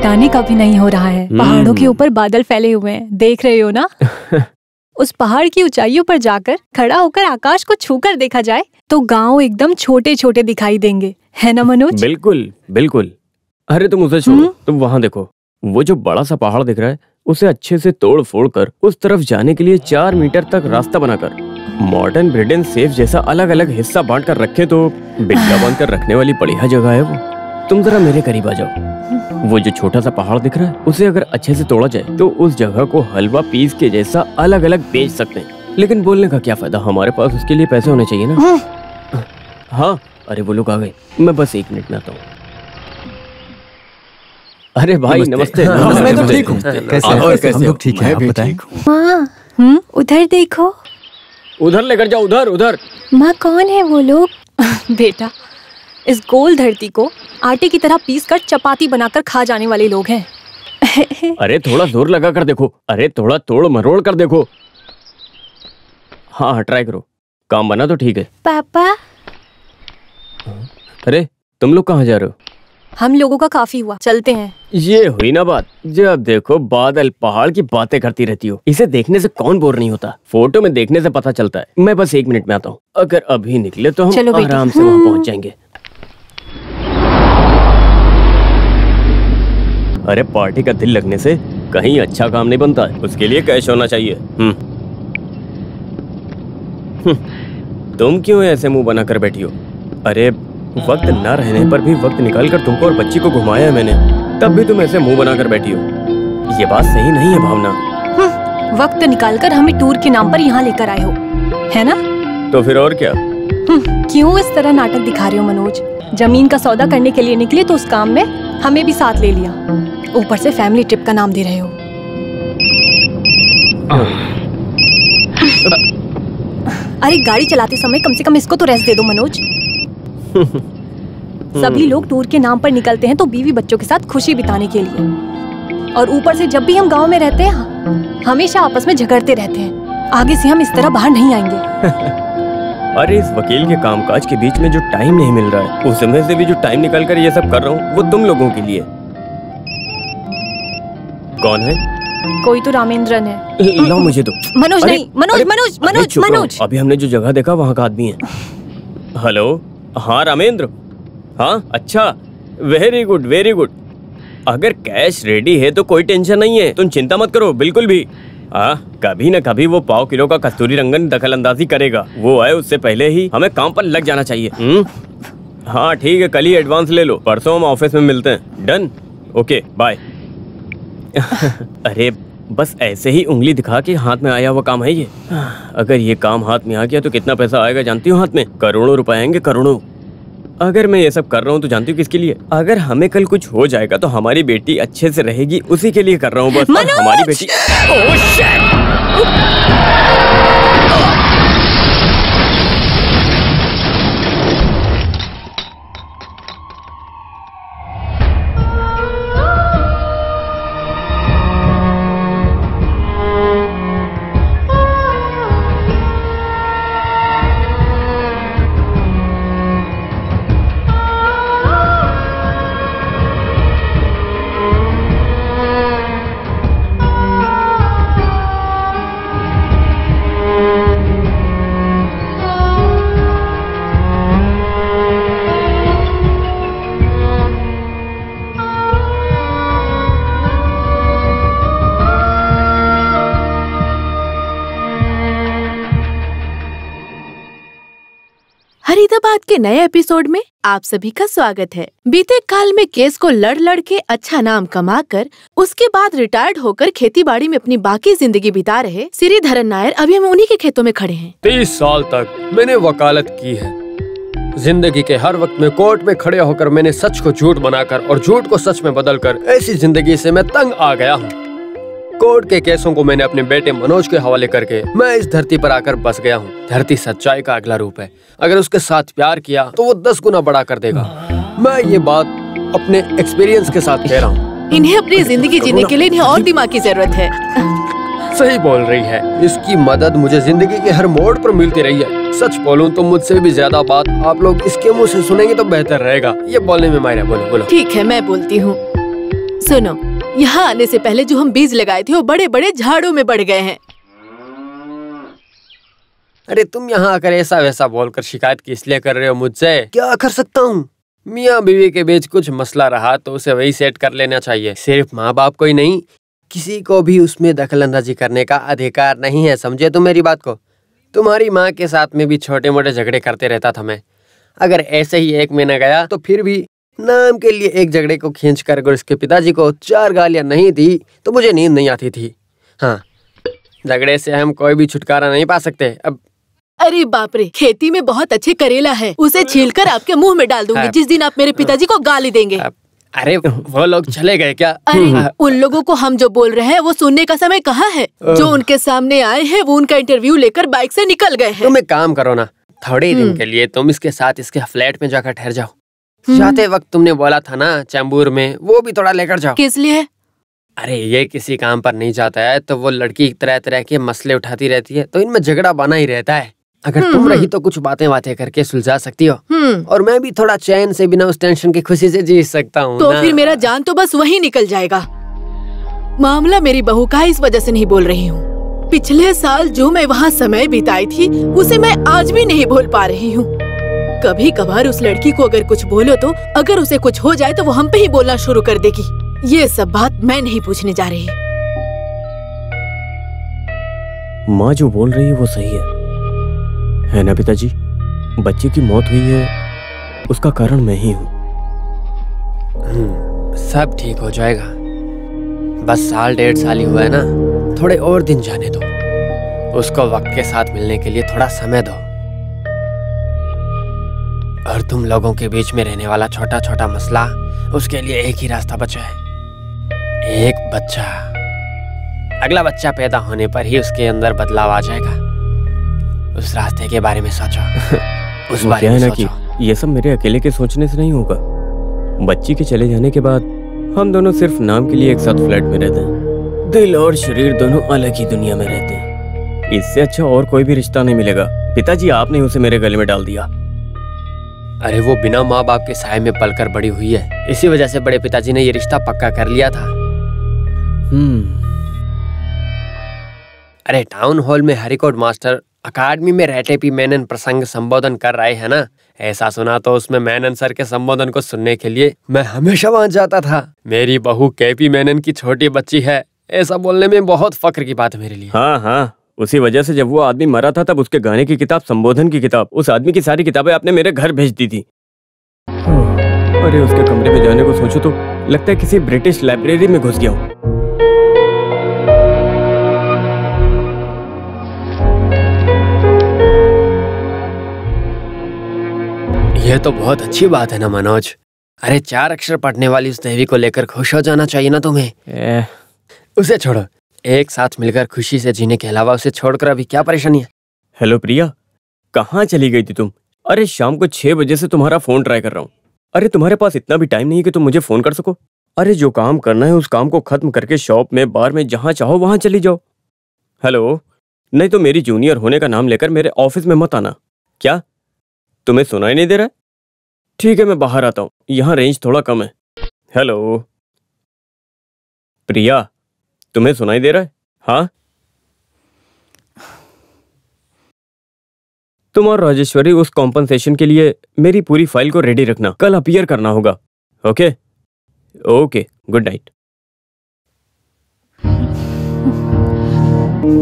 हटाने का भी नहीं हो रहा है। पहाड़ों के ऊपर बादल फैले हुए हैं, देख रहे हो ना? उस पहाड़ की ऊंचाइयों पर जाकर खड़ा होकर आकाश को छूकर देखा जाए तो गांव एकदम छोटे छोटे दिखाई देंगे, है ना मनोज? बिल्कुल बिल्कुल। अरे तुम उसे छोड़ो, तुम वहाँ देखो, वो जो बड़ा सा पहाड़ दिख रहा है उसे अच्छे से तोड़ फोड़ कर उस तरफ जाने के लिए 4 मीटर तक रास्ता बनाकर मॉडर्न ब्रिटेन सेफ जैसा अलग अलग हिस्सा बांट कर रखे तो बिल्ला बांध कर रखने वाली बढ़िया जगह है वो। तुम जरा मेरे करीब आ जाओ। वो जो छोटा सा पहाड़ दिख रहा है उसे अगर अच्छे से तोड़ा जाए तो उस जगह को हलवा पीस के जैसा अलग अलग बेच सकते हैं। लेकिन बोलने का क्या फायदा, हमारे पास उसके लिए पैसे होने चाहिए ना। हाँ, अरे वो लोग आ गए, मैं बस 1 मिनट में आता हूँ। अरे भाई नमस्ते। मैं तो ठीक हूँ। कैसे हम लोग ठीक हैं, आप बताएं। माँ, उधर देखो। उधर लेकर जाओ, उधर उधर। माँ कौन है वो लोग? बेटा, इस गोल धरती को आटे की तरह पीस कर चपाती बनाकर खा जाने वाले लोग हैं। अरे थोड़ा जोर लगा कर देखो, अरे थोड़ा तोड़ मरोड़ कर देखो। हाँ ट्राई करो, काम बना तो ठीक है। पापा। अरे तुम लोग कहाँ जा रहे हो? हम लोगों का काफी हुआ, चलते हैं। ये हुई ना बात, जब देखो बादल पहाड़ की बातें करती रहती हो। इसे देखने से कौन बोर नहीं होता, फोटो में देखने से पता चलता है। मैं बस 1 मिनट में आता हूँ, अगर अभी निकले तो हम आराम से वहाँ पहुँच जाएंगे। अरे पार्टी का दिल लगने से कहीं अच्छा काम नहीं बनता है, उसके लिए कैश होना चाहिए। तुम क्यों ऐसे मुंह बना कर बैठी हो? अरे वक्त न रहने पर भी वक्त निकालकर तुमको और बच्ची को घुमाया है मैंने, तब भी तुम ऐसे मुंह बनाकर बैठी हो। ये बात सही नहीं है भावना। वक्त निकालकर हमें टूर के नाम पर यहाँ लेकर आए हो, है ना? तो फिर और क्या? क्यों इस तरह नाटक दिखा रहे हो मनोज? जमीन का सौदा करने के लिए निकले तो उस काम में हमें भी साथ ले लिया, ऊपर से फैमिली ट्रिप का नाम दे रहे हो। अरे गाड़ी चलाते समय कम से कम इसको तो रेस्ट दे दो मनोज। सभी लोग टूर के नाम पर निकलते हैं तो बीवी बच्चों के साथ खुशी बिताने के लिए, और ऊपर से जब भी हम गांव में रहते हैं हमेशा आपस में झगड़ते रहते हैं। आगे से हम इस तरह बाहर नहीं आएंगे। अरे इस वकील के कामकाज के बीच में जो टाइम नहीं मिल रहा है, उसमें से भी जो टाइम निकाल कर ये सब कर रहा हूँ वो तुम लोगों के लिए। कौन है? कोई तो रामेंद्रन है। लाओ मुझे दो। मनोज नहीं, मनोज मनोज मनोज मनोज। अभी हमने जो जगह देखा वहाँ का आदमी है। हेलो, हाँ रामेंद्र। हाँ अच्छा, वेरी गुड वेरी गुड। अगर कैश रेडी है तो कोई टेंशन नहीं है, तुम चिंता मत करो बिल्कुल भी। हाँ, कभी न कभी वो 1.5 किलो का कस्तूरी रंगन दखल अंदाजी करेगा। वो आए उससे पहले ही हमें काम पर लग जाना चाहिए। हाँ ठीक है, कल ही एडवांस ले लो, परसों हम ऑफिस में मिलते हैं। Done, okay bye. अरे बस ऐसे ही उंगली दिखा के हाथ में आया हुआ काम है ये। अगर ये काम हाथ में आ गया तो कितना पैसा आएगा जानती हो? हाथ में करोड़ों रुपए आएंगे, करोड़ों। अगर मैं ये सब कर रहा हूँ तो जानती हूँ किसके लिए? अगर हमें कल कुछ हो जाएगा तो हमारी बेटी अच्छे से रहेगी, उसी के लिए कर रहा हूँ बस। हमारी बेटी। Oh shit! फरीदाबाद के नए एपिसोड में आप सभी का स्वागत है। बीते काल में केस को लड़ के अच्छा नाम कमाकर उसके बाद रिटायर्ड होकर खेती बाड़ी में अपनी बाकी जिंदगी बिता रहे श्रीधरन नायर अभी हम उन्हीं के खेतों में खड़े हैं। 30 साल तक मैंने वकालत की है। जिंदगी के हर वक्त में कोर्ट में खड़े होकर मैंने सच को झूठ बनाकर और झूठ को सच में बदलकर ऐसी जिंदगी से मैं तंग आ गया हूँ। कोर्ट के केसों को मैंने अपने बेटे मनोज के हवाले करके मैं इस धरती पर आकर बस गया हूँ। धरती सच्चाई का अगला रूप है। अगर उसके साथ प्यार किया तो वो 10 गुना बड़ा कर देगा। मैं ये बात अपने एक्सपीरियंस के साथ कह रहा हूँ। इन्हें अपनी जिंदगी जीने के लिए इन्हें और दिमाग की जरूरत है। सही बोल रही है। इसकी मदद मुझे जिंदगी के हर मोड़ पर मिलती रही है। सच बोलूं तो मुझसे भी ज्यादा बात आप लोग इसके मुंह से सुनेंगे तो बेहतर रहेगा। ये बोलने में मायरा, बोलो बोलो। ठीक है, मैं बोलती हूँ। सुनो, यहाँ आने से पहले जो हम बीज लगाए थे वो बड़े बड़े झाड़ों में बढ़ गए हैं। अरे तुम यहाँ आकर ऐसा वैसा बोलकर शिकायत किस लिए कर रहे हो मुझसे? क्या कर सकता हूँ? मियाँ बीवी के बीच कुछ मसला रहा तो उसे वही सेट कर लेना चाहिए। सिर्फ माँ बाप को ही नहीं, किसी को भी उसमें दखलंदाजी करने का अधिकार नहीं है। समझे तुम मेरी बात को? तुम्हारी माँ के साथ में भी छोटे मोटे झगड़े करते रहता था मैं। अगर ऐसे ही 1 महीना गया तो फिर भी नाम के लिए एक झगड़े को खींच कर अगर उसके पिताजी को 4 गालियां नहीं दी तो मुझे नींद नहीं आती थी। हाँ, झगड़े से हम कोई भी छुटकारा नहीं पा सकते। अब अरे बाप रे, खेती में बहुत अच्छे करेला है, उसे छीलकर आपके मुंह में डाल दूंगी जिस दिन आप मेरे पिताजी को गाली देंगे। अरे वो लोग चले गए क्या? अरे उन लोगों को हम जो बोल रहे हैं वो सुनने का समय कहाँ है? जो उनके सामने आए हैं वो उनका इंटरव्यू लेकर बाइक से निकल गए हैं। तुम एक काम करो ना, थोड़े दिन के लिए तुम इसके साथ इसके फ्लैट में जाकर ठहर जाओ। जाते वक्त तुमने बोला था ना चैम्बूर में, वो भी थोड़ा लेकर जाओ। किस लिए? अरे ये किसी काम पर नहीं जाता है तो वो लड़की तरह तरह के मसले उठाती रहती है तो इनमें झगड़ा बना ही रहता है। अगर तुम रही तो कुछ बातें करके सुलझा सकती हो और मैं भी थोड़ा चैन से बिना उस टेंशन की खुशी से जी सकता हूँ। तो फिर मेरा जान तो बस वही निकल जाएगा। मामला मेरी बहू का इस वजह से नहीं बोल रही हूँ। पिछले साल जो मैं वहाँ समय बिताई थी उसे मैं आज भी नहीं भूल पा रही हूँ। कभी कभार उस लड़की को अगर कुछ बोलो तो अगर उसे कुछ हो जाए तो वो हम पे ही बोलना शुरू कर देगी। ये सब बात मैं नहीं पूछने जा रही। माँ जो बोल रही है वो सही है ना पिताजी? बच्चे की मौत हुई है, उसका कारण मैं ही हूँ। सब ठीक हो जाएगा। बस 1.5 साल ही हुआ है ना, थोड़े और दिन जाने दो। उसको वक्त के साथ मिलने के लिए थोड़ा समय दो। और तुम लोगों के बीच में रहने वाला छोटा छोटा मसला, उसके लिए एक ही रास्ता बचा है, एक बच्चा। अगला बच्चा पैदा होने पर ही उसके अंदर बदलाव आ जाएगा। उस रास्ते के बारे में सोचो। उस बारे में सोचो। कि ये सब मेरे अकेले के सोचने से नहीं होगा। बच्ची के चले जाने के बाद हम दोनों सिर्फ नाम के लिए एक साथ फ्लैट में रहते हैं। दिल और शरीर दोनों अलग ही दुनिया में रहते हैं। इससे अच्छा और कोई भी रिश्ता नहीं मिलेगा। पिताजी, आपने उसे मेरे गले में डाल दिया। अरे वो बिना माँ बाप के साए में पलकर बड़ी हुई है, इसी वजह से बड़े पिताजी ने ये रिश्ता पक्का कर लिया था। अरे टाउन हॉल में हरिकोट मास्टर अकादमी में रेटेपी मेनन प्रसंग संबोधन कर रहे हैं ना, ऐसा सुना तो उसमें मेनन सर के संबोधन को सुनने के लिए मैं हमेशा वहां जाता था। मेरी बहू केपी मेनन की छोटी बच्ची है, ऐसा बोलने में बहुत फक्र की बात है मेरे लिए। हाँ, उसी वजह से जब वो आदमी मरा था तब उसके गाने की किताब, संबोधन की किताब, उस आदमी की सारी किताबें आपने मेरे घर भेज दी थी। अरे उसके कमरे में जाने को सोचो तो लगता है किसी ब्रिटिश लाइब्रेरी में घुस गया हूँ। यह तो बहुत अच्छी बात है ना मनोज। अरे 4 अक्षर पढ़ने वाली उस देवी को लेकर खुश हो जाना चाहिए ना तुम्हें। उसे छोड़ो, एक साथ मिलकर खुशी से जीने के अलावा उसे छोड़कर अभी क्या परेशानी है? हेलो प्रिया, कहाँ चली गई थी तुम? अरे शाम को 6 बजे से तुम्हारा फोन ट्राई कर रहा हूँ। अरे तुम्हारे पास इतना भी टाइम नहीं है कि तुम मुझे फोन कर सको? अरे जो काम करना है उस काम को खत्म करके शॉप में, बार में, जहाँ चाहो वहां चली जाओ। हेलो, नहीं तो मेरी जूनियर होने का नाम लेकर मेरे ऑफिस में मत आना। क्या तुम्हें सुनाई नहीं दे रहा है? ठीक है, मैं बाहर आता हूँ, यहाँ रेंज थोड़ा कम है। हेलो प्रिया, तुम्हें सुनाई दे रहा है? हाँ, तुम और राजेश्वरी उस कॉम्पनसेशन के लिए मेरी पूरी फाइल को रेडी रखना। कल अपीयर करना होगा। Okay, good night.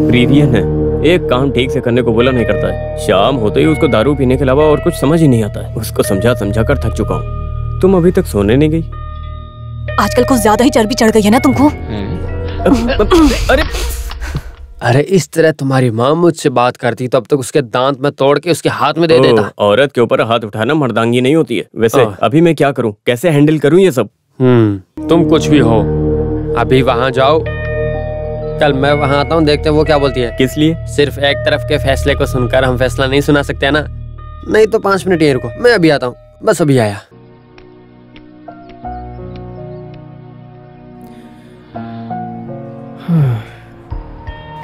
प्रीवियन है, एक काम ठीक से करने को बोला नहीं करता है। शाम होते ही उसको दारू पीने के अलावा और कुछ समझ ही नहीं आता है। उसको समझा कर थक चुका हूँ। तुम अभी तक सोने नहीं गई? आजकल कुछ ज्यादा ही चर्बी चढ़ गई है ना तुमको। अरे इस तरह तुम्हारी माँ मुझसे बात करती तो अब तक उसके दांत में तोड़ के उसके हाथ में दे देता। औरत के ऊपर हाथ उठाना मर्दांगी नहीं होती है। वैसे अभी मैं क्या करूँ, कैसे हैंडल करूँ ये सब? तुम कुछ भी हो, अभी वहाँ जाओ, कल मैं वहाँ आता हूँ, देखते हैं वो क्या बोलती है। किस लिए? सिर्फ एक तरफ के फैसले को सुनकर हम फैसला नहीं सुना सकते है ना। नहीं तो 5 मिनट यहीं रुको, मैं अभी आता हूँ। बस अभी आया।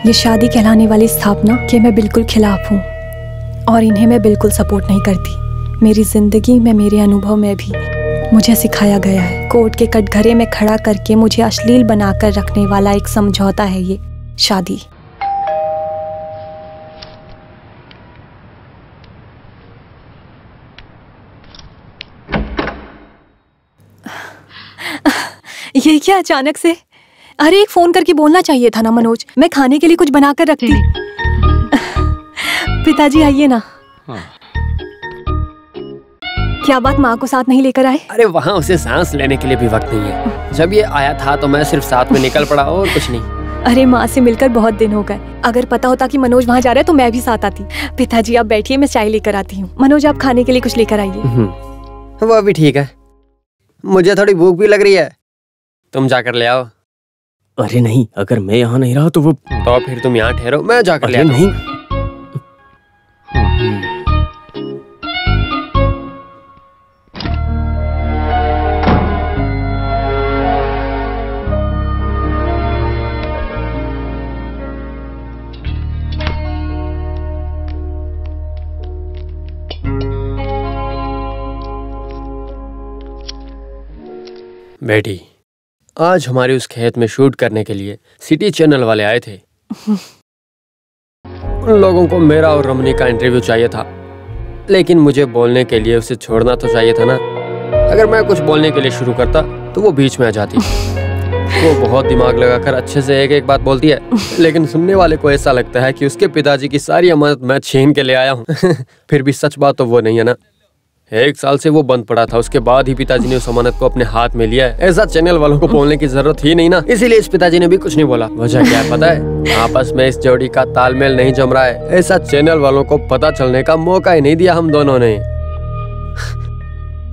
ये शादी कहलाने वाली स्थापना के मैं बिल्कुल खिलाफ हूँ और इन्हें मैं बिल्कुल सपोर्ट नहीं करती। मेरी जिंदगी में, मेरे अनुभव में भी मुझे सिखाया गया है। कोर्ट के कटघरे में खड़ा करके मुझे अश्लील बनाकर रखने वाला एक समझौता है ये शादी। ये क्या अचानक से? अरे एक फोन करके बोलना चाहिए था ना मनोज, मैं खाने के लिए कुछ बनाकर रखती। पिताजी आइए ना। क्या बात, माँ को साथ नहीं लेकर आए? अरे वहाँ उसे सांस लेने के लिए भी वक्त नहीं है। जब ये आया था तो मैं सिर्फ साथ में निकल पड़ा और कुछ नहीं। अरे माँ से मिलकर बहुत दिन हो गए। अगर पता होता कि मनोज वहाँ जा रहा है तो मैं भी साथ आती। पिताजी आप बैठिए, मैं चाय लेकर आती हूँ। मनोज आप खाने के लिए कुछ लेकर आइए। वो भी ठीक है, मुझे थोड़ी भूख भी लग रही है, तुम जाकर ले आओ। अरे नहीं, अगर मैं यहाँ नहीं रहा तो वो। तो फिर तुम यहाँ ठहरो, मैं जाकर ले आता हूँ। नहीं। बेटी, आज हमारे उस खेत में शूट करने के लिए सिटी चैनल वाले आए थे। उन लोगों को मेरा और रमनी का इंटरव्यू चाहिए था, लेकिन मुझे बोलने के लिए उसे छोड़ना तो चाहिए था ना। अगर मैं कुछ बोलने के लिए शुरू करता तो वो बीच में आ जाती। वो बहुत दिमाग लगाकर अच्छे से एक एक बात बोलती है, लेकिन सुनने वाले को ऐसा लगता है कि उसके पिताजी की सारी अमानत मैं छीन के ले आया हूँ। फिर भी सच बात तो वो नहीं है ना। 1 साल से वो बंद पड़ा था, उसके बाद ही पिताजी ने उस अमानत को अपने हाथ में लिया है। ऐसा चैनल वालों को बोलने की जरूरत ही नहीं ना, इसीलिए इस पिताजी ने भी कुछ नहीं बोला। वजह क्या है पता है? आपस में इस जोड़ी का तालमेल नहीं जम रहा है। ऐसा चैनल वालों को पता चलने का मौका ही नहीं दिया हम दोनों ने।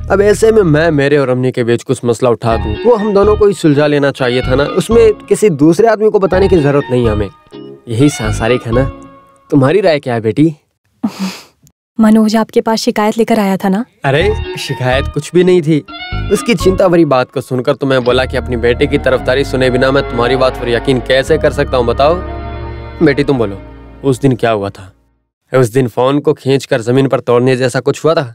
अब ऐसे में मैं मेरे और रमनी के बीच कुछ मसला उठा दूं, वो हम दोनों को ही सुलझा लेना चाहिए था ना। उसमें किसी दूसरे आदमी को बताने की जरूरत नहीं हमें। यही सांसारिक है ना। तुम्हारी राय क्या है बेटी? मनोज आपके पास शिकायत लेकर आया था ना? अरे शिकायत कुछ भी नहीं थी। उसकी चिंता भरी बात को सुनकर तो मैं बोला कि अपनी बेटे की तरफदारी सुने बिना मैं तुम्हारी बात पर यकीन कैसे कर सकता हूँ, बताओ। बेटी तुम बोलो, उस दिन क्या हुआ था? उस दिन फोन को खींचकर जमीन पर तोड़ने जैसा कुछ हुआ था?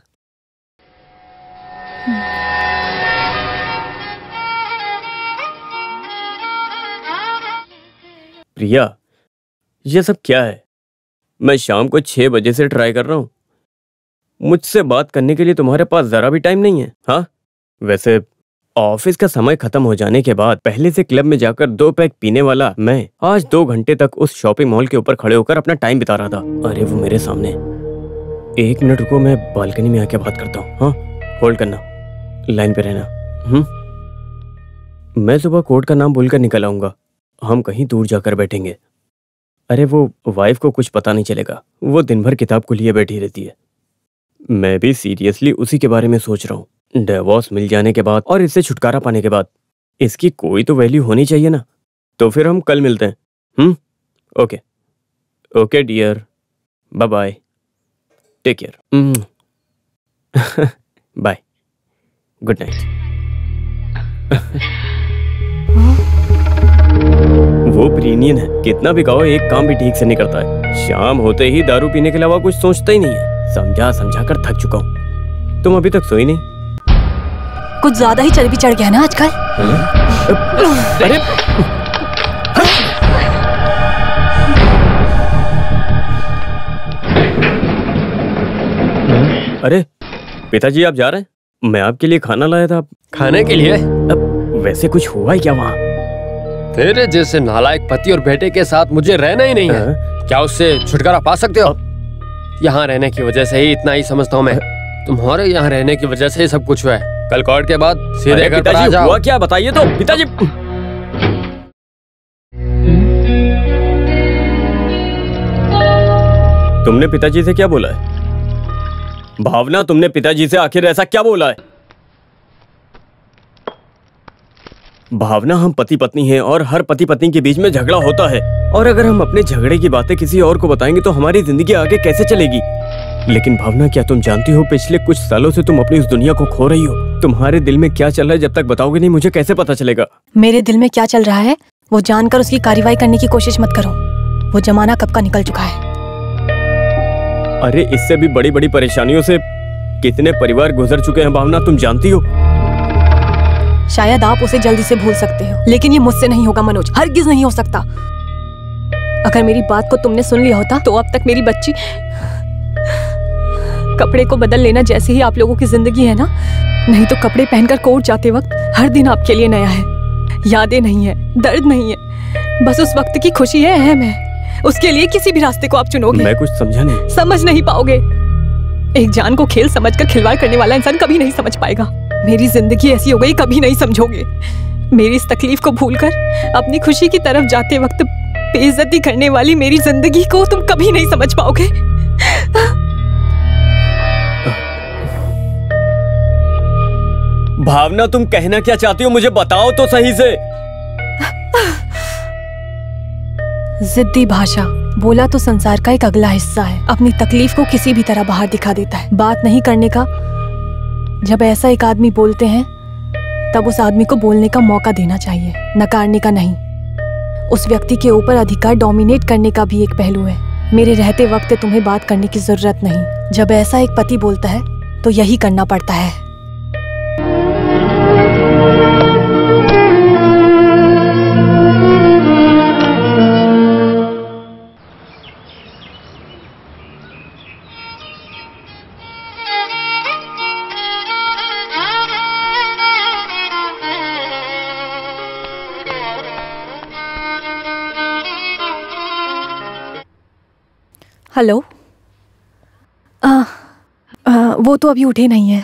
प्रिया, ये सब क्या है? मैं शाम को 6 बजे से ट्राई कर रहा हूँ। मुझसे बात करने के लिए तुम्हारे पास जरा भी टाइम नहीं है? हाँ, वैसे ऑफिस का समय खत्म हो जाने के बाद पहले से क्लब में जाकर 2 पैक पीने वाला मैं आज 2 घंटे तक उस शॉपिंग मॉल के ऊपर खड़े होकर अपना टाइम बिता रहा था। अरे वो मेरे सामने। 1 मिनट रुको, मैं बालकनी में आके बात करता हूँ। हाँ, होल्ड करना, लाइन पे रहना। मैं सुबह कोर्ट का नाम बोलकर निकल आऊंगा। हम कहीं दूर जाकर बैठेंगे। अरे वो वाइफ को कुछ पता नहीं चलेगा, वो दिन भर किताब को लिए बैठी रहती है। मैं भी सीरियसली उसी के बारे में सोच रहा हूँ। डिवोर्स मिल जाने के बाद और इससे छुटकारा पाने के बाद इसकी कोई तो वैल्यू होनी चाहिए ना। तो फिर हम कल मिलते हैं। Okay okay dear, bye bye, take care, bye, good night. वो प्रीनियन है, कितना भी कहो एक काम भी ठीक से नहीं करता है। शाम होते ही दारू पीने के अलावा कुछ सोचता ही नहीं है। समझा समझा कर थक चुका हूँ। तुम अभी तक सोई नहीं? कुछ ज्यादा ही चर्बी चढ़ गया ना आजकल। अरे अरे पिताजी, आप जा रहे हैं? मैं आपके लिए खाना लाया था। खाने के लिए? अब वैसे कुछ हुआ है क्या वहाँ? तेरे जैसे नालायक पति और बेटे के साथ मुझे रहना ही नहीं है। क्या उससे छुटकारा पा सकते हो? यहाँ रहने की वजह से ही इतना ही समझता हूँ मैं। तुम्हारे यहाँ रहने की वजह से ही सब कुछ हुआ है। कल कोर्ट के बाद सीधे घर पर आ जाओ। हुआ क्या बताइए तो पिताजी। तुमने पिताजी से क्या बोला है? भावना, तुमने पिताजी से आखिर ऐसा क्या बोला है? भावना, हम पति पत्नी हैं और हर पति पत्नी के बीच में झगड़ा होता है, और अगर हम अपने झगड़े की बातें किसी और को बताएंगे तो हमारी जिंदगी आगे कैसे चलेगी? लेकिन भावना, क्या तुम जानती हो पिछले कुछ सालों से तुम अपनी उस दुनिया को खो रही हो। तुम्हारे दिल में क्या चल रहा है जब तक बताओगे नहीं मुझे कैसे पता चलेगा? मेरे दिल में क्या चल रहा है वो जानकर उसकी कार्रवाई करने की कोशिश मत करो। वो जमाना कब का निकल चुका है। अरे इससे भी बड़ी बड़ी परेशानियों से कितने परिवार गुजर चुके हैं भावना, तुम जानती हो। शायद आप उसे जल्दी से भूल सकते हो, लेकिन ये मुझसे नहीं होगा मनोज, हरगिज नहीं हो सकता। अगर मेरी बात को तुमने सुन लिया होता तो अब तक मेरी बच्ची कपड़े को बदल लेना जैसे ही आप लोगों की जिंदगी है ना, नहीं तो कपड़े पहनकर कोर्ट जाते वक्त हर दिन आपके लिए नया है। यादें नहीं है, दर्द नहीं है, बस उस वक्त की खुशी है, अहम है। उसके लिए किसी भी रास्ते को आप चुनोगे। मैं कुछ समझा नहीं। समझ नहीं पाओगे। एक जान को खेल समझकर खिलवाड़ करने वाला इंसान कभी नहीं समझ पाएगा। मेरी जिंदगी ऐसी हो गई, कभी नहीं समझोगे। मेरी इस तकलीफ को भूलकर अपनी खुशी की तरफ जाते वक्त बेइज्जती करने वाली मेरी जिंदगी को तुम कभी नहीं समझ पाओगे। भावना, तुम कहना क्या चाहती हो मुझे बताओ तो सही से। जिद्दी भाषा बोला तो संसार का एक अगला हिस्सा है। अपनी तकलीफ को किसी भी तरह बाहर दिखा देता है। बात नहीं करने का जब ऐसा एक आदमी बोलते हैं तब उस आदमी को बोलने का मौका देना चाहिए, नकारने का नहीं। उस व्यक्ति के ऊपर अधिकार डोमिनेट करने का भी एक पहलू है। मेरे रहते वक्त तुम्हें बात करने की जरूरत नहीं। जब ऐसा एक पति बोलता है तो यही करना पड़ता है। हेलो, वो तो अभी उठे नहीं है।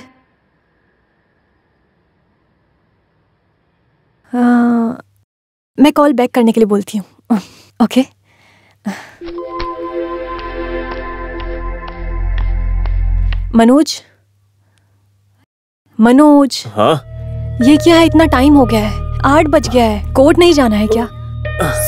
मैं कॉल बैक करने के लिए बोलती हूँ। ओके। मनोज, मनोज। हाँ? ये क्या है, इतना टाइम हो गया है, 8 बज गया है। कोर्ट नहीं जाना है क्या?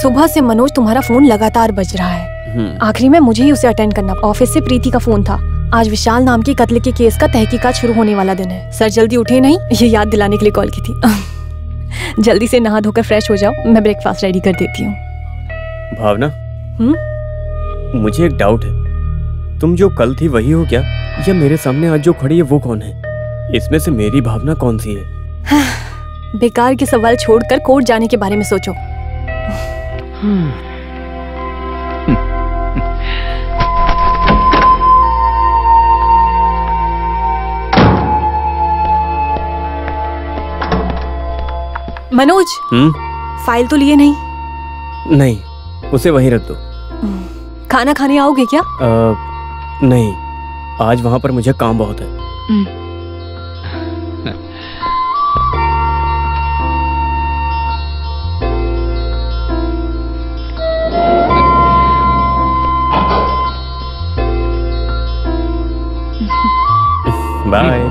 सुबह से मनोज तुम्हारा फोन लगातार बज रहा है। आखिरी में मुझे ही उसे अटेंड करना। ऑफिस से प्रीति का फोन था। आज विशाल नाम के कत्ल के केस का तहकीकात शुरू होने वाला दिन है। सर जल्दी उठे नहीं, ये याद दिलाने के लिए कॉल की थी। जल्दी से नहा धोकर फ्रेश हो जाओ, मैं ब्रेकफास्ट रेडी कर देती हूँ। भावना, मुझे एक डाउट है। तुम जो कल थी वही हो क्या, या मेरे सामने आज जो खड़ी है वो कौन है? इसमें से मेरी भावना कौन सी है? बेकार के सवाल छोड़कर कोर्ट जाने के बारे में सोचो। मनोज, फाइल तो लिए नहीं? नहीं, उसे वहीं रख दो। खाना खाने आओगे क्या? नहीं, आज वहां पर मुझे काम बहुत है। बाय।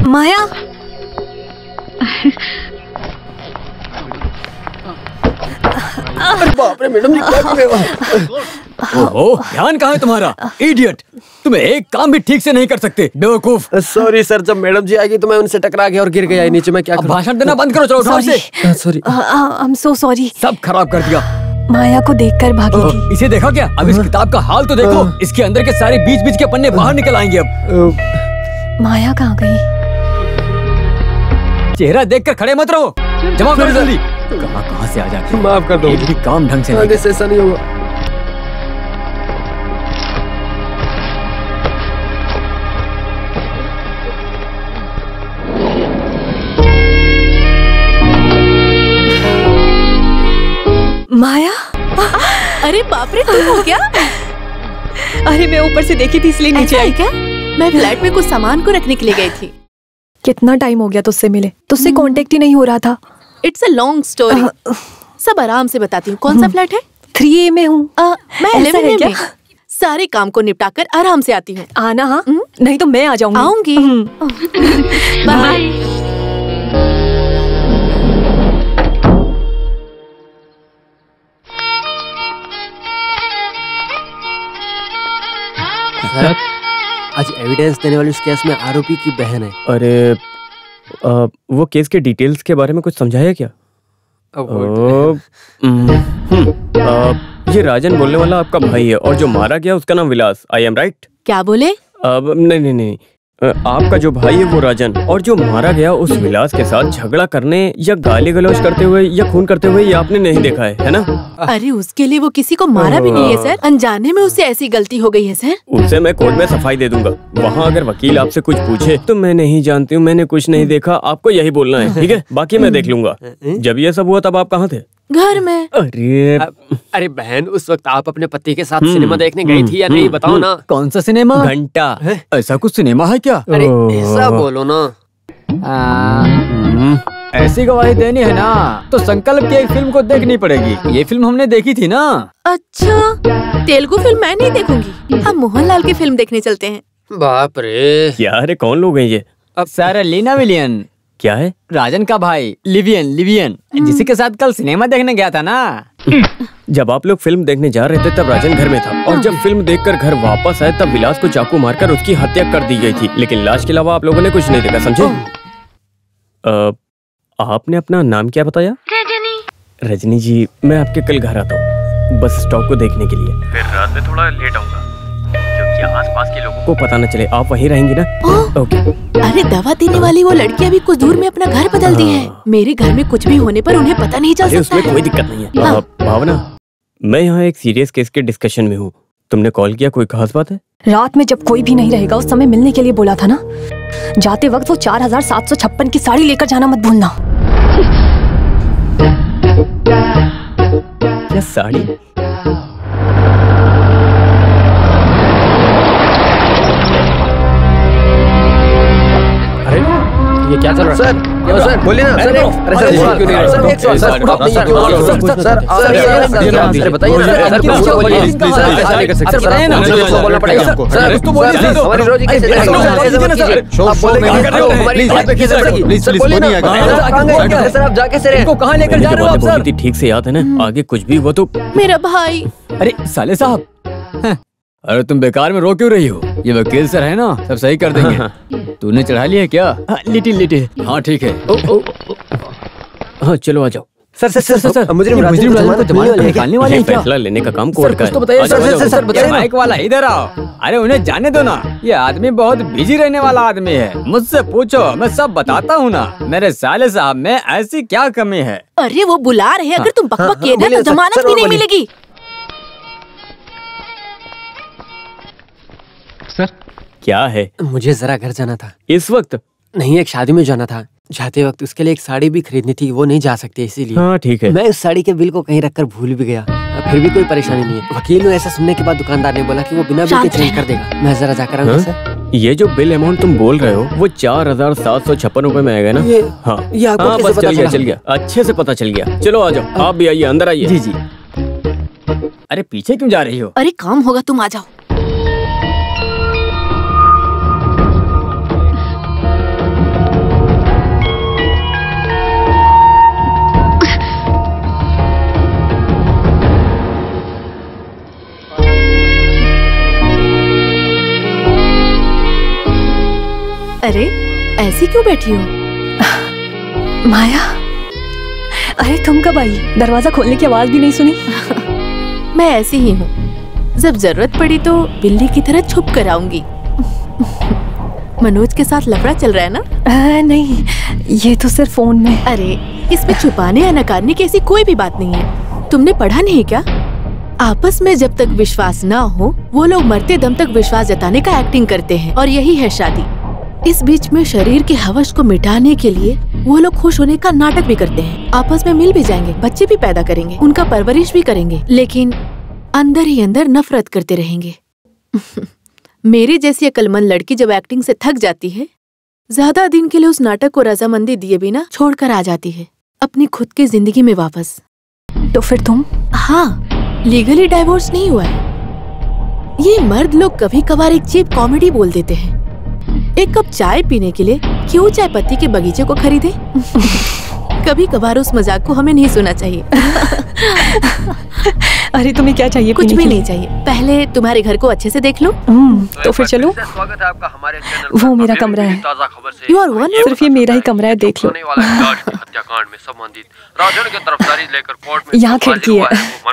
माया, अरे बाप रे मैडम जी, क्या कर रहे हो? ओहो, ध्यान कहाँ है तुम्हारा? इडियट, तुम एक काम भी ठीक से नहीं कर सकते, बेवकूफ। सॉरी सर, जब मैडम जी आएगी तो मैं उनसे टकरा गया और गिर गया नीचे। मैं क्या करूं? भाषण देना बंद करो, चलो उठाओ इसे। Sorry. I am so sorry. सब खराब कर दिया। माया को देखकर भागी थी। इसे देखा क्या? अब इस किताब का हाल तो देखो। इसके अंदर के सारे बीच बीच के पन्ने बाहर निकल आएंगे अब। माया कहाँ गई? चेहरा देखकर खड़े मत रहो, जमा करो जल्दी। कहाँ से आ जाते? माफ कर दो, एक भी काम ढंग से आगे से ऐसा नहीं होगा। माया, अरे बाप रे, तुम हो क्या? अरे मैं ऊपर से देखी थी इसलिए नीचे आई। क्या? मैं फ्लैट में कुछ सामान को रखने के लिए गई थी। कितना टाइम हो गया तुझसे मिले, तुझसे कांटेक्ट ही नहीं हो रहा था। It's a long story. सब आराम से बताती हूँ। कौन सा फ्लैट है? 3A में हूँ। मैं 11A में। सारे काम को निपटाकर आराम से आती हूँ। आना हाँ, नहीं तो मैं आ जाऊंगी। आऊंगी। बाय। आज एविडेंस देने वाली उस केस में आरोपी की बहन है। अरे वो केस के डिटेल्स के बारे में कुछ समझाया क्या? ये राजन बोलने वाला आपका भाई है और जो मारा गया उसका नाम विलास। I am right? क्या बोले? नहीं, आपका जो भाई है वो राजन और जो मारा गया उस विलास के साथ झगड़ा करने या गाली गलौज करते हुए या खून करते हुए ये आपने नहीं देखा है ना? अरे उसके लिए वो किसी को मारा भी नहीं है सर। अनजाने में उससे ऐसी गलती हो गई है सर। उससे मैं कोर्ट में सफाई दे दूंगा। वहाँ अगर वकील आपसे कुछ पूछे तो मैं नहीं जानती हूँ, मैंने कुछ नहीं देखा, आपको यही बोलना है, ठीक है? बाकी मैं देख लूंगा। जब ये सब हुआ तब आप कहाँ थे? घर में। अरे बहन, उस वक्त आप अपने पति के साथ सिनेमा देखने गई थी या नहीं, बताओ ना। कौन सा सिनेमा? घंटा। ऐसा कुछ सिनेमा है क्या? अरे ऐसा बोलो ना। ऐसी गवाही देनी है ना तो संकल्प की एक फिल्म को देखनी पड़ेगी। ये फिल्म हमने देखी थी ना। अच्छा, तेलुगु फिल्म मैं नहीं देखूंगी। हम मोहनलाल की फिल्म देखने चलते हैं। बाप रे, क्या रे, कौन लोग हैं ये? अब सारा लीना विलियन। क्या है? राजन का भाई लिवियन जिसी के साथ कल सिनेमा देखने गया था ना। जब आप लोग फिल्म देखने जा रहे थे तब राजन घर में था और जब फिल्म देखकर घर वापस आए तब विलास को चाकू मारकर उसकी हत्या कर दी गई थी, लेकिन लाश के अलावा आप लोगों ने कुछ नहीं देखा, समझे? आपने अपना नाम क्या बताया? रजनी जी, मैं आपके कल घर आता हूँ बस स्टॉप को देखने के लिए। फिर रात में थोड़ा लेट आऊंगा क्योंकि आसपास के लोगों को पता न चले। आप वहीं रहेंगी ना? ओके। अरे दवा देने वाली वो लड़की अभी कुछ दूर में अपना घर बदल दी है। मेरे घर में कुछ भी होने पर उन्हें पता नहीं चल सकता। उसमें कोई दिक्कत नहीं है। भावना, मैं यहाँ एक सीरियस केस के डिस्कशन में हूँ। तुमने कॉल किया, कोई खास बात है? रात में जब कोई भी नहीं रहेगा उस समय मिलने के लिए बोला था ना। जाते वक्त वो 4756 की साड़ी लेकर जाना मत भूलना। क्या साड़ी? ये क्या चल रहा है? सर बोलिए ना। सर क्यों नहीं? सर बताइए ना। बोलना पड़ेगा आपको। सर तो बोलिए, हमारी रोजी कैसे सर आप जाके सर इनको कहाँ लेकर जा रहे हो आप सर? ठीक से याद है ना? आगे कुछ भी हुआ तो मेरा भाई। अरे साले साहब, अरे तुम बेकार में रो क्यों रही हो? ये वकील सर है ना, सब सही कर देंगे। तूने चढ़ा लिया क्या? लिटिल। हाँ ठीक है। हाँ चलो आ जाओ। सर मुझे निकालने वाले हैं क्या? फैसला लेने का काम कोर्ट का है। तो बताइए सर बताइए। माइक वाला इधर आओ। अरे उन्हें जाने दो ना, ये आदमी बहुत बिजी रहने वाला आदमी है। मुझसे पूछो, मैं सब बताता हूँ ना। मेरे साले साहब में ऐसी क्या कमी है? अरे वो बुला रहे हैं, अगर तुम बकबक किए ना तो जमानत भी नहीं मिलेगी। सर क्या है? मुझे जरा घर जाना था इस वक्त? नहीं, एक शादी में जाना था। जाते वक्त उसके लिए एक साड़ी भी खरीदनी थी, वो नहीं जा सकती इसीलिए। हाँ ठीक है। मैं उस साड़ी के बिल को कहीं रखकर भूल भी गया। फिर भी कोई परेशानी नहीं है। वकील ने ऐसा सुनने के बाद दुकानदार ने बोला कि वो बिना बिल के चेंज कर देगा। मैं जरा जाकर आऊंगा सर। ये जो बिल अमाउंट तुम बोल रहे हो वो 4756 रुपए में आएगा ना? हाँ ये आपको कैसे पता चला? चल गया, अच्छे से पता चल गया। चलो आ जाओ, आप भी आइए, अंदर आइए। जी। अरे पीछे क्यों जा रही हो? अरे काम होगा, तुम आ जाओ। अरे ऐसी क्यों बैठी हो? माया, अरे तुम कब आई? दरवाजा खोलने की आवाज भी नहीं सुनी। मैं ऐसी ही हूँ, जब जरूरत पड़ी तो बिल्ली की तरह छुप कर आऊंगी। मनोज के साथ लफड़ा चल रहा है ना? नहीं, ये तो सिर्फ फोन में। अरे इसमें छुपाने या नकारने की ऐसी कोई भी बात नहीं है। तुमने पढ़ा नहीं क्या? आपस में जब तक विश्वास ना हो वो लोग मरते दम तक विश्वास जताने का एक्टिंग करते हैं, और यही है शादी। इस बीच में शरीर के हवस को मिटाने के लिए वो लोग खुश होने का नाटक भी करते हैं। आपस में मिल भी जाएंगे, बच्चे भी पैदा करेंगे, उनका परवरिश भी करेंगे, लेकिन अंदर ही अंदर नफरत करते रहेंगे। मेरी जैसी अक्लमंद लड़की जब एक्टिंग से थक जाती है, ज्यादा दिन के लिए उस नाटक को रजामंदी दिए बिना छोड़कर आ जाती है। अपनी खुद की जिंदगी में वापस। तो फिर तुम? हाँ, लीगली डाइवोर्स नहीं हुआ है। ये मर्द लोग कभी कभार एक चीप कॉमेडी बोल देते हैं। एक कप चाय पीने के लिए क्यों चाय पत्ती के बगीचे को खरीदे? कभी कभार उस मजाक को हमें नहीं सुनना चाहिए। अरे तुम्हें क्या चाहिए? कुछ भी नहीं चाहिए, पहले तुम्हारे घर को अच्छे से देख लो। तो फिर चलो। स्वागत है आपका हमारे चैनल। वो मेरा कमरा है। ताज़ा खबर से You are one of- सिर्फ ये मेरा ही कमरा है, देख लो। होने वाले जॉर्ज की हत्याकांड में संबंधित राजन की तरफदारी लेकर कोर्ट में यहाँ जो हाजिर खिड़की हुआ है। वो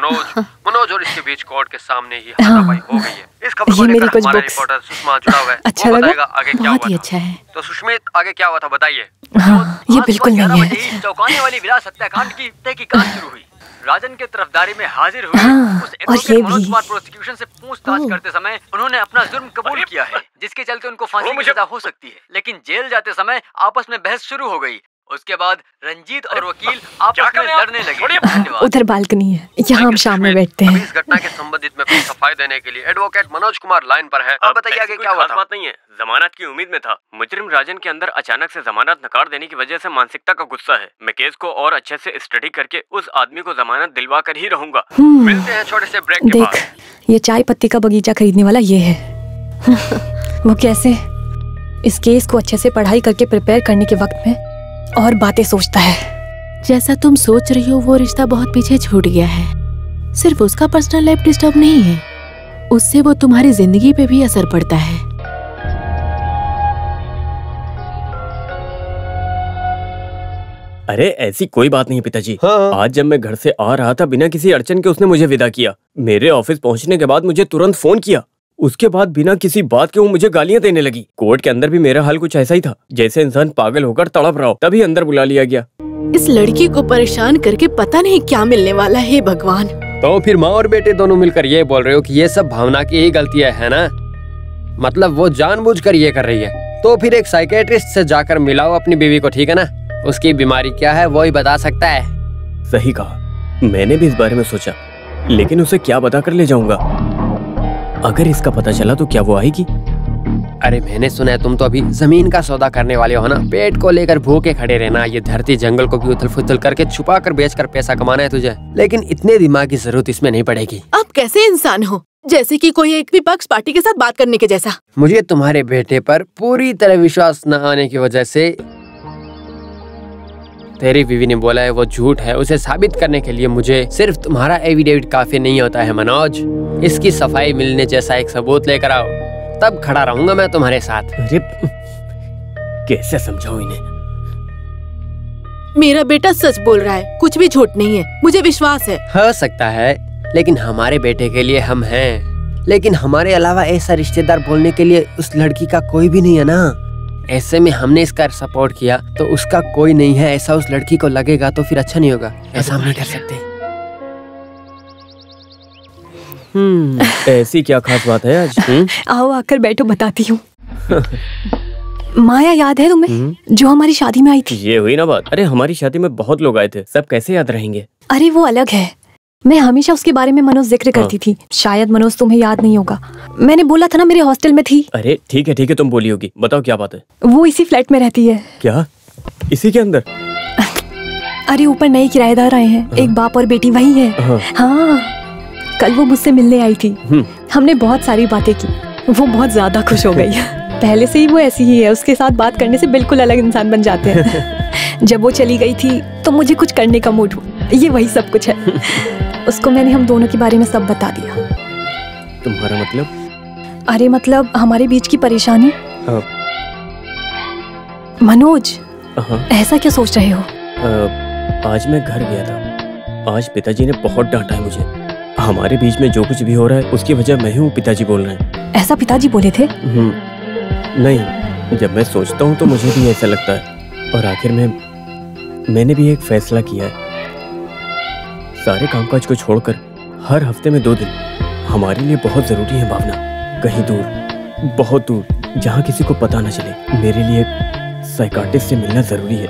मनोज और इसके बीच कोर्ट के सामने ही हाथापाई हो गई है। इस खबर को ये मेरी लेकर कुछ हमारा बुक्स। रिपोर्टर सुषमा जुड़ा हुआ है। अच्छा वो लगा? बताएगा आगे क्या बहुत हुआ ही था। अच्छा है। तो सुष्मित आगे क्या हुआ था बताइए। हाँ, ये बिल्कुल नहीं है। चौंकाने वाली विलास हत्याकांड की तहकीकात शुरू हुई। राजन के तरफदारी में हाजिर हुए हाँ, उस और एडवोकेट ये मनोज भी। कुमार प्रोसिक्यूशन से पूछताछ करते समय उन्होंने अपना जुर्म कबूल किया है, जिसके चलते उनको फांसी की सजा हो सकती है। लेकिन जेल जाते समय आपस में बहस शुरू हो गई। उसके बाद रंजीत और वकील आपस में लड़ने लगे। धन्यवाद। उधर बालकनी है, यहाँ हम शाम में बैठते अभी हैं। इस घटना के संबंधित में कुछ सफाई देने के लिए एडवोकेट मनोज कुमार लाइन पर है। अब बताइए आगे क्या हुआ था। बात नहीं है, जमानत की उम्मीद में था। मुजरिम राजन के अंदर अचानक से जमानत नकार देने की वजह से मानसिकता का गुस्सा है। मैं केस को और अच्छे से स्टडी करके उस आदमी को जमानत दिलवा कर ही रहूंगा। मिलते हैं छोटे से ब्रेक के बाद। देख, ये चाय पत्ती का बगीचा खरीदने वाला ये है। वो कैसे इस केस को अच्छे से पढ़ाई करके प्रिपेयर करने के वक्त में और बातें सोचता है। जैसा तुम सोच रही हो वो रिश्ता बहुत पीछे छूट गया है। सिर्फ उसका पर्सनल लाइफ डिस्टर्ब नहीं है, उससे वो तुम्हारी जिंदगी पे भी असर पड़ता है। अरे ऐसी कोई बात नहीं पिताजी। हाँ। आज जब मैं घर से आ रहा था बिना किसी अड़चन के उसने मुझे विदा किया। मेरे ऑफिस पहुंचने के बाद मुझे तुरंत फोन किया। उसके बाद बिना किसी बात के वो मुझे गालियां देने लगी। कोर्ट के अंदर भी मेरा हाल कुछ ऐसा ही था, जैसे इंसान पागल होकर तड़प रहा हो। तभी अंदर बुला लिया गया। इस लड़की को परेशान करके पता नहीं क्या मिलने वाला है भगवान। तो फिर माँ और बेटे दोनों मिलकर ये बोल रहे हो कि ये सब भावना की ही गलती है ना? मतलब वो जानबूझकर ये कर रही है। तो फिर एक साइकेट्रिस्ट से जाकर मिलाओ अपनी बीवी को, ठीक है ना? उसकी बीमारी क्या है वो ही बता सकता है। सही कहा, मैंने भी इस बारे में सोचा, लेकिन उसे क्या बता कर ले जाऊंगा? अगर इसका पता चला तो क्या वो आएगी? अरे मैंने सुना है तुम तो अभी जमीन का सौदा करने वाले हो ना? पेट को लेकर भूखे खड़े रहना, ये धरती जंगल को भी उथल फुथल करके छुपा कर बेच कर पैसा कमाना है तुझे। लेकिन इतने दिमाग की जरूरत इसमें नहीं पड़ेगी। आप कैसे इंसान हो, जैसे कि कोई एक विपक्ष पार्टी के साथ बात करने के जैसा। मुझे तुम्हारे बेटे पर पूरी तरह विश्वास न आने की वजह से तेरी बीवी ने बोला है वो झूठ है, उसे साबित करने के लिए मुझे सिर्फ तुम्हारा एविडेविट काफी नहीं होता है मनोज। इसकी सफाई मिलने जैसा एक सबूत लेकर आओ, तब खड़ा रहूंगा मैं तुम्हारे साथ। अरे कैसे समझाऊं इन्हें? मेरा बेटा सच बोल रहा है, कुछ भी झूठ नहीं है, मुझे विश्वास है। हो सकता है, लेकिन हमारे बेटे के लिए हम हैं। लेकिन हमारे अलावा ऐसा रिश्तेदार बोलने के लिए उस लड़की का कोई भी नहीं है ना। ऐसे में हमने इसका सपोर्ट किया तो उसका कोई नहीं है ऐसा उस लड़की को लगेगा, तो फिर अच्छा नहीं होगा। ऐसा हम नहीं कर सकते। ऐसी क्या खास बात है आज? आओ आकर बैठो, बताती हूँ। माया याद है तुम्हें, जो हमारी शादी में आई थी? ये हुई ना बात। अरे हमारी शादी में बहुत लोग आए थे, सब कैसे याद रहेंगे? अरे वो अलग है। मैं हमेशा उसके बारे में मनोज जिक्र करती थी। शायद मनोज तुम्हें याद नहीं होगा, मैंने बोला था ना मेरे हॉस्टल में थी। अरे ठीक है तुम बोली होगी, बताओ क्या बात है? वो इसी फ्लैट में रहती है। क्या इसी के अंदर? अरे ऊपर नए किराएदार आए हैं, एक बाप और बेटी वही है। हाँ, कल वो मुझसे मिलने आई थी। हमने बहुत सारी बातें की, वो बहुत ज्यादा खुश हो गई। पहले से ही वो ऐसी ही है, उसके साथ बात करने से बिल्कुल अलग इंसान बन जाते हैं। जब वो चली गई थी तो मुझे कुछ करने का मूड हुआ, ये वही सब कुछ है। उसको मैंने हम दोनों के बारे में सब बता दिया। तुम्हारा मतलब? अरे मतलब हमारे बीच की परेशानी। मनोज, ऐसा क्या सोच रहे हो? आज मैं घर गया था। आज पिताजी ने बहुत डांटा है मुझे। हमारे बीच में जो कुछ भी हो रहा है उसकी वजह मैं हूँ, पिताजी बोल रहे हैं। ऐसा पिताजी बोले थे? नहीं, जब मैं सोचता हूँ तो मुझे भी ऐसा लगता है। और आखिर में मैंने भी एक फैसला किया है। सारे कामकाज को छोड़कर हर हफ्ते में 2 दिन हमारे लिए बहुत जरूरी है भावना। कहीं दूर, बहुत दूर, जहाँ किसी को पता न चले, मेरे लिए एक साइकाट्रिस्ट से मिलना जरूरी है।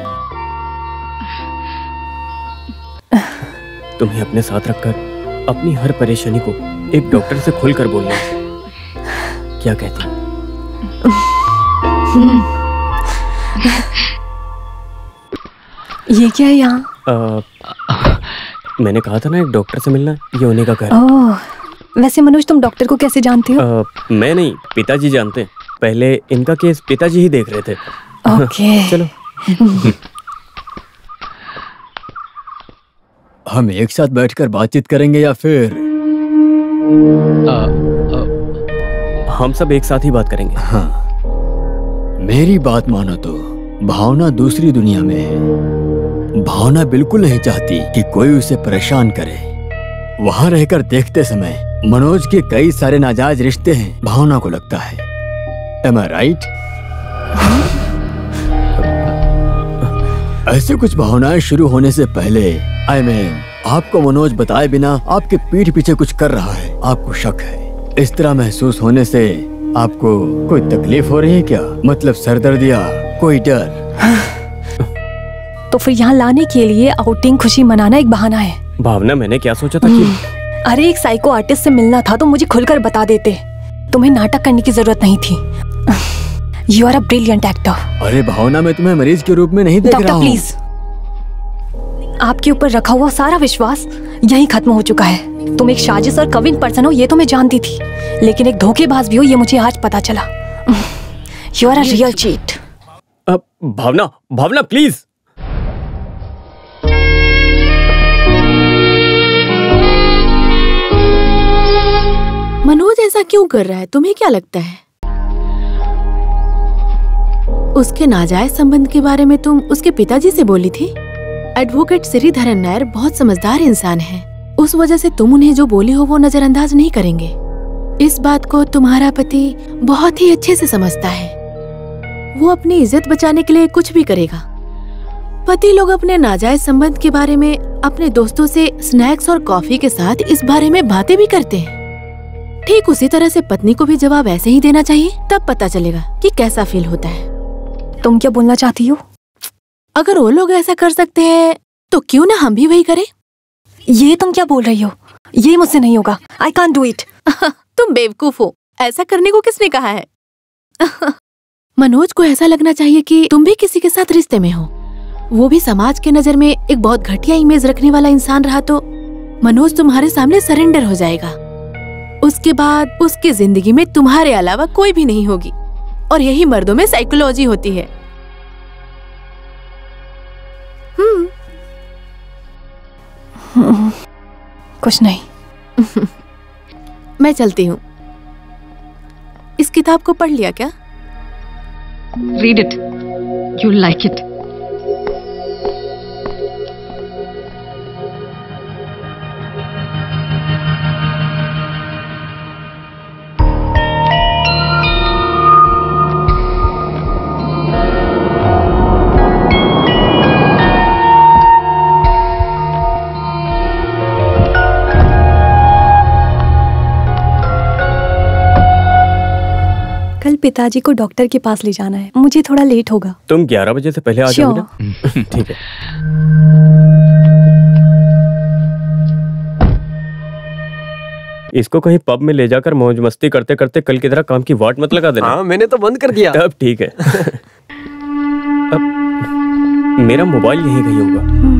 तुम्हें अपने साथ रखकर अपनी हर परेशानी को एक डॉक्टर से खुलकर बोलना। क्या कहती हो? ये क्या है यहाँ? मैंने कहा था ना एक डॉक्टर से मिलना, ये उन्हीं का घर है। ओह, वैसे मनोज तुम डॉक्टर को कैसे जानते हो? मैं नहीं, पिताजी जानते हैं। पहले इनका केस पिताजी ही देख रहे थे। ओके। चलो। हम एक साथ बैठकर बातचीत करेंगे या फिर हम सब एक साथ ही बात करेंगे। हाँ, मेरी बात मानो तो भावना दूसरी दुनिया में है। भावना बिल्कुल नहीं चाहती कि कोई उसे परेशान करे। वहां रहकर देखते समय मनोज के कई सारे नाजायज रिश्ते हैं, भावना को लगता है। Am I right? ऐसे कुछ भावनाएं शुरू होने से पहले आपको मनोज बताए बिना आपके पीठ पीछे कुछ कर रहा है, आपको शक है। इस तरह महसूस होने से आपको कोई तकलीफ हो रही है क्या? मतलब सरदर्द या कोई डर? तो फिर यहाँ लाने के लिए आउटिंग खुशी मनाना एक बहाना है। भावना, मैंने क्या सोचा था कि अरे एक साइको आर्टिस्ट से मिलना था तो मुझे खुलकर बता देते। तुम्हें नाटक करने की जरूरत नहीं थी। You are a brilliant actor. अरे भावना, मैं तुम्हें मरीज के रूप में नहीं देख रहा हूँ। डॉक्टर प्लीज, आपके ऊपर रखा हुआ सारा विश्वास यहीं खत्म हो चुका है। तुम एक साजिश और कविन पर्सन हो ये तो मैं जानती थी, लेकिन एक धोखेबाज भी हो ये मुझे आज पता चला। You are a real cheat. Bhavna, Bhavna please. Manoj ऐसा क्यों कर रहा है, तुम्हें क्या लगता है? उसके नाजायज संबंध के बारे में तुम उसके पिताजी से बोली थी। एडवोकेट श्रीधरन नायर बहुत समझदार इंसान है, उस वजह से तुम उन्हें जो बोली हो वो नजरअंदाज नहीं करेंगे। इस बात को तुम्हारा पति बहुत ही अच्छे से समझता है। वो अपनी इज्जत बचाने के लिए कुछ भी करेगा। पति लोग अपने नाजायज संबंध के बारे में अपने दोस्तों से स्नैक्स और कॉफी के साथ इस बारे में बातें भी करते हैं। ठीक उसी तरह से पत्नी को भी जवाब ऐसे ही देना चाहिए, तब पता चलेगा कि कैसा फील होता है। तुम क्या बोलना चाहती हो? अगर वो लोग ऐसा कर सकते हैं तो क्यों ना हम भी वही करें? ये तुम क्या बोल रही हो? ये मुझसे नहीं होगा। I can't do it। तुम बेवकूफ हो, ऐसा करने को किसने कहा है? मनोज को ऐसा लगना चाहिए कि तुम भी किसी के साथ रिश्ते में हो। वो भी समाज के नजर में एक बहुत घटिया इमेज रखने वाला इंसान रहा तो मनोज तुम्हारे सामने सरेंडर हो जाएगा। उसके बाद उसकी जिंदगी में तुम्हारे अलावा कोई भी नहीं होगी। और यही मर्दों में साइकोलॉजी होती है। कुछ नहीं। मैं चलती हूँ। इस किताब को पढ़ लिया क्या? Read it. You'll like it. कल पिताजी को डॉक्टर के पास ले जाना है, मुझे थोड़ा लेट होगा। तुम 11 बजे से पहले आ जाओगे ना? ठीक है। इसको कहीं पब में ले जाकर मौज मस्ती करते करते कल की तरह काम की वाट मत लगा देना। हाँ, मैंने तो बंद कर दिया। अब ठीक है। अब मेरा मोबाइल यहीं कहीं होगा।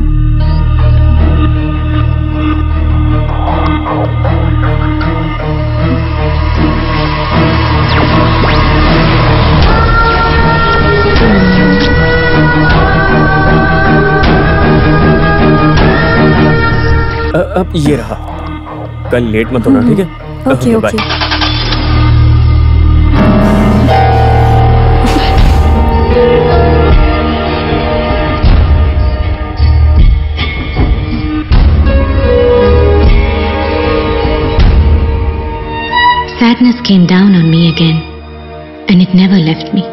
अब ये रहा। कल लेट मत होना, ठीक है? Okay okay. Sadness came down on me again, and it never left me.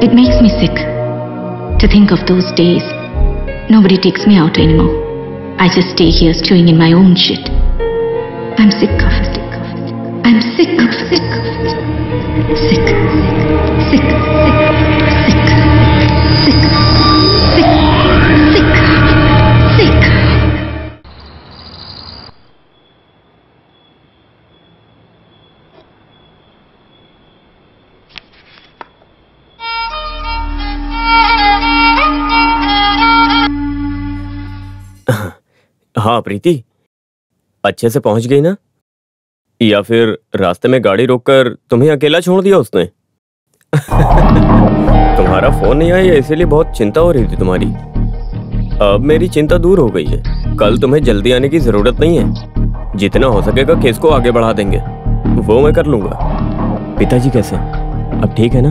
It makes me sick to think of those days. Nobody takes me out anymore. I just stay here stewing in my own shit. I'm sick of it. I'm sick of it. Sick. Sick. Sick. Sick. Sick. Sick. Sick. हाँ प्रीति, अच्छे से पहुंच गई ना? या फिर रास्ते में गाड़ी रोककर तुम्हें अकेला छोड़ दिया उसने? तुम्हारा फोन नहीं आया इसीलिए बहुत चिंता हो रही थी तुम्हारी। अब मेरी चिंता दूर हो गई है। कल तुम्हें जल्दी आने की जरूरत नहीं है। जितना हो सकेगा केस को आगे बढ़ा देंगे, वो मैं कर लूंगा। पिताजी कैसे? अब ठीक है ना?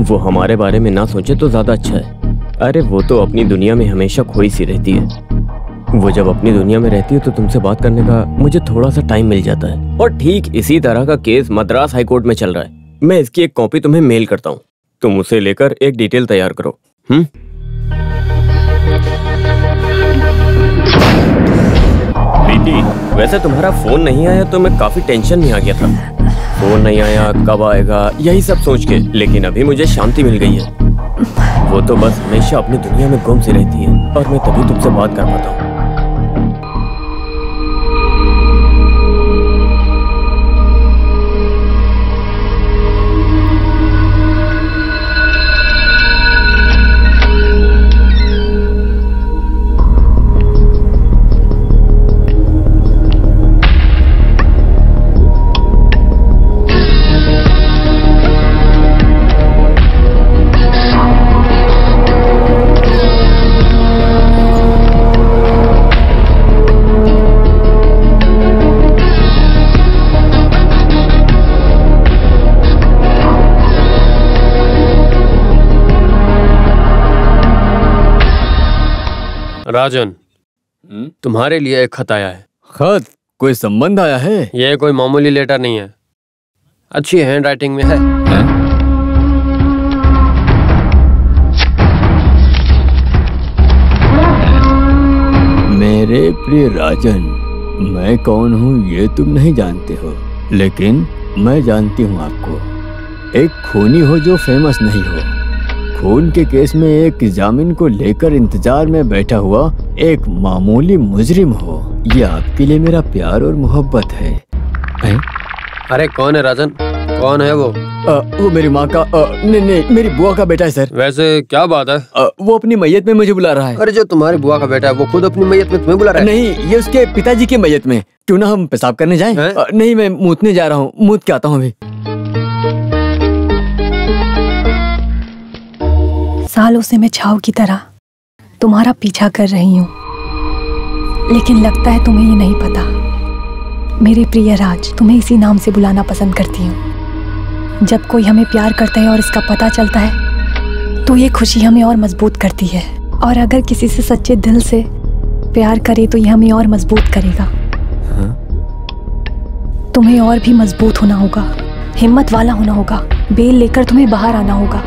वो हमारे बारे में ना सोचे तो ज्यादा अच्छा है। अरे वो तो अपनी दुनिया में हमेशा खोई सी रहती है। वो जब अपनी दुनिया में रहती है तो तुमसे बात करने का मुझे थोड़ा सा टाइम मिल जाता है। और ठीक इसी तरह का केस मद्रास हाई कोर्ट में चल रहा है। मैं इसकी एक कॉपी तुम्हें मेल करता हूँ, तुम उसे लेकर एक डिटेल तैयार करो। प्रीति, वैसे तुम्हारा फोन नहीं आया तो मैं काफी टेंशन में आ गया था। फोन नहीं आया, कब आएगा, यही सब सोच के। लेकिन अभी मुझे शांति मिल गई है। वो तो बस हमेशा अपनी दुनिया में गुम सी रहती है और मैं तभी तुमसे बात कर पाता हूँ। राजन, तुम्हारे लिए एक खत आया है। खत? कोई संबंध आया है? ये कोई मामूली लेटर नहीं है, अच्छी हैंड राइटिंग में है। मेरे प्रिय राजन, मैं कौन हूँ ये तुम नहीं जानते हो, लेकिन मैं जानती हूँ आपको। एक खूनी हो जो फेमस नहीं हो, खून के केस में एक जामीन को लेकर इंतजार में बैठा हुआ एक मामूली मुजरिम हो। ये आपके लिए मेरा प्यार और मोहब्बत है। अरे कौन है राजन? कौन है वो? वो मेरी माँ का नहीं, मेरी बुआ का बेटा है सर। वैसे क्या बात है? वो अपनी मैयत में मुझे बुला रहा है। अरे जो तुम्हारी बुआ का बेटा है वो खुद अपनी मैयत में तुम्हें बुला रहा है? नहीं, ये उसके पिताजी की मैयत में। क्यों ना हम पेशाब करने जाएं? नहीं, मैं मूतने जा रहा हूँ, मूत के आता हूँ अभी। सालों से मैं छाव की तरह तुम्हारा पीछा कर रही हूँ, लेकिन लगता है तुम्हें ये नहीं पता। मेरे प्रिय राज, तुम्हें इसी नाम से बुलाना पसंद करती हूँ। जब कोई हमें प्यार करता है और इसका पता चलता है तो ये खुशी हमें और मजबूत करती है। और अगर किसी से सच्चे दिल से प्यार करे तो ये हमें और मजबूत करेगा। तुम्हें और भी मजबूत होना होगा, हिम्मत वाला होना होगा। बेल लेकर तुम्हें बाहर आना होगा।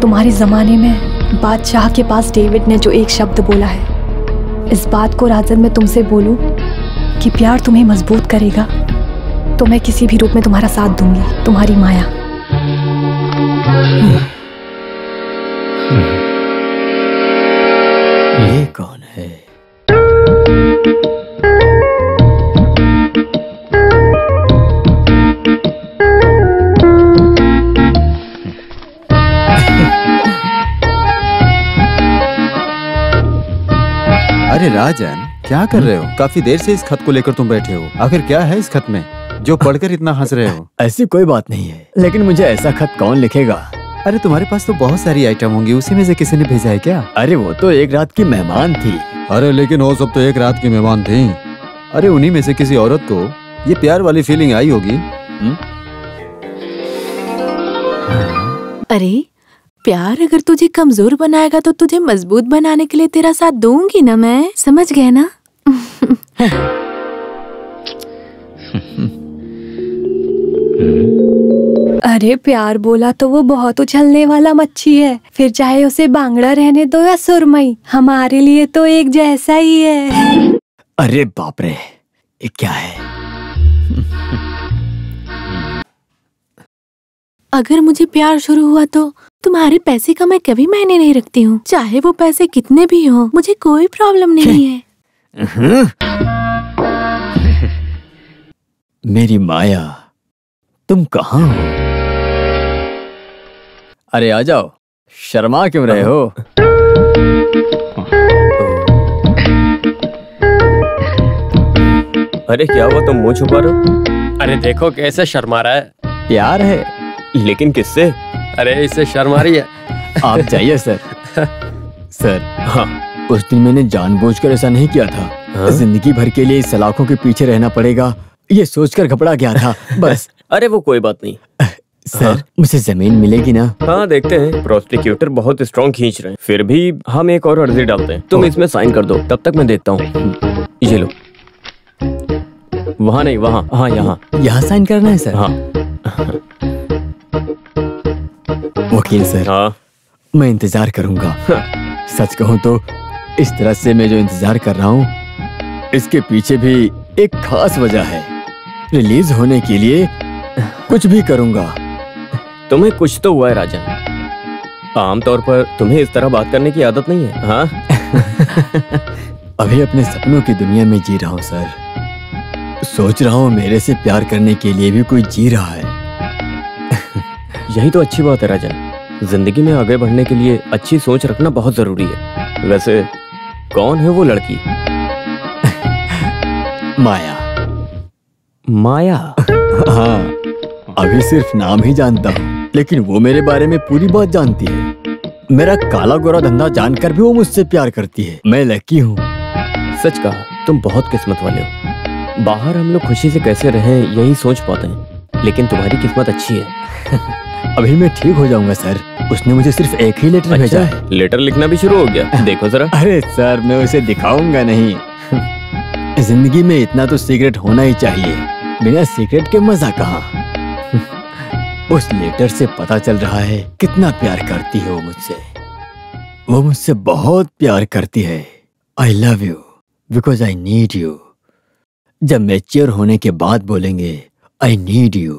तुम्हारे जमाने में बादशाह के पास डेविड ने जो एक शब्द बोला है, इस बात को राजन मैं तुमसे बोलूं कि प्यार तुम्हें मजबूत करेगा तो मैं किसी भी रूप में तुम्हारा साथ दूंगी। तुम्हारी माया। ये कौन है? अरे राजन, क्या कर रहे हो? काफी देर से इस खत को लेकर तुम बैठे हो। आखिर क्या है इस खत में जो पढ़कर इतना हंस रहे हो? ऐसी कोई बात नहीं है, लेकिन मुझे ऐसा खत कौन लिखेगा? अरे तुम्हारे पास तो बहुत सारी आइटम होंगी, उसी में से किसी ने भेजा है क्या? अरे वो तो एक रात की मेहमान थी। अरे लेकिन वो सब तो एक रात की मेहमान थी। अरे उन्हीं में से किसी औरत को ये प्यार वाली फीलिंग आई होगी। अरे प्यार अगर तुझे कमजोर बनाएगा तो तुझे मजबूत बनाने के लिए तेरा साथ दूंगी ना मैं, समझ गए ना? अरे प्यार बोला तो वो बहुत उछलने वाला मच्छी है, फिर चाहे उसे बांगड़ा रहने दो या सुरमई, हमारे लिए तो एक जैसा ही है। अरे बाप रे, ये क्या है? अगर मुझे प्यार शुरू हुआ तो तुम्हारे पैसे का मैं कभी मायने नहीं रखती हूँ, चाहे वो पैसे कितने भी हों, मुझे कोई प्रॉब्लम नहीं है। मेरी माया, तुम कहाँ हो? अरे आ जाओ, शर्मा क्यों रहे हो? अरे क्या हुआ, तुम मुंह छुपा रहे हो? अरे देखो कैसे शर्मा रहा है। प्यार है, लेकिन किससे? अरे इससे शर्म आ रही है। आप जाइए सर। सर हाँ, उस दिन मैंने जानबूझकर ऐसा नहीं किया था। हाँ? जिंदगी भर के लिए इस सलाखों के पीछे रहना पड़ेगा, ये सोचकर घबरा गया था बस। अरे वो कोई बात नहीं। सर हाँ? मुझे जमीन मिलेगी ना? हाँ देखते हैं, प्रोसिक्यूटर बहुत स्ट्रॉन्ग खींच रहे हैं, फिर भी हम एक और अर्जी डालते हैं। तुम इसमें साइन कर दो, तब तक मैं देखता हूँ। ये लो। वहाँ नहीं, वहाँ। हाँ यहाँ। यहाँ साइन करना है सर? हाँ। वकील सर, हाँ मैं इंतजार करूंगा। सच कहूँ तो इस तरह से मैं जो इंतजार कर रहा हूँ, इसके पीछे भी एक खास वजह है। रिलीज होने के लिए कुछ भी करूंगा। तुम्हें कुछ तो हुआ है राजन। आमतौर पर तुम्हें इस तरह बात करने की आदत नहीं है। हाँ? अभी अपने सपनों की दुनिया में जी रहा हूँ सर। सोच रहा हूँ मेरे से प्यार करने के लिए भी कोई जी रहा है। यही तो अच्छी बात है राजन। जिंदगी में आगे बढ़ने के लिए अच्छी सोच रखना बहुत जरूरी है। वैसे कौन है वो लड़की? माया। माया? हाँ, अभी सिर्फ नाम ही जानता हूँ, लेकिन वो मेरे बारे में पूरी बात जानती है। मेरा काला गोरा धंधा जानकर भी वो मुझसे प्यार करती है। मैं लकी हूँ। सच कहा, तुम बहुत किस्मत वाले हो। बाहर हम लोग खुशी से कैसे रहें यही सोच पाते हैं, लेकिन तुम्हारी किस्मत अच्छी है। अभी मैं ठीक हो जाऊंगा सर। उसने मुझे सिर्फ एक ही लेटर भेजा है। लेटर लिखना भी शुरू हो गया? देखो जरा। अरे सर, मैं उसे दिखाऊंगा नहीं। जिंदगी में इतना तो सीक्रेट होना ही चाहिए, बिना सीक्रेट के मजा कहाँ। उस लेटर से पता चल रहा है कितना प्यार करती है वो मुझसे। वो मुझसे बहुत प्यार करती है। I love you because I need you. जब मैच्योर होने के बाद बोलेंगे I need you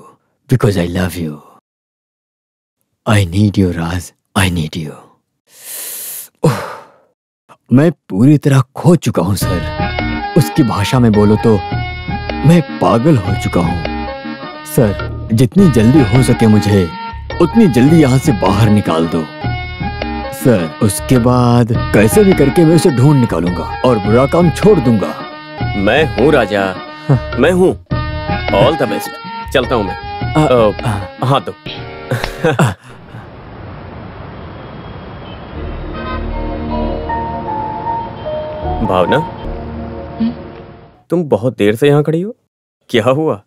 because I love you. I need you Raj, I need you. मैं पूरी तरह खो चुका हूं सर। उसकी भाषा में बोलो तो मैं पागल हो चुका हूं। सर, जितनी जल्दी हो सके मुझे उतनी जल्दी यहाँ से बाहर निकाल दो सर। उसके बाद कैसे भी करके मैं उसे ढूंढ निकालूंगा और बुरा काम छोड़ दूंगा। मैं हूँ राजा, मैं हूँ। All the best. चलता हूँ मैं। हाँ तो भावना, तुम बहुत देर से यहाँ खड़ी हो, क्या हुआ?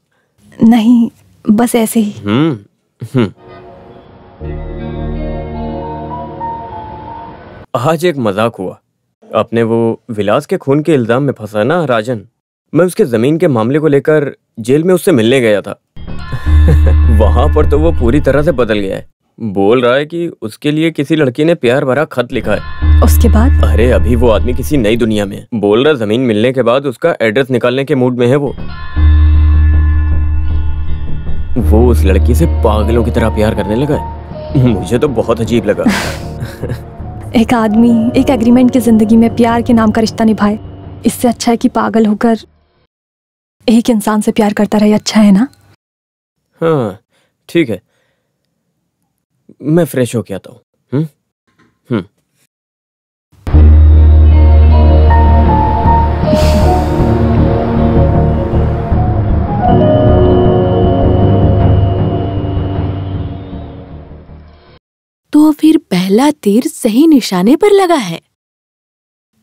नहीं, बस ऐसे ही। आज एक मजाक हुआ। अपने वो विलास के खून के इल्जाम में फंसा ना राजन, मैं उसके जमीन के मामले को लेकर जेल में उससे मिलने गया था। वहां पर तो वो पूरी तरह से बदल गया है। बोल रहा है कि उसके लिए किसी लड़की ने प्यार भरा खत लिखा है। उसके बाद? अरे अभी वो आदमी किसी नई दुनिया में है। बोल रहा जमीन मिलने के बाद उसका एड्रेस निकालने के मूड में है। वो उस लड़की से पागलों की तरह प्यार करने लगा है। मुझे तो बहुत अजीब लगा। एक आदमी एक एग्रीमेंट की जिंदगी में प्यार के नाम का रिश्ता निभाए, इससे अच्छा है कि पागल होकर एक इंसान से प्यार करता रहे। अच्छा है ना? हाँ ठीक है, मैं फ्रेश होके आता हूँ। तो फिर पहला तीर सही निशाने पर लगा है।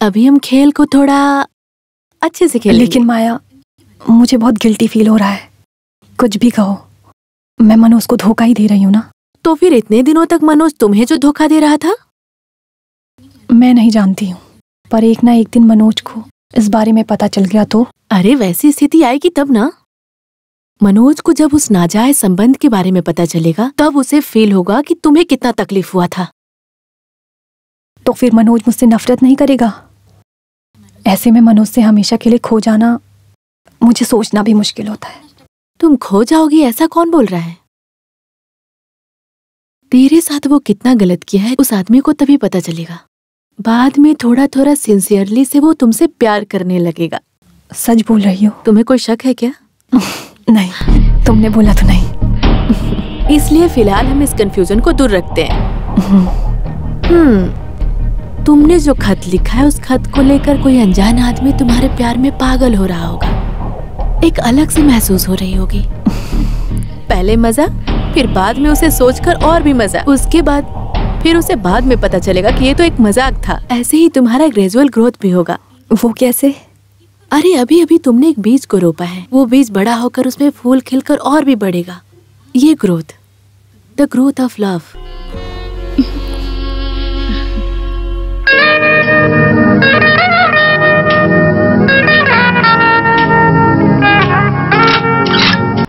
अभी हम खेल को थोड़ा अच्छे से खेलेंगे। लेकिन माया, मुझे बहुत गिल्टी फील हो रहा है। कुछ भी कहो, मैं मनोज को धोखा ही दे रही हूँ ना। तो फिर इतने दिनों तक मनोज तुम्हें जो धोखा दे रहा था? मैं नहीं जानती हूँ, पर एक ना एक दिन मनोज को इस बारे में पता चल गया तो? अरे वैसी स्थिति आएगी तब ना। मनोज को जब उस नाजायज संबंध के बारे में पता चलेगा, तब उसे फील होगा कि तुम्हें कितना तकलीफ हुआ था। तो फिर मनोज मुझसे नफरत नहीं करेगा? ऐसे में मनोज से हमेशा के लिए खो जाना मुझे सोचना भी मुश्किल होता है। तुम खो जाओगी ऐसा कौन बोल रहा है? तेरे साथ वो कितना गलत किया है उस आदमी को तभी पता चलेगा। बाद में थोड़ा थोड़ा सिंसियरली से वो तुमसे प्यार करने लगेगा। सच बोल रही हो? तुम्हें कोई शक है क्या? नहीं, तुमने बोला तो नहीं। इसलिए फिलहाल हम इस कंफ्यूजन को दूर रखते हैं। तुमने जो खत लिखा है, उस खत को लेकर कोई अनजान आदमी तुम्हारे प्यार में पागल हो रहा होगा। एक अलग सी महसूस हो रही होगी। पहले मजा, फिर बाद में उसे सोचकर और भी मजा, उसके बाद फिर उसे बाद में पता चलेगा कि ये तो एक मजाक था। ऐसे ही तुम्हारा ग्रेजुअल ग्रोथ भी होगा। वो कैसे? अरे अभी अभी तुमने एक बीज को रोपा है, वो बीज बड़ा होकर उसमें फूल खिलकर और भी बढ़ेगा। ये growth, the growth of love.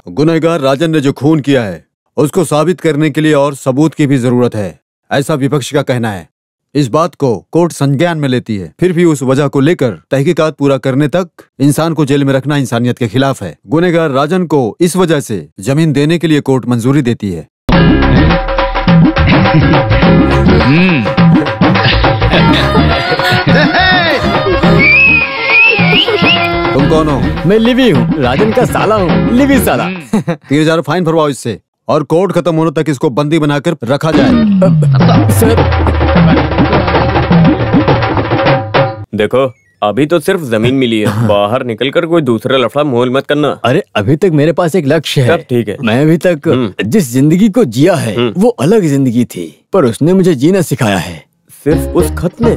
गुनहगार राजन ने जो खून किया है उसको साबित करने के लिए और सबूत की भी जरूरत है, ऐसा विपक्ष का कहना है। इस बात को कोर्ट संज्ञान में लेती है, फिर भी उस वजह को लेकर तहकीकात पूरा करने तक इंसान को जेल में रखना इंसानियत के खिलाफ है। गुनहगार राजन को इस वजह से जमीन देने के लिए कोर्ट मंजूरी देती है। तुम कौन हो? मैं लिवी हूँ, राजन का साला हूँ, लिवी साला। 3000 फाइन भरवाओ इससे, और कोर्ट खत्म होने तक इसको बंदी बनाकर रखा जाए। सर देखो, अभी तो सिर्फ जमीन मिली है, बाहर निकलकर कोई दूसरा लफड़ा मोल मत करना। अरे अभी तक मेरे पास एक लक्ष्य है। सब ठीक है। मैं अभी तक जिस जिंदगी को जिया है वो अलग जिंदगी थी, पर उसने मुझे जीना सिखाया है। सिर्फ उस खत में?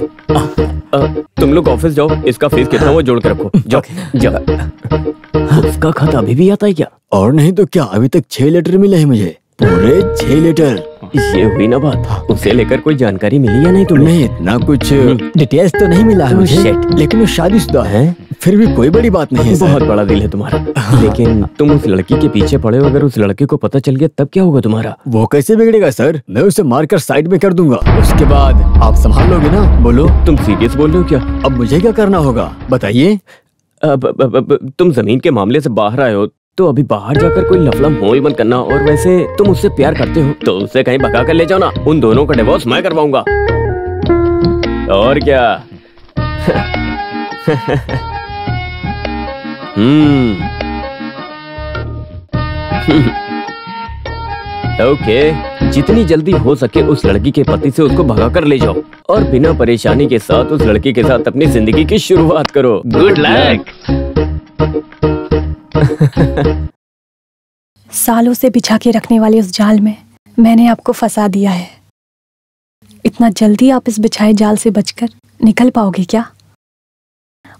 तुम लोग ऑफिस जाओ, इसका फीस कितना वो जोड़ के रखो। जाओ जाओ। उसका खत अभी भी आता है क्या? और नहीं तो क्या, अभी तक 6 लेटर मिले हैं मुझे, पूरे 6 लेटर। ये हुई ना बात। उसे लेकर कोई जानकारी मिली या नहीं तुम्हें? नहीं, इतना कुछ डिटेल्स तो नहीं मिला है मुझे, लेकिन वो शादीशुदा है, फिर भी कोई बड़ी बात नहीं है। बहुत बड़ा दिल है तुम्हारा। लेकिन तुम उस लड़की के पीछे पड़े हो, अगर उस लड़के को पता चल गया तब क्या होगा तुम्हारा? वो कैसे बिगड़ेगा सर? मैं उसे मारकर साइड में कर दूंगा, उसके बाद आप संभाल लोगे ना? बोलो। तुम सीरियस बोल रहे हो क्या? अब मुझे क्या करना होगा बताइए? तुम जमीन के मामले से बाहर आए हो तो अभी बाहर जाकर कोई लफड़ा मोल मत करना। और वैसे तुम उससे प्यार करते हो तो उसे कहीं भगा कर ले जाओ ना। उन दोनों का डिवोर्स मैं करवाऊंगा। और क्या? ओके, जितनी जल्दी हो सके उस लड़की के पति से उसको भगा कर ले जाओ और बिना परेशानी के साथ उस लड़की के साथ अपनी जिंदगी की शुरुआत करो। Good luck. सालों से बिछा के रखने वाले उस जाल में मैंने आपको फंसा दिया है। इतना जल्दी आप इस बिछाए जाल से बचकर निकल पाओगे क्या?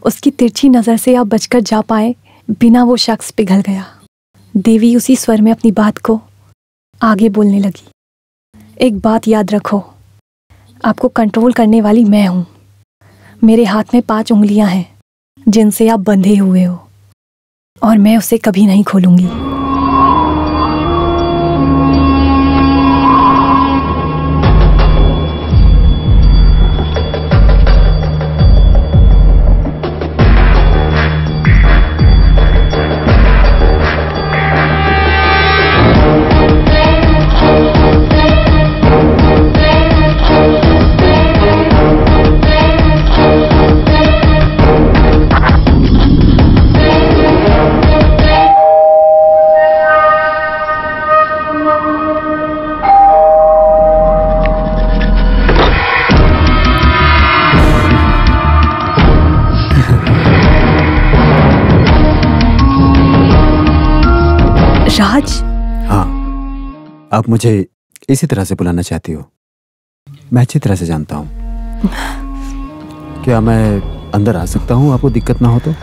उसकी तिरछी नजर से आप बचकर जा पाए बिना वो शख्स पिघल गया। देवी उसी स्वर में अपनी बात को आगे बोलने लगी। एक बात याद रखो, आपको कंट्रोल करने वाली मैं हूं। मेरे हाथ में 5 उंगलियां हैं जिनसे आप बंधे हुए हो, और मैं उसे कभी नहीं खोलूंगी। राज? हाँ, आप मुझे इसी तरह से बुलाना चाहती हो? मैं अच्छी तरह से जानता हूँ। क्या मैं अंदर आ सकता हूँ, आपको दिक्कत ना हो तो?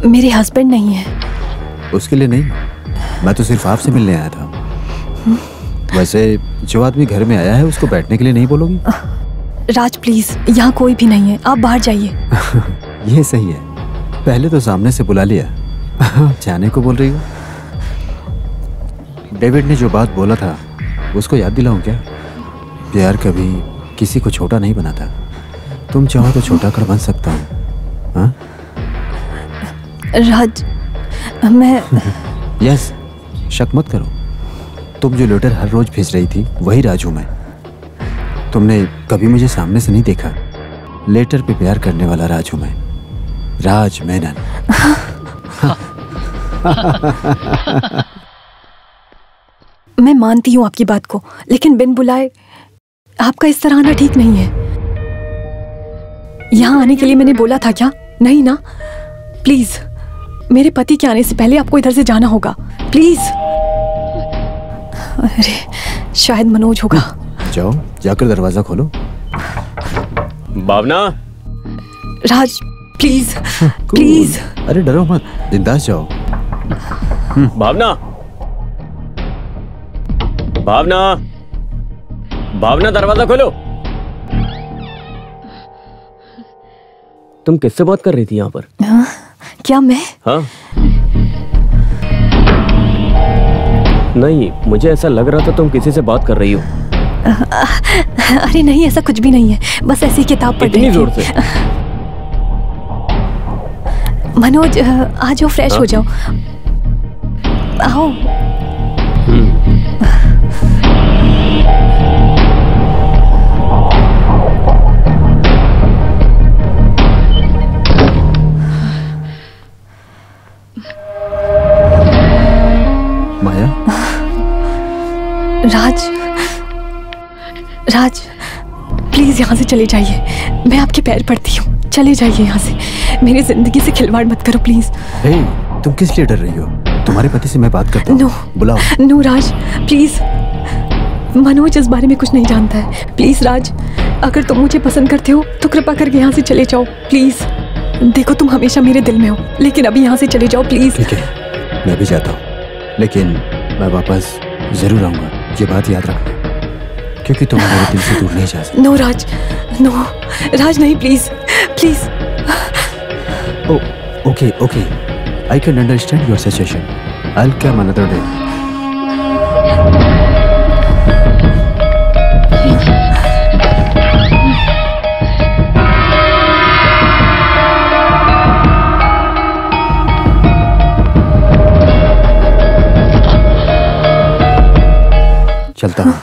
मेरे हस्बैंड नहीं है। उसके लिए नहीं, मैं तो सिर्फ आपसे मिलने आया था। वैसे जो आदमी घर में आया है उसको बैठने के लिए नहीं बोलोगी? राज प्लीज, यहाँ कोई भी नहीं है, आप बाहर जाइए। ये सही है, पहले तो सामने से बुला लिया, जाने को बोल रही हो? डेविड ने जो बात बोला था उसको याद दिलाऊं क्या? प्यार कभी किसी को छोटा नहीं बनाता। तुम चाहो तो छोटा कर बन सकता हूँ। हाँ? राज, मैं यस, शक मत करो। तुम जो लेटर हर रोज भेज रही थी वही राज हूं मैं। तुमने कभी मुझे सामने से नहीं देखा। लेटर पे प्यार करने वाला राज हूं मैं, राज मेनन। मैं मानती हूँ आपकी बात को, लेकिन बिन बुलाए आपका इस तरह आना ठीक नहीं है। यहाँ आने के लिए मैंने बोला था क्या? नहीं ना? प्लीज मेरे पति के आने से पहले आपको इधर से जाना होगा, प्लीज। अरे शायद मनोज होगा। जाओ, जाकर दरवाजा खोलो। भावना। राज प्लीज प्लीज। अरे डरो मत, बिंदास जाओ। भावना, भावना, भावना दरवाजा खोलो। तुम किससे बात कर रही थी यहाँ पर? क्या मैं? हाँ नहीं, मुझे ऐसा लग रहा था तुम किसी से बात कर रही हो। अरे नहीं, ऐसा कुछ भी नहीं है, बस ऐसी किताब पढ़ रही थी। जोर से। मनोज आ जाओ, फ्रेश हो जाओ, आओ। माया। राज प्लीज यहाँ से चले जाइए, मैं आपके पैर पड़ती हूँ, चले जाइए यहाँ से, मेरी जिंदगी से खिलवाड़ मत करो प्लीज। तुम किस लिए डर रही हो? तुम्हारे पति से मैं बात करता हूँ। बुलाओ। नो राज प्लीज, मनोज इस बारे में कुछ नहीं जानता है, प्लीज राज, अगर तुम मुझे पसंद करते हो तो कृपा करके यहाँ से चले जाओ प्लीज। देखो तुम हमेशा मेरे दिल में हो, लेकिन अभी यहाँ से चले जाओ प्लीज। ठीक है, मैं भी जाता हूँ, लेकिन मैं वापस जरूर आऊंगा, ये बात याद रखना, क्योंकि तुम मेरे दिल से दूर नहीं जा सकते। नो राज, नो राज, नहीं please please. Okay okay, I can understand your situation, I will come another day. चलता हूँ।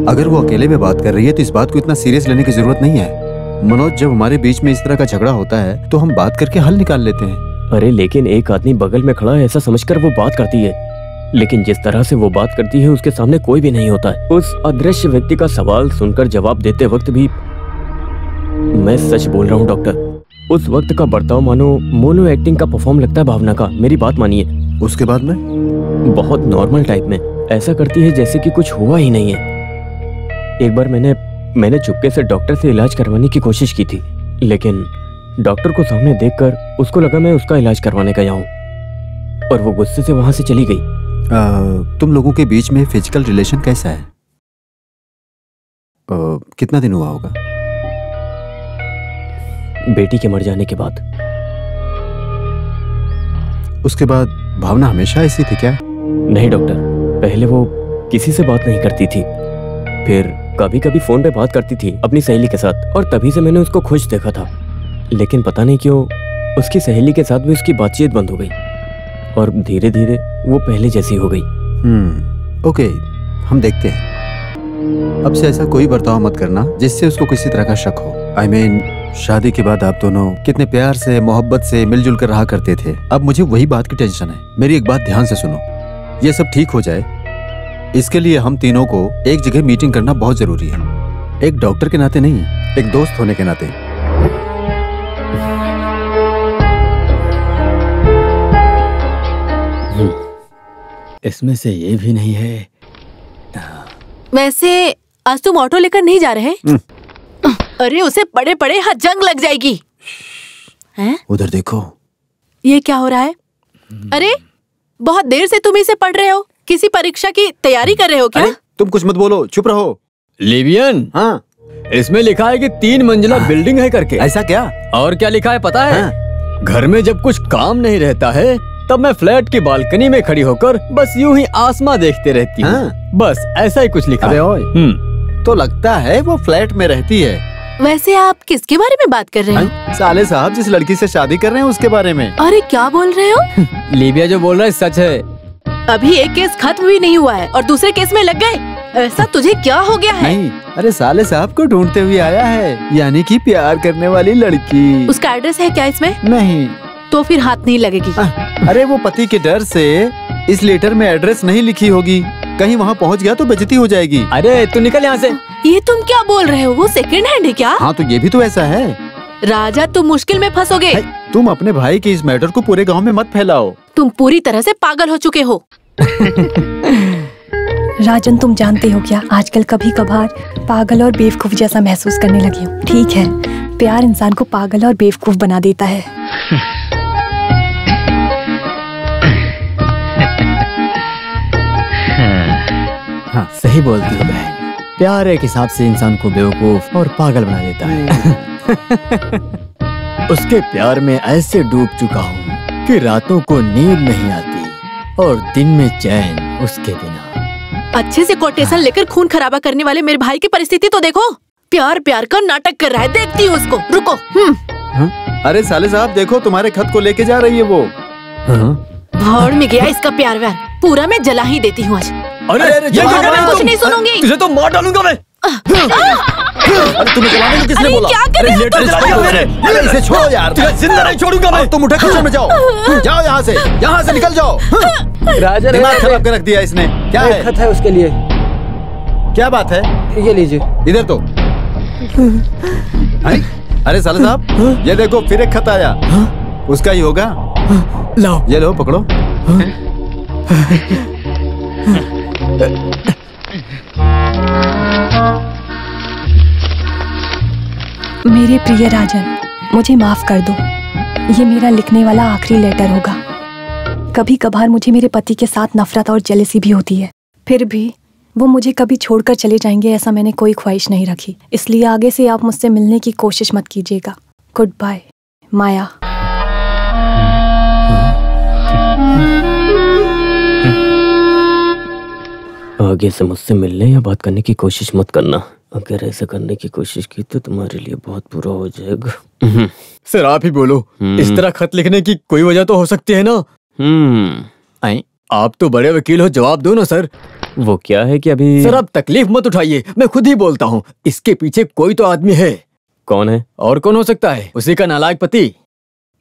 अगर वो अकेले में बात कर रही है तो इस बात को इतना सीरियस लेने की जरूरत नहीं है। मनोज, जब हमारे बीच में इस तरह का झगड़ा होता है तो हम बात करके हल निकाल लेते हैं। अरे लेकिन एक आदमी बगल में खड़ा है ऐसा समझकर वो बात करती है, लेकिन जिस तरह से वो बात करती है उसके सामने कोई भी नहीं होता है। उस अदृश्य व्यक्ति का सवाल सुनकर जवाब देते वक्त भी, मैं सच बोल रहा हूँ डॉक्टर, उस वक्त का बर्ताव मानो मोनो एक्टिंग का परफॉर्म लगता है भावना का। मेरी बात मानिए। उसके बाद में बहुत नॉर्मल टाइप में ऐसा करती है जैसे कि कुछ हुआ ही नहीं है। एक बार मैंने चुपके से डॉक्टर से इलाज करवाने की कोशिश की थी, लेकिन डॉक्टर को सामने देखकर उसको लगा मैं उसका इलाज करवाने गया हूँ और वो गुस्से से वहां से चली गई। तुम लोगों के बीच में फिजिकल रिलेशन कैसा है? कितना दिन हुआ होगा? बेटी के मर जाने के बाद। उसके बाद भावना हमेशा ऐसी थी क्या? नहीं डॉक्टर, पहले वो किसी से बात नहीं करती थी, फिर कभी कभी फोन पे बात करती थी अपनी सहेली के साथ, और तभी से मैंने उसको खुश देखा था। लेकिन पता नहीं क्यों उसकी सहेली के साथ भी उसकी बातचीत बंद हो गई और धीरे धीरे वो पहले जैसी हो गई। ओके, हम देखते हैं। अब से ऐसा कोई बर्ताव मत करना जिससे उसको किसी तरह का शक हो। I mean, शादी के बाद आप दोनों कितने प्यार से मोहब्बत से मिलजुल कर रहा करते थे, अब मुझे वही बात की टेंशन है। मेरी एक बात ध्यान से सुनो, ये सब ठीक हो जाए इसके लिए हम तीनों को एक जगह मीटिंग करना बहुत जरूरी है, एक डॉक्टर के नाते नहीं, एक दोस्त होने के नाते। इसमें से ये भी नहीं है। वैसे आज तुम ऑटो लेकर नहीं जा रहे? अरे उसे पड़े पड़े हाथ जंग लग जाएगी। हैं? उधर देखो। ये क्या हो रहा है? अरे बहुत देर से तुम इसे पढ़ रहे हो, किसी परीक्षा की तैयारी कर रहे हो क्या? तुम कुछ मत बोलो, चुप रहो। लिवियन, हाँ, इसमें लिखा है कि 3 मंजिला बिल्डिंग है करके। ऐसा क्या? और क्या लिखा है पता है? हाँ। घर में जब कुछ काम नहीं रहता है तब मैं फ्लैट की बालकनी में खड़ी होकर बस यूं ही आसमां देखते रहती हूँ। हाँ। बस ऐसा ही कुछ लिखा है। तो लगता है वो फ्लैट में रहती है। वैसे आप किसके बारे में बात कर रहे हैं? साले साहब जिस लड़की से शादी कर रहे हैं उसके बारे में। अरे क्या बोल रहे हो? लीबिया जो बोल रहा है सच है। अभी एक केस खत्म भी नहीं हुआ है और दूसरे केस में लग गए। ऐसा तुझे क्या हो गया है? नहीं, अरे साले साहब को ढूंढते हुए आया है, यानी कि प्यार करने वाली लड़की। उसका एड्रेस है क्या इसमें? नहीं। तो फिर हाथ नहीं लगेगी। अरे वो पति के डर से इस लेटर में एड्रेस नहीं लिखी होगी, कहीं वहाँ पहुँच गया तो बेइज्जती हो जाएगी। अरे तू निकल यहाँ से। ये तुम क्या बोल रहे हो? वो सेकंड हैंड है क्या? हाँ तो ये भी तो ऐसा है। राजा तुम मुश्किल में फंसोगे। तुम अपने भाई के इस मैटर को पूरे गांव में मत फैलाओ। तुम पूरी तरह से पागल हो चुके हो। राजन तुम जानते हो क्या, आजकल कभी कभार पागल और बेवकूफ जैसा महसूस करने लगी हूँ। ठीक है, प्यार इंसान को पागल और बेवकूफ बना देता है। हाँ सही बोलती हो बहन, प्यार एक हिसाब से इंसान को बेवकूफ और पागल बना देता है। उसके प्यार में ऐसे डूब चुका हूँ कि रातों को नींद नहीं आती और दिन में चैन उसके बिना। अच्छे से कोटेशन लेकर खून खराबा करने वाले मेरे भाई की परिस्थिति तो देखो। प्यार प्यार का नाटक कर रहा है, देखती हूँ उसको। रुको। अरे साले साहब देखो, तुम्हारे खत को लेके जा रही है वो। भाड़ में गया इसका प्यार व्यार, पूरा मैं जला ही देती हूँ आज। अरे मैं कुछ नहीं सुनूंगी। तुझे तो मार डालूंगा मैं। अरे तुम्हें जलाने को किसने बोला? क्या कर रहे हो? अरे इसे छोड़ो यार, जिंदा नहीं छोड़ूंगा मैं। तुम उठे किचन में जाओ, जाओ यहाँ से निकल जाओ। राजन दिमाग खराब कर रख दिया इसने। क्या है? खत है उसके लिए। क्या बात है? ये लीजिए। इधर तो। अरे साले साहब ये देखो फिर एक खत आया। उसका ही होगा। लाओ ये लो पकड़ो। मेरे प्रिय राजन, मुझे माफ कर दो। ये मेरा लिखने वाला आखिरी लेटर होगा। कभी कभार मुझे मेरे पति के साथ नफरत और जेलसी भी होती है, फिर भी वो मुझे कभी छोड़कर चले जाएंगे ऐसा मैंने कोई ख्वाहिश नहीं रखी। इसलिए आगे से आप मुझसे मिलने की कोशिश मत कीजिएगा। गुड बाय माया। आगे से मुझसे मिलने या बात करने की कोशिश मत करना। अगर ऐसा करने की कोशिश की तो तुम्हारे लिए बहुत बुरा हो जाएगा। सर आप ही बोलो, इस तरह खत लिखने की कोई वजह तो हो सकती है ना? आप तो बड़े वकील हो, जवाब दो ना सर। वो क्या है कि अभी सर आप तकलीफ मत उठाइए, मैं खुद ही बोलता हूँ। इसके पीछे कोई तो आदमी है। कौन है? और कौन हो सकता है? उसी का नालायक पति।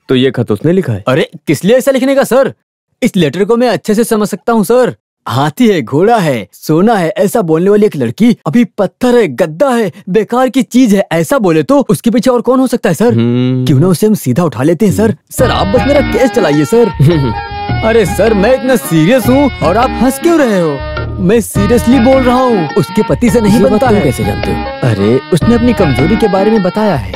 तो ये खत उसने लिखा है? अरे किस लिए ऐसा लिखने का सर? इस लेटर को मैं अच्छे से समझ सकता हूँ सर। हाथी है, घोड़ा है, सोना है, ऐसा बोलने वाली एक लड़की अभी पत्थर है, गद्दा है, बेकार की चीज है, ऐसा बोले तो उसके पीछे और कौन हो सकता है सर? क्यों ना उसे हम सीधा उठा लेते हैं सर। सर आप बस मेरा केस चलाइए सर। अरे सर मैं इतना सीरियस हूँ और आप हंस क्यों रहे हो? मैं सीरियसली बोल रहा हूँ। उसके पति से नहीं बनता है। कैसे जानते हो? अरे उसने अपनी कमजोरी के बारे में बताया है।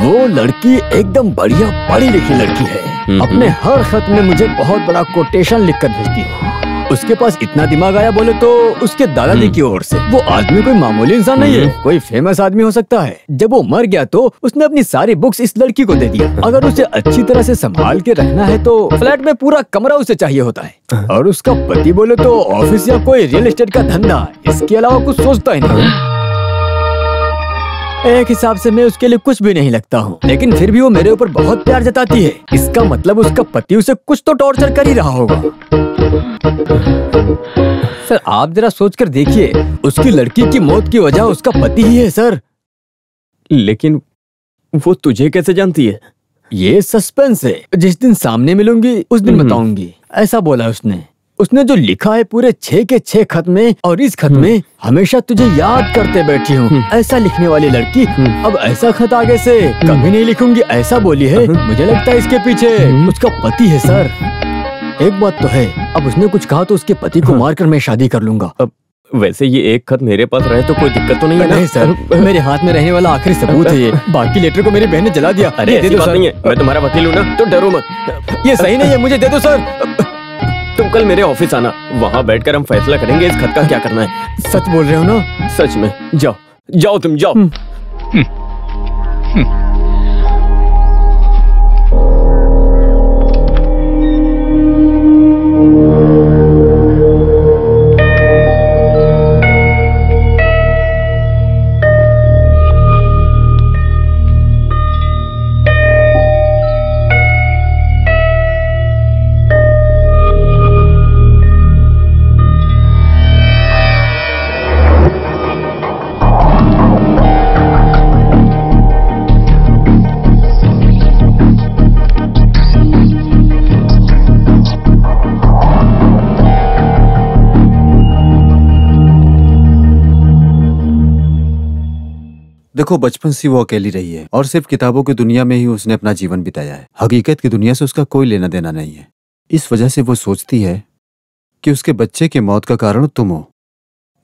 वो लड़की एकदम बढ़िया पढ़ी लिखी लड़की है। अपने हर खत में मुझे बहुत बड़ा कोटेशन लिखकर भेजती है। उसके पास इतना दिमाग आया बोले तो उसके दादाजी की ओर से। वो आदमी कोई मामूली इंसान नहीं है, कोई फेमस आदमी हो सकता है। जब वो मर गया तो उसने अपनी सारी बुक्स इस लड़की को दे दिया। अगर उसे अच्छी तरह से संभाल के रखना है तो फ्लैट में पूरा कमरा उसे चाहिए होता है। और उसका पति बोले तो ऑफिस या कोई रियल एस्टेट का धंधा, इसके अलावा कुछ सोचता ही नहीं। एक हिसाब से मैं उसके लिए कुछ भी नहीं लगता हूँ, लेकिन फिर भी वो मेरे ऊपर बहुत प्यार जताती है। इसका मतलब उसका पति उसे कुछ तो टॉर्चर कर ही रहा होगा। सर आप जरा सोचकर देखिए, उसकी लड़की की मौत की वजह उसका पति ही है सर। लेकिन वो तुझे कैसे जानती है? ये सस्पेंस है, जिस दिन सामने मिलूंगी उस दिन बताऊंगी, ऐसा बोला उसने। उसने जो लिखा है पूरे 6 के 6 खत में, और इस खत में हमेशा तुझे याद करते बैठी हूँ, ऐसा लिखने वाली लड़की अब ऐसा खत आगे से कभी नहीं लिखूंगी ऐसा बोली है। मुझे लगता है इसके पीछे उसका पति है सर। एक बात तो है, अब उसने कुछ कहा तो उसके पति को मारकर मैं शादी कर लूंगा। अब वैसे ये एक खत मेरे पास रहे तो कोई दिक्कत तो नहीं है ना? नहीं सर, मेरे हाथ में रहने वाला आखिरी सबूत है ये। बाकी लेटर को मेरी बहन ने जला दिया। अरे ऐसी बात नहीं है, मैं तुम्हारा वकील हूँ ना, तो डरो मत। ये सही नहीं है, मुझे दे दो सर। तुम कल मेरे ऑफिस आना, वहाँ बैठकर हम फैसला करेंगे इस खत का क्या करना है। सच बोल रहे हो ना? सच में। जाओ जाओ तुम जाओ। देखो, बचपन से वो अकेली रही है और सिर्फ किताबों की दुनिया में ही उसने अपना जीवन बिताया है। हकीकत की दुनिया से उसका कोई लेना देना नहीं है। इस वजह से वो सोचती है कि उसके बच्चे की मौत का कारण तुम हो।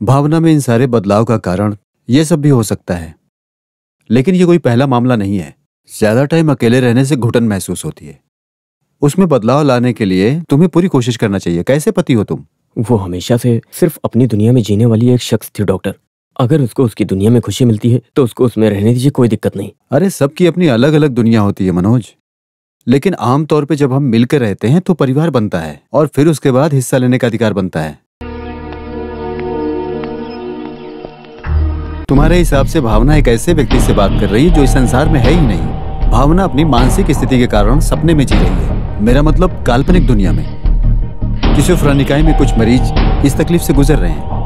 भावना में इन सारे बदलाव का कारण ये सब भी हो सकता है, लेकिन ये कोई पहला मामला नहीं है। ज्यादा टाइम अकेले रहने से घुटन महसूस होती है। उसमें बदलाव लाने के लिए तुम्हें पूरी कोशिश करना चाहिए। कैसे पति हो तुम? वो हमेशा से सिर्फ अपनी दुनिया में जीने वाली एक शख्स थी डॉक्टर। अगर उसको उसकी दुनिया में खुशी मिलती है तो उसको उसमें रहने दीजिए, कोई दिक्कत नहीं। अरे सबकी अपनी अलग अलग दुनिया होती है मनोज, लेकिन आमतौर पे जब हम मिलकर रहते हैं तो परिवार बनता है और फिर उसके बाद हिस्सा लेने का अधिकार बनता है। तुम्हारे हिसाब से भावना एक ऐसे व्यक्ति से बात कर रही है जो इस संसार में है ही नहीं। भावना अपनी मानसिक स्थिति के कारण सपने में जी रही है, मेरा मतलब काल्पनिक दुनिया में। स्किज़ोफ्रेनिया में कुछ मरीज इस तकलीफ से गुजर रहे हैं।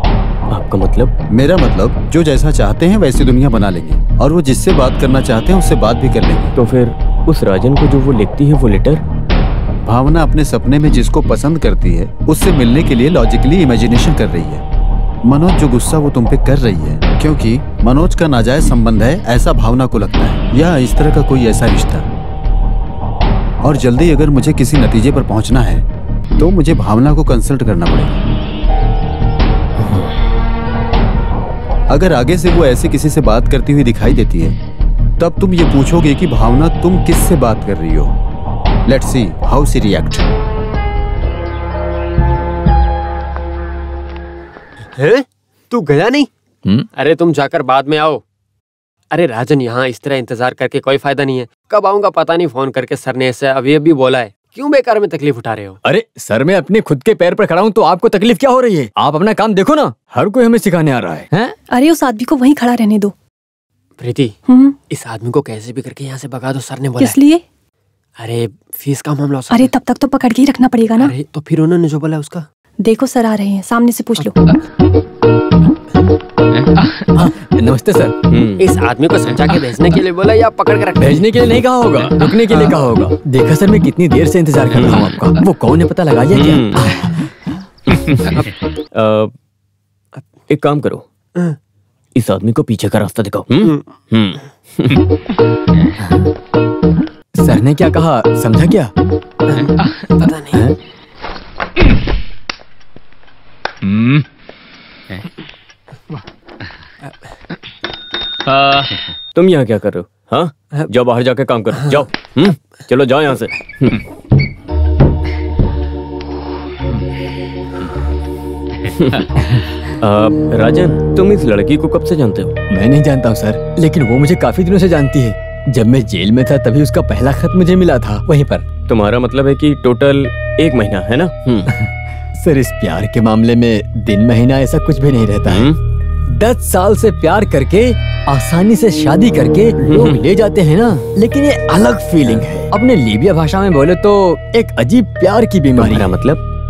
आपका मतलब? मेरा मतलब जो जैसा चाहते हैं वैसी दुनिया बना लेंगे और वो जिससे बात करना चाहते हैं उससे बात भी कर लेंगे। तो फिर उस राजन को जो वो लिखती है वो लेटर? भावना अपने सपने में जिसको पसंद करती है उससे मिलने के लिए लॉजिकली इमेजिनेशन कर रही है। मनोज, जो गुस्सा वो तुम पे कर रही है क्योंकि मनोज का नाजायज संबंध है, ऐसा भावना को लगता है, या इस तरह का कोई ऐसा रिश्ता। और जल्दी अगर मुझे किसी नतीजे पर पहुंचना है तो मुझे भावना को कंसल्ट करना पड़ेगा। अगर आगे से वो ऐसे किसी से बात करती हुई दिखाई देती है तब तुम ये पूछोगे कि भावना तुम किससे बात कर रही हो। Let's see how she react. हैं? तू गया नहीं? अरे तुम जाकर बाद में आओ। अरे राजन, यहाँ इस तरह इंतजार करके कोई फायदा नहीं है। कब आऊंगा पता नहीं, फोन करके सर ने ऐसे अभी बोला है। क्यों बेकार में तकलीफ उठा रहे हो? अरे सर, मैं अपने खुद के पैर पर खड़ा हूँ तो आपको तकलीफ क्या हो रही है? आप अपना काम देखो ना, हर कोई हमें सिखाने आ रहा है, हैं? अरे उस आदमी को वहीं खड़ा रहने दो। प्रीति, इस आदमी को कैसे भी करके यहाँ से भगा दो, सर ने बोला। किस लिए? अरे फीस का मामला। अरे तब तक तो पकड़ के ही रखना पड़ेगा ना। अरे तो फिर उन्होंने जो बोला उसका? देखो सर आ रहे हैं, सामने से पूछ लो। नमस्ते सर। इस आदमी को समझा के भेजने के लिए बोला या पकड़ के रख? भेजने के लिए नहीं कहा होगा, रुकने के लिए कहा होगा। देखा सर, मैं कितनी देर से इंतजार कर रहा हूँ आपका। वो कौन है पता लगाइए क्या? एक काम करो, इस आदमी को पीछे का रास्ता दिखाओ। सर ने क्या कहा समझा क्या? पता नहीं। तुम यहाँ क्या कर रहे हो? हाँ, जाओ बाहर जाके काम करो, जाओ। चलो जाओ यहाँ से। राजन, तुम इस लड़की को कब से जानते हो? मैं नहीं जानता हूँ सर, लेकिन वो मुझे काफी दिनों से जानती है। जब मैं जेल में था तभी उसका पहला खत मुझे मिला था वहीं पर। तुम्हारा मतलब है कि टोटल 1 महीना है ना? सर, इस प्यार के मामले में दिन महीना ऐसा कुछ भी नहीं रहता है। 10 साल से प्यार करके आसानी से शादी करके लोग ले जाते हैं ना, लेकिन ये अलग फीलिंग है। अपने लीबिया भाषा में बोले तो एक अजीब प्यार की बीमारी।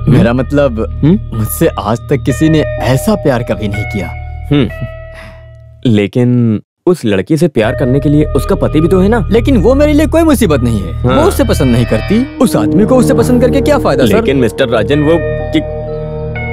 मेरा मतलब मुझसे आज तक किसी ने ऐसा प्यार कभी नहीं किया। लेकिन उस लड़की से प्यार करने के लिए उसका पति भी तो है ना? लेकिन वो मेरे लिए कोई मुसीबत नहीं है। वो उससे पसंद नहीं करती, उस आदमी को उससे पसंद करके क्या फायदा सर? लेकिन मिस्टर राजन, वो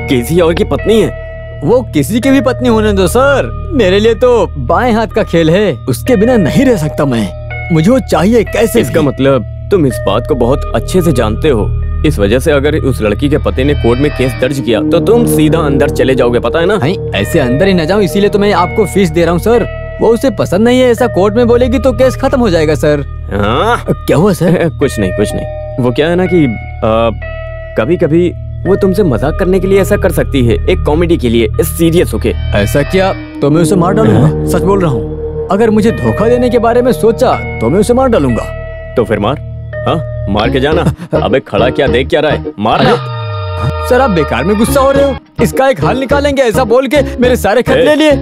किसी और की पत्नी है। वो किसी की भी पत्नी होने दो सर, मेरे लिए तो बाएं हाथ का खेल है। उसके बिना नहीं रह सकता मैं, मुझे वो चाहिए कैसे। इसका मतलब तुम इस बात को बहुत अच्छे से जानते हो। इस वजह से अगर उस लड़की के पति ने कोर्ट में केस दर्ज किया तो तुम सीधा अंदर चले जाओगे, पता है ना? ऐसे अंदर ही न जाऊं, इसीलिए तो मैं आपको फीस दे रहा हूँ सर। वो उसे पसंद नहीं है ऐसा कोर्ट में बोलेगी तो केस खत्म हो जाएगा सर। क्या हुआ सर? कुछ नहीं। वो क्या है ना कि कभी कभी वो तुमसे मजाक करने के लिए ऐसा कर सकती है, एक कॉमेडी के लिए, सीरियस होके। ऐसा क्या तो मैं उसे मार डालूंगा, सच बोल रहा हूँ। अगर मुझे धोखा देने के बारे में सोचा तो मैं उसे मार डालूंगा। तो फिर मार, हाँ मार के जाना। अबे खड़ा क्या देख क्या रहा है, मारना। सर आप बेकार में गुस्सा हो रहे हो, इसका एक हल निकालेंगे ऐसा बोल के मेरे सारे खत ले लिए।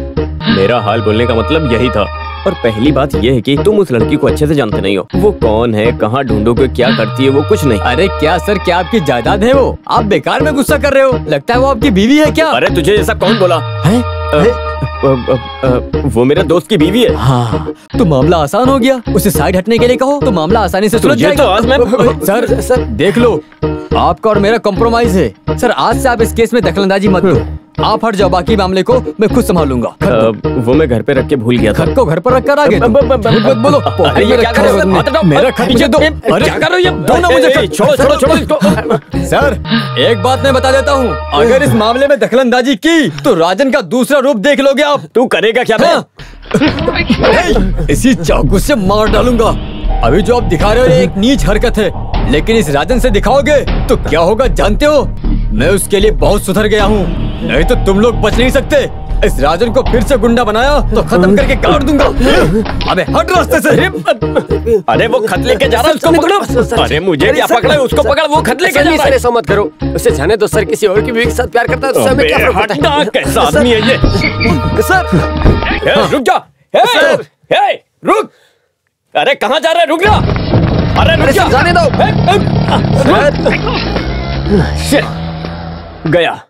मेरा हाल बोलने का मतलब यही था। और पहली बात यह है कि तुम उस लड़की को अच्छे से जानते नहीं हो। वो कौन है, कहाँ ढूंढोगे, क्या करती है, वो कुछ नहीं। अरे क्या सर, क्या आपकी जायदाद है वो? आप बेकार में गुस्सा कर रहे हो, लगता है वो आपकी बीवी है क्या? अरे तुझे ऐसा कौन बोला है? वो मेरे दोस्त की बीवी है। हाँ, तो मामला आसान हो गया। उसे साइड हटने के लिए कहो तो मामला आसानी से सुलझ जाएगा। तो आज मैं सर देख लो, आपका और मेरा कॉम्प्रोमाइज है। सर आज से आप इस केस में दखलंदाजी मत दो। आप हट जाओ, बाकी मामले को मैं खुद संभालूंगा। वो मैं घर पे रख के भूल गया था। खत को घर पर रख कर आ गए तुम? बोलो अरे ये क्या कर रहे हो? मेरा खत मुझे दो। अरे क्या कर रहे हो? दो ना मुझे खत। छोड़ो इसको। सर एक बात मैं बता देता हूँ, अगर इस मामले में दखलंदाजी की तो राजन का दूसरा रूप देख लोगे आप। तू करेगा क्या? इसी चाकू से मार डालूंगा। अभी जो आप दिखा रहे हो ये एक नीच हरकत है, लेकिन इस राजन से दिखाओगे तो क्या होगा जानते हो? मैं उसके लिए बहुत सुधर गया हूँ, नहीं तो तुम लोग बच नहीं सकते। इस राजन को फिर से गुंडा बनाया तो खत्म करके काट दूंगा। अबे हट रास्ते से। अरे वो खत लेके जा रहा है, उसको पकड़ो। अरे मुझे क्या पकड़ा है, उसको पकड़, वो खत लेके जा रहा है। ऐसा मत करो, उसे जाने दो सर। किसी और की बीवी के साथ प्यार करता है तो हमें क्या फर्क पड़ता है? कैसा आदमी है ये? सर रुक जा। रुक। अरे कहाँ जा रहा है? रुक जा। अरे रुक जा, जाने दो। गया।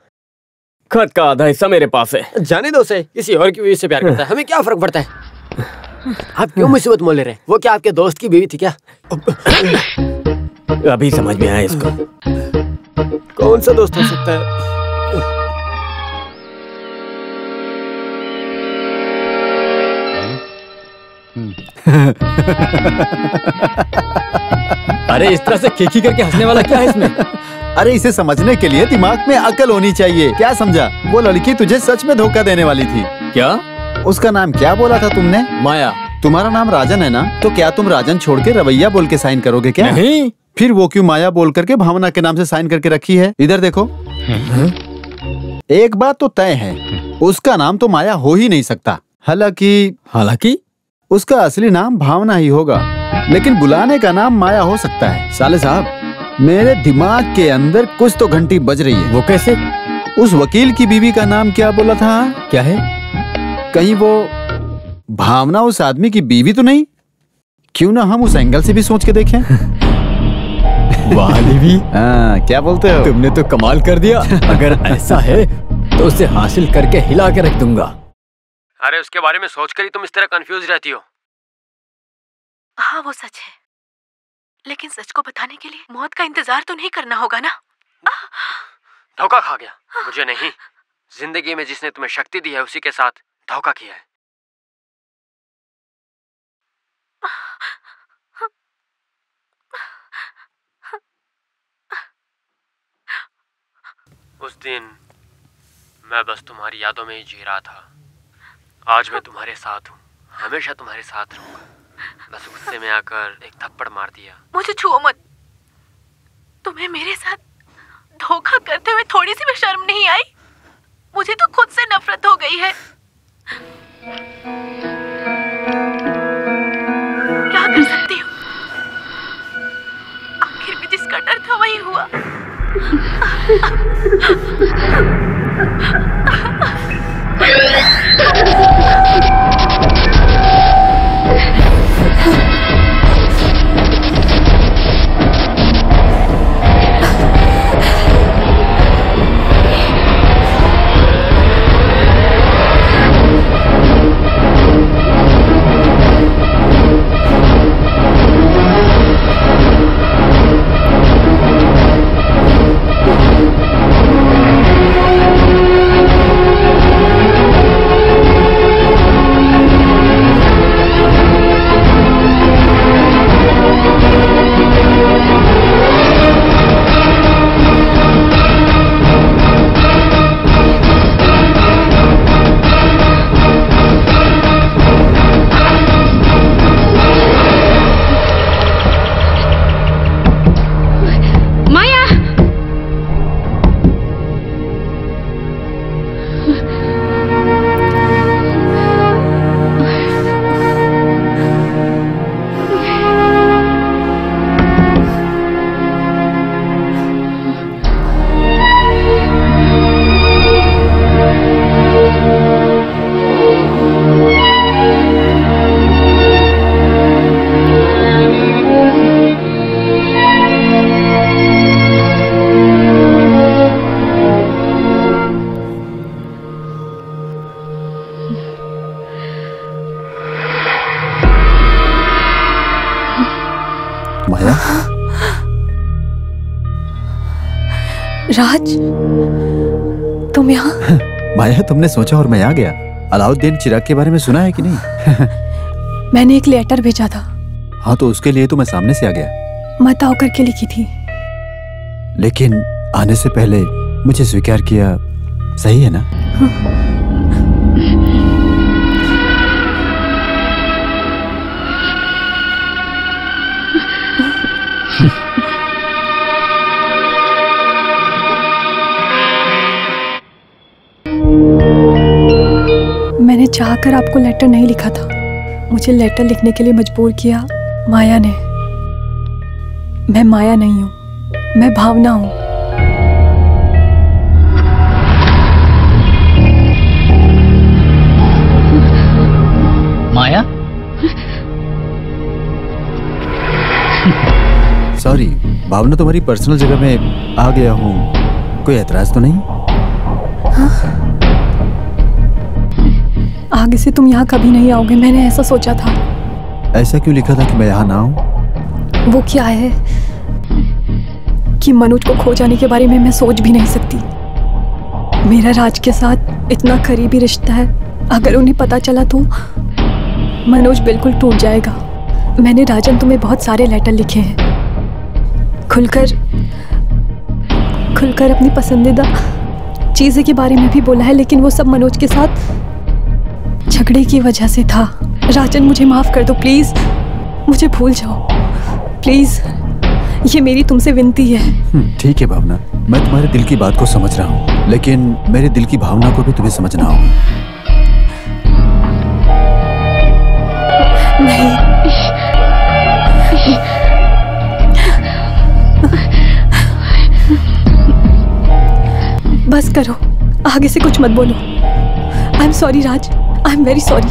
खत का आधा हिस्सा मेरे पास है। जाने दो उसे, किसी और की बीवी से प्यार करता है, हमें क्या फर्क पड़ता है? आप क्यों मुसीबत मोल ले रहे हैं? वो क्या आपके दोस्त की बीवी थी क्या? अभी समझ में आया इसको। कौन सा दोस्त हो सकता है? अरे इस तरह से खीखी करके हंसने वाला क्या है इसमें? अरे इसे समझने के लिए दिमाग में अकल होनी चाहिए। क्या समझा? वो लड़की तुझे सच में धोखा देने वाली थी। क्या? उसका नाम क्या बोला था तुमने? माया। तुम्हारा नाम राजन है ना? तो क्या तुम राजन छोड़ के रवैया बोल के साइन करोगे क्या? नहीं। फिर वो क्यों माया बोल करके भावना के नाम से साइन करके रखी है? इधर देखो। एक बात तो तय है, उसका नाम तो माया हो ही नहीं सकता। हालांकि उसका असली नाम भावना ही होगा, लेकिन बुलाने का नाम माया हो सकता है। साले साहब, मेरे दिमाग के अंदर कुछ तो घंटी बज रही है। वो कैसे? उस वकील की बीवी का नाम क्या बोला था? क्या है? कहीं वो भावना उस आदमी की बीवी तो नहीं? क्यों ना हम उस एंगल से भी सोच के देखें। वाह देवी, क्या बोलते हो? तुमने तो कमाल कर दिया। अगर ऐसा है तो उसे हासिल करके हिला के रख दूंगा। अरे उसके बारे में सोचकर ही तुम इस तरह कंफ्यूज रहती हो। हाँ वो सच है, लेकिन सच को बताने के लिए मौत का इंतजार तो नहीं करना होगा ना? धोखा खा गया। मुझे नहीं, जिंदगी में जिसने तुम्हें शक्ति दी है उसी के साथ धोखा किया है। उस दिन मैं बस तुम्हारी यादों में ही जी रहा था। आज मैं तुम्हारे साथ हूँ, हमेशा तुम्हारे साथ रहूंगा। बस गुस्से में आकर एक थप्पड़ मार दिया। मुझे छुओ मत। तुम्हें मेरे साथ धोखा करते हुए थोड़ी सी भी शर्म नहीं आई? मुझे तो खुद से नफरत हो गई है। क्या कर सकती हूँ? आखिर में जिसका डर था वही हुआ। राज, तुम यहाँ? माया, तुमने सोचा और मैं आ गया। अलाउद्दीन चिराग के बारे में सुना है कि नहीं? मैंने एक लेटर भेजा था। हाँ, तो उसके लिए तो मैं सामने से आ गया। मताओ करके लिखी थी। लेकिन आने से पहले मुझे स्वीकार किया, सही है ना? मैंने चाहकर आपको लेटर नहीं लिखा था। मुझे लेटर लिखने के लिए मजबूर किया माया ने। मैं माया नहीं हूँ, मैं भावना हूँ। माया? सॉरी भावना, तुम्हारी पर्सनल जगह में आ गया हूँ, कोई एतराज तो नहीं? हाँ? आगे से तुम यहाँ कभी नहीं आओगे, मैंने ऐसा सोचा था। ऐसा क्यों लिखा था कि मैं यहाँ ना आऊँ? वो क्या है कि मनोज को खो जाने के बारे में मैं सोच भी नहीं सकती। मेरा राज के साथ इतना करीबी रिश्ता है, अगर उन्हें पता चला तो मनोज बिल्कुल टूट जाएगा। मैंने राजन तुम्हें बहुत सारे लेटर लिखे हैं, खुलकर अपनी पसंदीदा चीज़ें के बारे में भी बोला है, लेकिन वो सब मनोज के साथ झगड़े की वजह से था। राजन, मुझे माफ कर दो प्लीज, मुझे भूल जाओ प्लीज, ये मेरी तुमसे विनती है। ठीक है भावना, मैं तुम्हारे दिल की बात को समझ रहा हूँ, लेकिन मेरे दिल की भावना को भी तुम्हें समझना होगा। नहीं, बस करो, आगे से कुछ मत बोलो। I am sorry Raj, I am very sorry.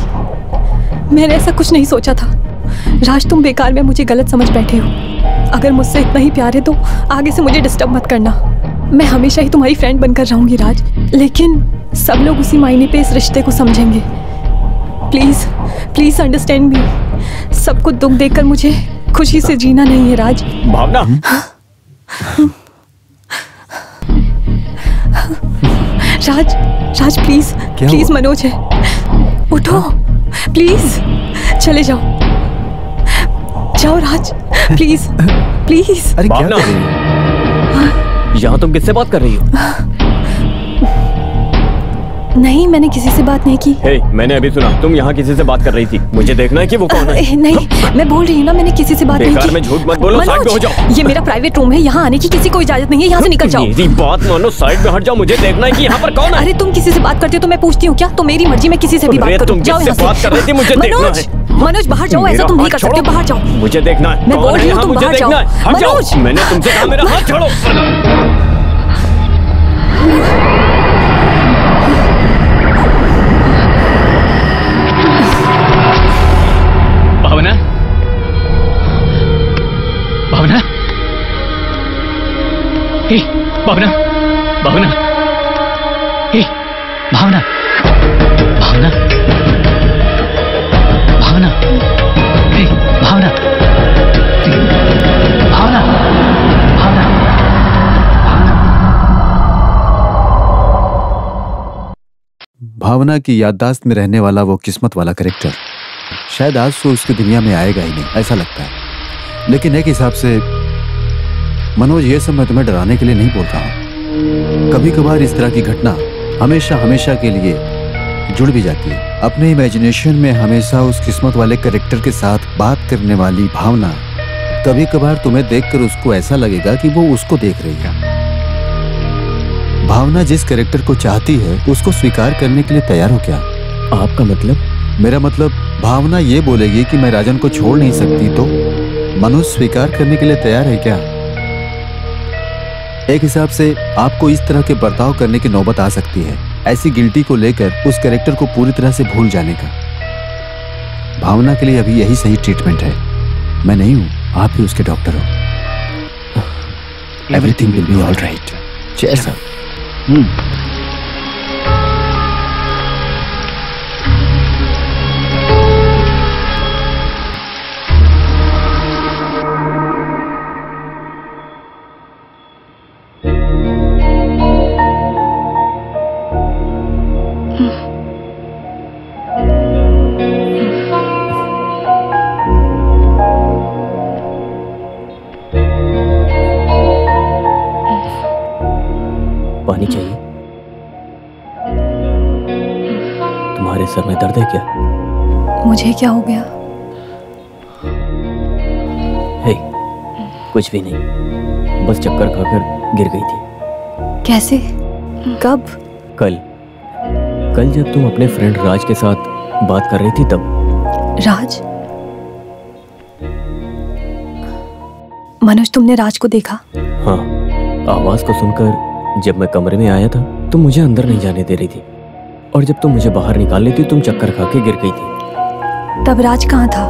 मैंने ऐसा कुछ नहीं सोचा था। राज, तुम बेकार में मुझे गलत समझ बैठे हो। अगर मुझसे इतना ही प्यार है तो आगे से मुझे डिस्टर्ब मत करना। मैं हमेशा ही तुम्हारी फ्रेंड बनकर रहूंगी राज, लेकिन सब लोग उसी मायने पे इस रिश्ते को समझेंगे। Please please understand me. सबको दुख देखकर मुझे खुशी से जीना नहीं है राज। भावना, राज, राज प्लीज प्लीज, मनोज है, उठो प्लीज, चले जाओ, जाओ राज, प्लीज प्लीज। अरे क्या कर रही हो? यहाँ तुम किससे बात कर रही हो? नहीं, मैंने किसी से बात नहीं की। हे, मैंने अभी सुना तुम यहाँ किसी से बात कर रही थी। मुझे देखना है कि वो कौन है। नहीं, मैं बोल रही हूँ ना, मैंने किसी से बात नहीं की। बेकार में झूठ मत बोलो, साइड में हो जाओ। ये मेरा प्राइवेट रूम है, यहाँ आने की किसी को इजाजत नहीं है, यहाँ से निकल जाओ। मेरी बात मानो, साइड में हट जाओ, मुझे देखना है कि यहाँ पर कौन है। अरे तुम किसी से बात करते हो तो मैं पूछती हूँ क्या? तो मेरी मर्जी, मैं किसी से भी बात करूँ। जाओ यहाँ से। बात कर रही थी, मुझे देखना है। मनोज बाहर जाओ, ऐसा तुम नहीं कर सकते, बाहर जाओ। मुझे देखना है, मैं बोल रही हूँ तुम बाहर जाओ। मनोज, मैंने तुमसे कहा मेरा हाथ छोड़ो। भावना, भावना, हे भावना, भावना, हे भावना, भावना, भावना, हे भावना, भावना, भावना। भावना की याददाश्त में रहने वाला वो किस्मत वाला कैरेक्टर शायद आज से उसकी दुनिया में आएगा ही नहीं, ऐसा लगता है। लेकिन एक हिसाब से मनोज, ये सब मैं तुम्हें डराने के लिए नहीं बोल रहा हूँ। कभी कभार इस तरह की घटना हमेशा हमेशा के लिए जुड़ भी जाती है। अपने इमेजिनेशन में हमेशा उस किस्मत वाले कैरेक्टर के साथ बात करने वाली भावना, कभी कभार तुम्हें देखकर उसको ऐसा लगेगा कि वो उसको देख रही है। भावना जिस कैरेक्टर को चाहती है उसको स्वीकार करने के लिए तैयार हो क्या? आपका मतलब? मेरा मतलब, भावना ये बोलेगी कि मैं राजन को छोड़ नहीं सकती, तो मनोज स्वीकार करने के लिए तैयार है क्या? एक हिसाब से आपको इस तरह के बर्ताव करने की नौबत आ सकती है, ऐसी गिल्टी को लेकर उस कैरेक्टर को पूरी तरह से भूल जाने का। भावना के लिए अभी यही सही ट्रीटमेंट है। मैं नहीं हूं, आप ही उसके डॉक्टर हो। Everything will be all right. Chairs up. तुम्हारे सर में दर्द है क्या? मुझे क्या हो गया? हे, कुछ भी नहीं, बस चक्कर खाकर गिर गई थी। कैसे? कब? कल जब तुम अपने फ्रेंड राज के साथ बात कर रही थी तब। राज? मनोज, तुमने राज को देखा? हाँ, आवाज को सुनकर जब मैं कमरे में आया था तुम मुझे अंदर नहीं जाने दे रही थी, और जब तुम मुझे बाहर निकाल लेती तुम चक्कर खा के गिर गई थी। तब राज कहाँ था?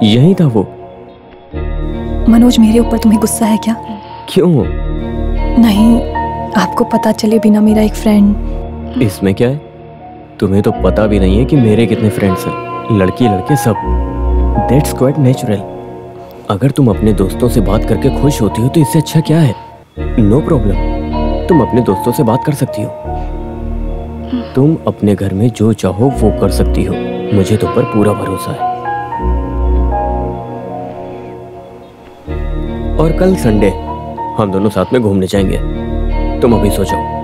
यही था वो। मनोज, मेरे ऊपर तुम्हें गुस्सा है क्या? क्यों? नहीं, आपको पता चले बिना मेरा एक फ्रेंड। इसमें क्या है? तुम्हें तो पता भी नहीं है कि मेरे कितने फ्रेंड्स हैं, लड़की लड़के सब। That's quite natural। अगर तुम अपने दोस्तों से बात करके खुश होती हो तो इससे अच्छा क्या है? नो प्रॉब्लम, तुम अपने दोस्तों से बात कर सकती हो। तुम अपने घर में जो चाहो वो कर सकती हो, मुझे तुम पर पूरा भरोसा है। और कल संडे हम दोनों साथ में घूमने जाएंगे। तुम अभी सो जाओ।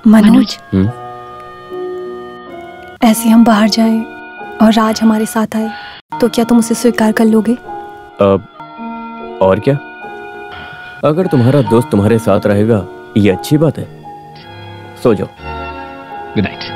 मनोज, ऐसे हम बाहर जाएं और राज हमारे साथ आए तो क्या तुम उसे स्वीकार कर लोगे? अब और क्या, अगर तुम्हारा दोस्त तुम्हारे साथ रहेगा ये अच्छी बात है। सो जाओ। Good night.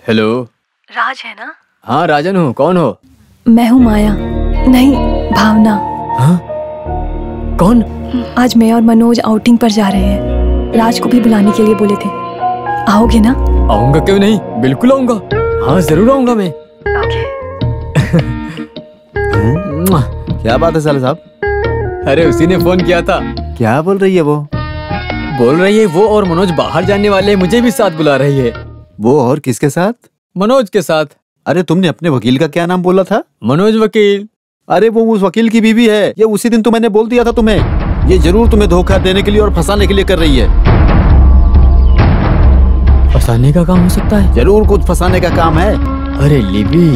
हेलो, राज है ना? हाँ राजन हूँ। कौन हो? मैं हूँ माया, नहीं भावना। हाँ? कौन? आज मैं और मनोज आउटिंग पर जा रहे हैं। राज को भी बुलाने के लिए बोले थे, आओगे ना? आऊंगा, क्यों नहीं, बिल्कुल आऊंगा। हाँ जरूर आऊंगा मैं। क्या बात है साले साहब? अरे उसी ने फोन किया था। क्या बोल रही है वो? बोल रही है वो और मनोज बाहर जाने वाले, मुझे भी साथ बुला रही है। वो और किसके साथ? मनोज के साथ। अरे तुमने अपने वकील का क्या नाम बोला था? मनोज वकील। अरे वो उस वकील की बीवी है। ये उसी दिन तो मैंने बोल दिया था तुम्हें। ये जरूर तुम्हें धोखा देने के लिए और फंसाने के लिए कर रही है। फंसाने का काम हो सकता है? जरूर कुछ फंसाने का काम है। अरे लिबी,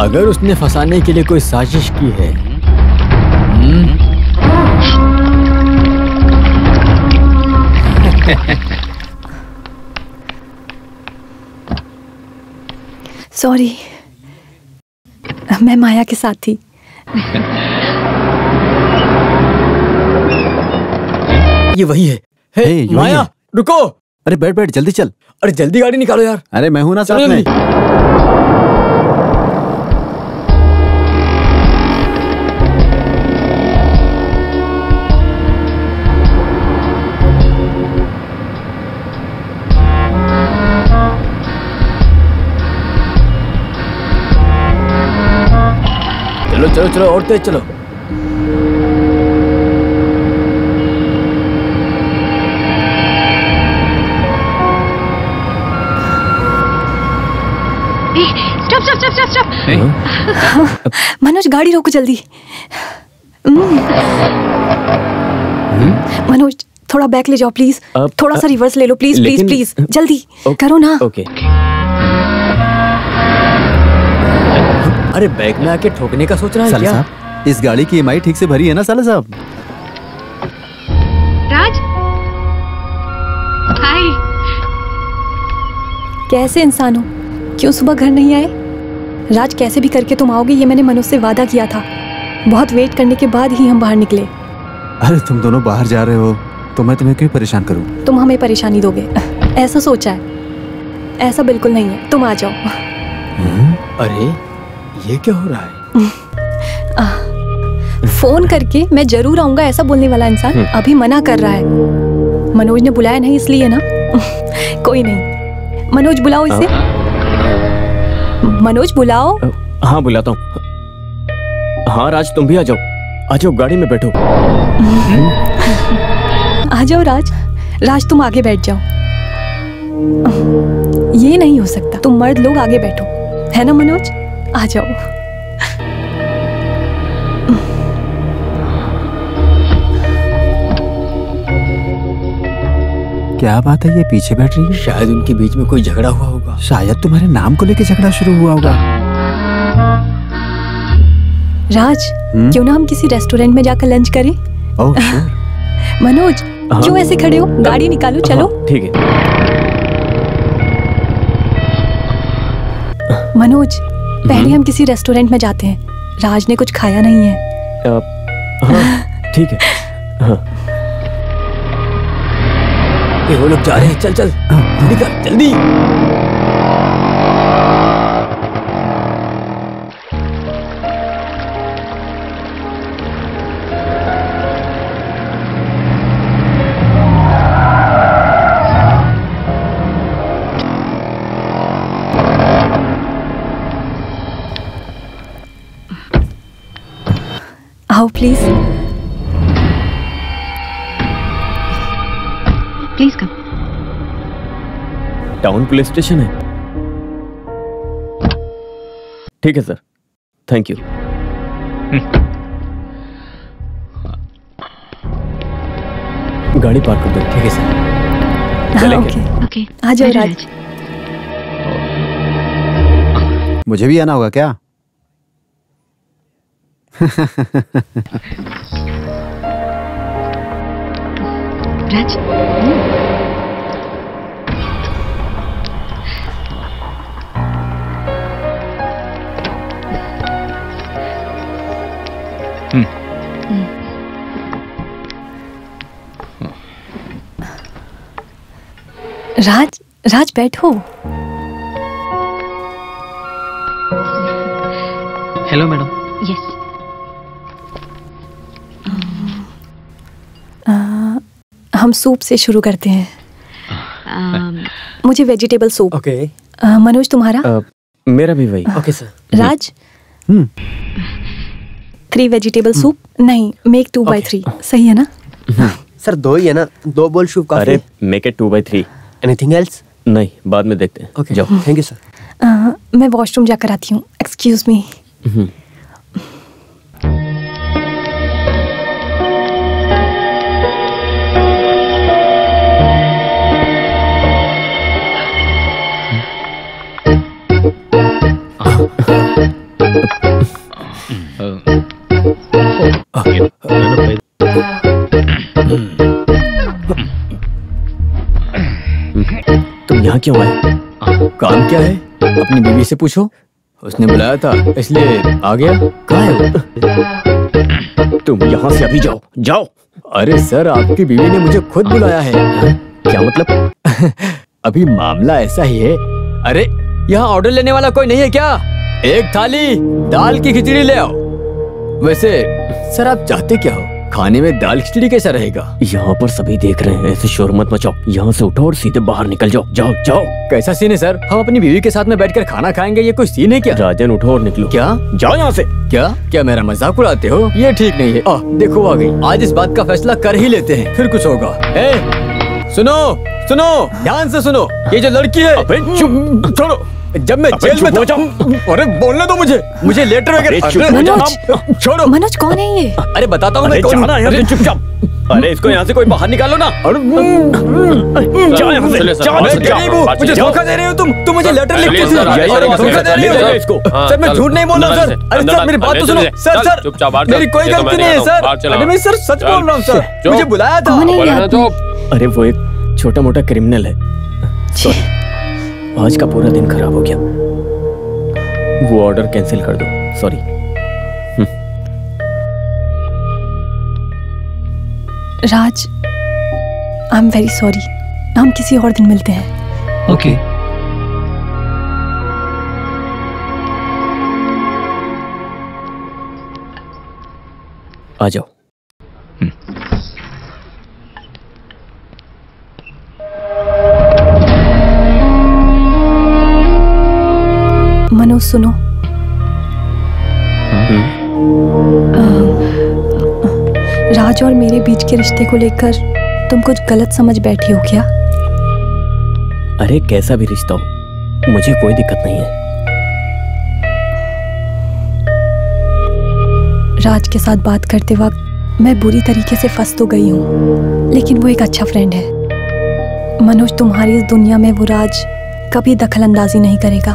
अगर उसने फंसाने के लिए कोई साजिश की है। सॉरी, मैं माया के साथ थी। ये वही है। हे, माया रुको। अरे बैठ बैठ, जल्दी चल। अरे जल्दी गाड़ी निकालो यार। अरे मैं हूं ना साथ में। चलो चलो चलो, और तेज चलो। स्टॉप। मनोज गाड़ी रोको जल्दी। मनोज थोड़ा बैक ले जाओ प्लीज। थोड़ा सा रिवर्स ले लो प्लीज प्लीज प्लीज, जल्दी करो ना। ओके। अरे बैग में आके ठोकने का सोच रहा है क्या? इस गाड़ी की EMI ठीक से भरी है ना साला साहब? राज, हाय। कैसे इंसान हो, क्यों सुबह घर नहीं आए? राज कैसे भी करके तुम आओगे, ये मैंने मनोज से वादा किया था। बहुत वेट करने के बाद ही हम बाहर निकले। अरे तुम दोनों बाहर जा रहे हो तो मैं तुम्हें क्यों परेशान करूं? तुम हमें परेशानी दोगे ऐसा सोचा है? ऐसा बिल्कुल नहीं है, तुम आ जाओ। अरे ये क्या हो रहा है? फोन करके मैं जरूर आऊंगा ऐसा बोलने वाला इंसान अभी मना कर रहा है। मनोज ने बुलाया नहीं इसलिए ना। कोई नहीं। मनोज बुलाओ इसे। मनोज बुलाओ। हाँ बुलाता हूँ। हाँ राज तुम भी आ जाओ गाड़ी में बैठो। आ जाओ राज। राज तुम आगे बैठ जाओ। ये नहीं हो सकता, तुम मर्द लोग आगे बैठो, है ना मनोज? आ जाओ। क्या बात है, ये पीछे बैठ रही है? शायद उनके बीच में कोई झगड़ा हुआ होगा। शायद तुम्हारे नाम को लेकर झगड़ा शुरू हुआ होगा। राज क्यों ना हम किसी रेस्टोरेंट में जाकर लंच करें? Oh sure. मनोज क्यों ऐसे खड़े हो? गाड़ी निकालो, चलो। ठीक है। मनोज पहले हम किसी रेस्टोरेंट में जाते हैं, राज ने कुछ खाया नहीं है। हाँ ठीक है। हाँ। ये वो लोग जा रहे हैं, चल चल निकल जल्दी। आओ please. Please come. Town police station है। ठीक है सर, थैंक यू। गाड़ी पार्क कर दो। ठीक है सर। हाँ, ओके। आ जाओ राज। मुझे भी आना होगा क्या? राज राज राज बैठो। Hello madam. यस। हम सूप से शुरू करते हैं। मुझे वेजिटेबल सूप। ओके। मनोज तुम्हारा? मेरा भी वही। Okay sir. Raj 3 vegetable soup. नहीं, मेक 2/3। सही है ना? सर 2 ही है ना, 2 बोल सूप काफी। अरे मेक इट 2/3। Anything else? नहीं, बाद में देखते हैं। ओके जाओ। Thank you sir. मैं वॉशरूम जाकर आती हूँ। Excuse me. तुम यहाँ क्यों आए? काम क्या है? अपनी बीवी से पूछो, उसने बुलाया था इसलिए आ गया। कहाँ है वो? तुम यहाँ से अभी जाओ, जाओ। अरे सर, आपकी बीवी ने मुझे खुद बुलाया है। क्या मतलब? अभी मामला ऐसा ही है। अरे यहाँ ऑर्डर लेने वाला कोई नहीं है क्या? एक थाली दाल की खिचड़ी ले आओ। वैसे सर आप चाहते क्या हो? खाने में दाल खिचड़ी कैसा रहेगा? यहाँ पर सभी देख रहे हैं, ऐसे शोर मत मचाओ। यहाँ से उठो और सीधे बाहर निकल जाओ। जाओ जाओ। कैसा सीन है सर? हम अपनी बीवी के साथ में बैठकर खाना खाएंगे, ये कोई सीन है क्या? राजन उठो और निकलो। क्या? जाओ यहाँ से। क्या मेरा मजाक उड़ाते हो? ये ठीक नहीं है। देखो आ गई। आज इस बात का फैसला कर ही लेते हैं, फिर कुछ होगा। सुनो सुनो, ध्यान से सुनो। ये जो लड़की है, चुप छोड़ो। जब मैं जेल में था, अरे बोलने दो मुझे लेटर वगैरह। मनोज छोड़ो। मनोज कौन है ये? अरे बताता हूँ मैं कौन हूँ। चुपचाप। अरे इसको यहाँ से कोई बाहर निकालो ना। जाओ यहाँ से। मैं गरीब हूँ, मुझे धोखा दे रहे हो तुम मुझे लेटर लिख के धोखा दे रहे हो इसको। सर मैं झूठ नहीं बोल रहा सर। अरे सर मेरी बात तो सुनो। सर मेरी कोई गलती नहीं है सर। अरे मैं सर सच बोल रहा हूँ सर, मुझे बुलाया था। अरे वो एक छोटा मोटा क्रिमिनल है। आज का पूरा दिन खराब हो गया। वो ऑर्डर कैंसिल कर दो। Sorry. Raj I am very sorry. हम किसी और दिन मिलते हैं। ओके। आ जाओ। मनोज सुनो। राज और मेरे बीच के रिश्ते को लेकर तुम कुछ गलत समझ बैठी हो क्या? अरे कैसा भी रिश्ता हो, मुझे कोई दिक्कत नहीं है। राज के साथ बात करते वक्त मैं बुरी तरीके से फंस तो गई हूँ, लेकिन वो एक अच्छा फ्रेंड है। मनोज, तुम्हारी इस दुनिया में वो राज कभी दखल अंदाजी नहीं करेगा।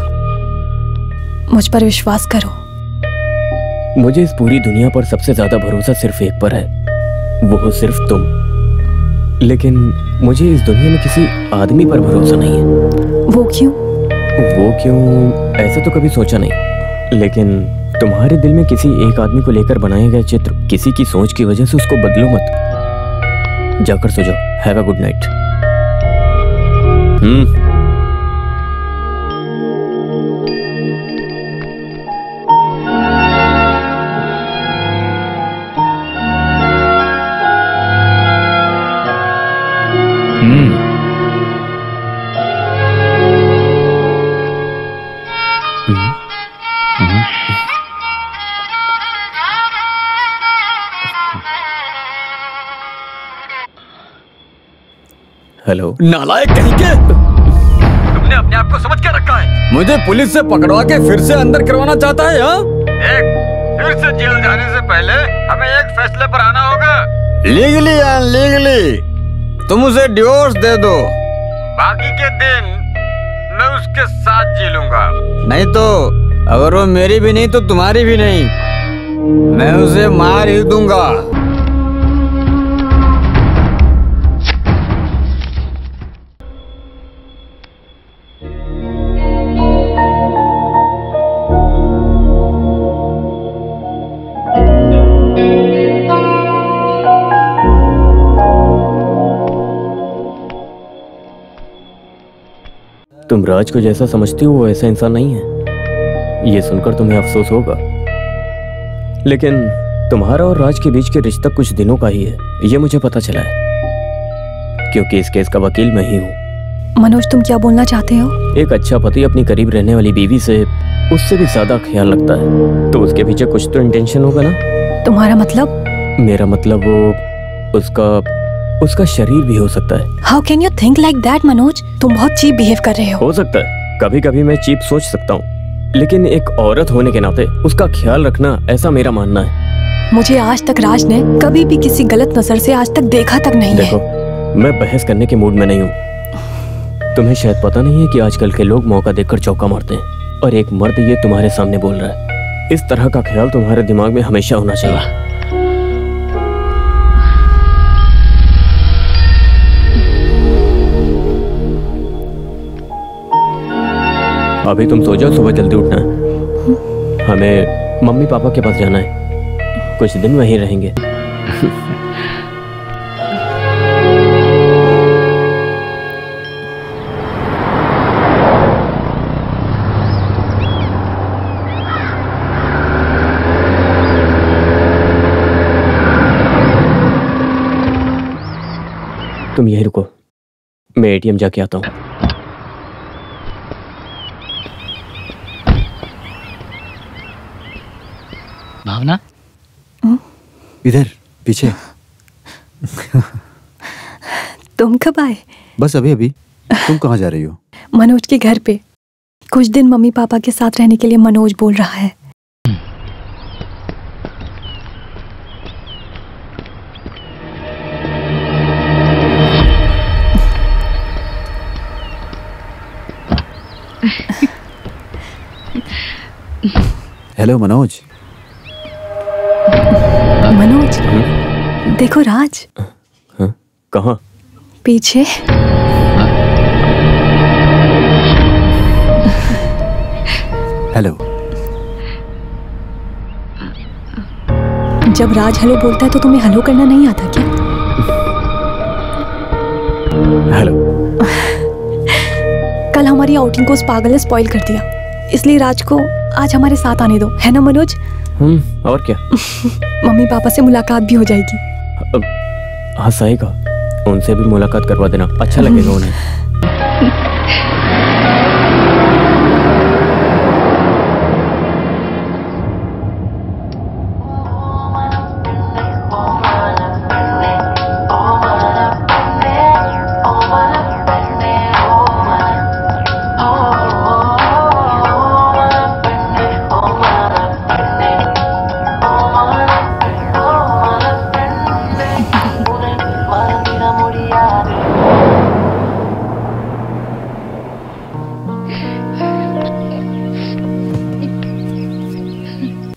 मुझ पर विश्वास करो। मुझे इस पूरी दुनिया पर सबसे ज्यादा भरोसा सिर्फ एक पर है, वो हो सिर्फ तुम। लेकिन मुझे इस दुनिया में किसी आदमी पर भरोसा नहीं है। वो क्यों? वो क्यों ऐसे तो कभी सोचा नहीं, लेकिन तुम्हारे दिल में किसी एक आदमी को लेकर बनाया गया चित्र, किसी की सोच की वजह से उसको बदलो मत। जाकर सो जाओ। Have a good night. Hello. नालायक कहीं के, तुमने अपने आप को समझ क्या रखा है? मुझे पुलिस से पकड़वा के फिर से अंदर करवाना चाहता है? हाँ, देख, फिर से जेल जाने से पहले हमें एक फैसले पर आना होगा। लीगली या अनलीगली तुम उसे डिवोर्स दे दो। बाकी के दिन मैं उसके साथ जी लूंगा। नहीं तो अगर वो मेरी भी नहीं तो तुम्हारी भी नहीं, मैं उसे मार ही दूंगा। तुम राज को जैसा समझती हो वो ऐसा इंसान नहीं है। ये सुनकर तुम्हें अफसोस होगा, लेकिन तुम्हारा और राज के बीच के रिश्ता कुछ दिनों का ही है, ये मुझे पता चला है, क्योंकि इस केस का वकील मैं ही हूँ। मनोज, तुम क्या बोलना चाहते हो? एक अच्छा पति अपनी करीब रहने वाली बीवी से उससे भी ज्यादा ख्याल रखता है, तो उसके पीछे कुछ तो इंटेंशन होगा ना। तुम्हारा मतलब? मेरा मतलब वो उसका शरीर भी हो सकता है। How can you think like that Manoj? तुम बहुत चीप बिहेव कर रहे हो सकता है कभी कभी मैं चीप सोच सकता हूँ, लेकिन एक औरत होने के नाते उसका ख्याल रखना, ऐसा मेरा मानना है। मुझे आज तक राज ने कभी भी किसी गलत नजर से आज तक देखा तक नहीं देखो, है। मैं बहस करने के मूड में नहीं हूँ। तुम्हें शायद पता नहीं है कि आजकल के लोग मौका देखकर चौका मारते हैं, और एक मर्द ये तुम्हारे सामने बोल रहा है। इस तरह का ख्याल तुम्हारे दिमाग में हमेशा होना चाहिए। अभी तुम सो जाओ, सुबह जल्दी उठना है। हमें मम्मी पापा के पास जाना है, कुछ दिन वहीं रहेंगे। तुम यहीं रुको, मैं एटीएम जाके आता हूँ। भावना, इधर पीछे। तुम कब आए? बस अभी अभी। तुम कहाँ जा रही हो? मनोज के घर पे। कुछ दिन मम्मी पापा के साथ रहने के लिए मनोज बोल रहा है। हेलो मनोज। मनोज, देखो राज। कहाँ? पीछे। हेलो। जब राज हेलो बोलता है तो तुम्हें हेलो करना नहीं आता क्या? हेलो। कल हमारी आउटिंग को उस पागल ने स्पॉइल कर दिया, इसलिए राज को आज हमारे साथ आने दो, है ना मनोज? और क्या? मम्मी पापा से मुलाकात भी हो जाएगी। हाँ सही कहा, उनसे भी मुलाकात करवा देना, अच्छा लगेगा उन्हें।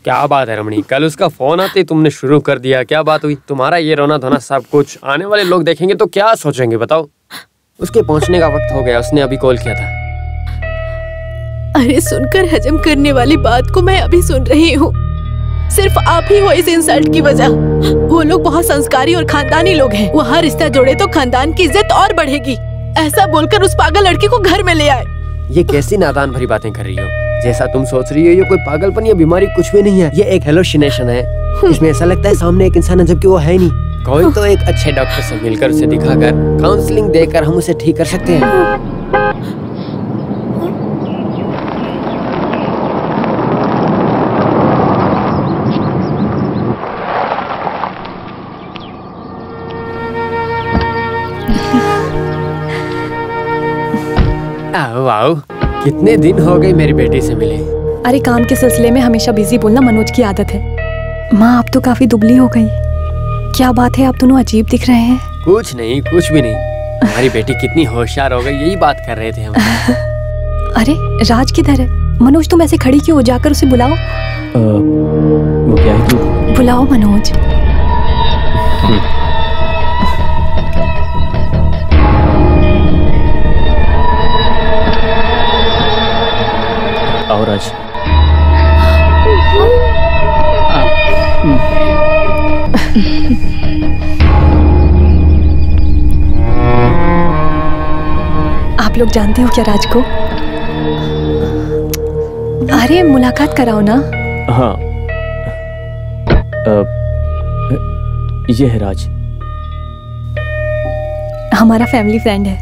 क्या बात है रमणी, कल उसका फोन आते तुमने शुरू कर दिया। क्या बात हुई? तुम्हारा ये रोना धोना सब कुछ आने वाले लोग देखेंगे तो क्या सोचेंगे बताओ? उसके पहुंचने का वक्त हो गया, उसने अभी कॉल किया था। अरे सुनकर हजम करने वाली बात को मैं अभी सुन रही हूँ। सिर्फ आप ही हो इस इंसल्ट की वजह। वो लोग बहुत संस्कारी और खानदानी लोग हैं। वो हर रिश्ता जोड़े तो खानदान की इज्जत और बढ़ेगी। ऐसा बोलकर उस पागल लड़की को घर में ले आए। ये कैसी नादान भरी बातें कर रही हो? जैसा तुम सोच रही हो ये कोई पागलपन या बीमारी कुछ भी नहीं है। ये एक हेलुसिनेशन है। इसमें ऐसा लगता है सामने एक इंसान है जबकि वो है नहीं। कोई तो एक अच्छे डॉक्टर से मिलकर उसे दिखाकर काउंसलिंग देकर हम उसे ठीक कर सकते हैं। आओ आओ, कितने दिन हो गए मेरी बेटी से मिले। अरे काम के सिलसिले में हमेशा बिजी बोलना मनोज की आदत है। माँ आप तो काफी दुबली हो गई। क्या बात है, आप दोनों अजीब दिख रहे हैं। कुछ नहीं कुछ भी नहीं। हमारी बेटी कितनी होशियार हो गई, यही बात कर रहे थे हम। अरे राज किधर है? मनोज तुम ऐसे खड़ी क्यों हो? जाकर उसे बुलाओ। वो क्या है कि बुलाओ मनोज। और आज आप लोग जानते हो क्या राज को? अरे मुलाकात कराओ ना। हाँ, ये है राज, हमारा फैमिली फ्रेंड है।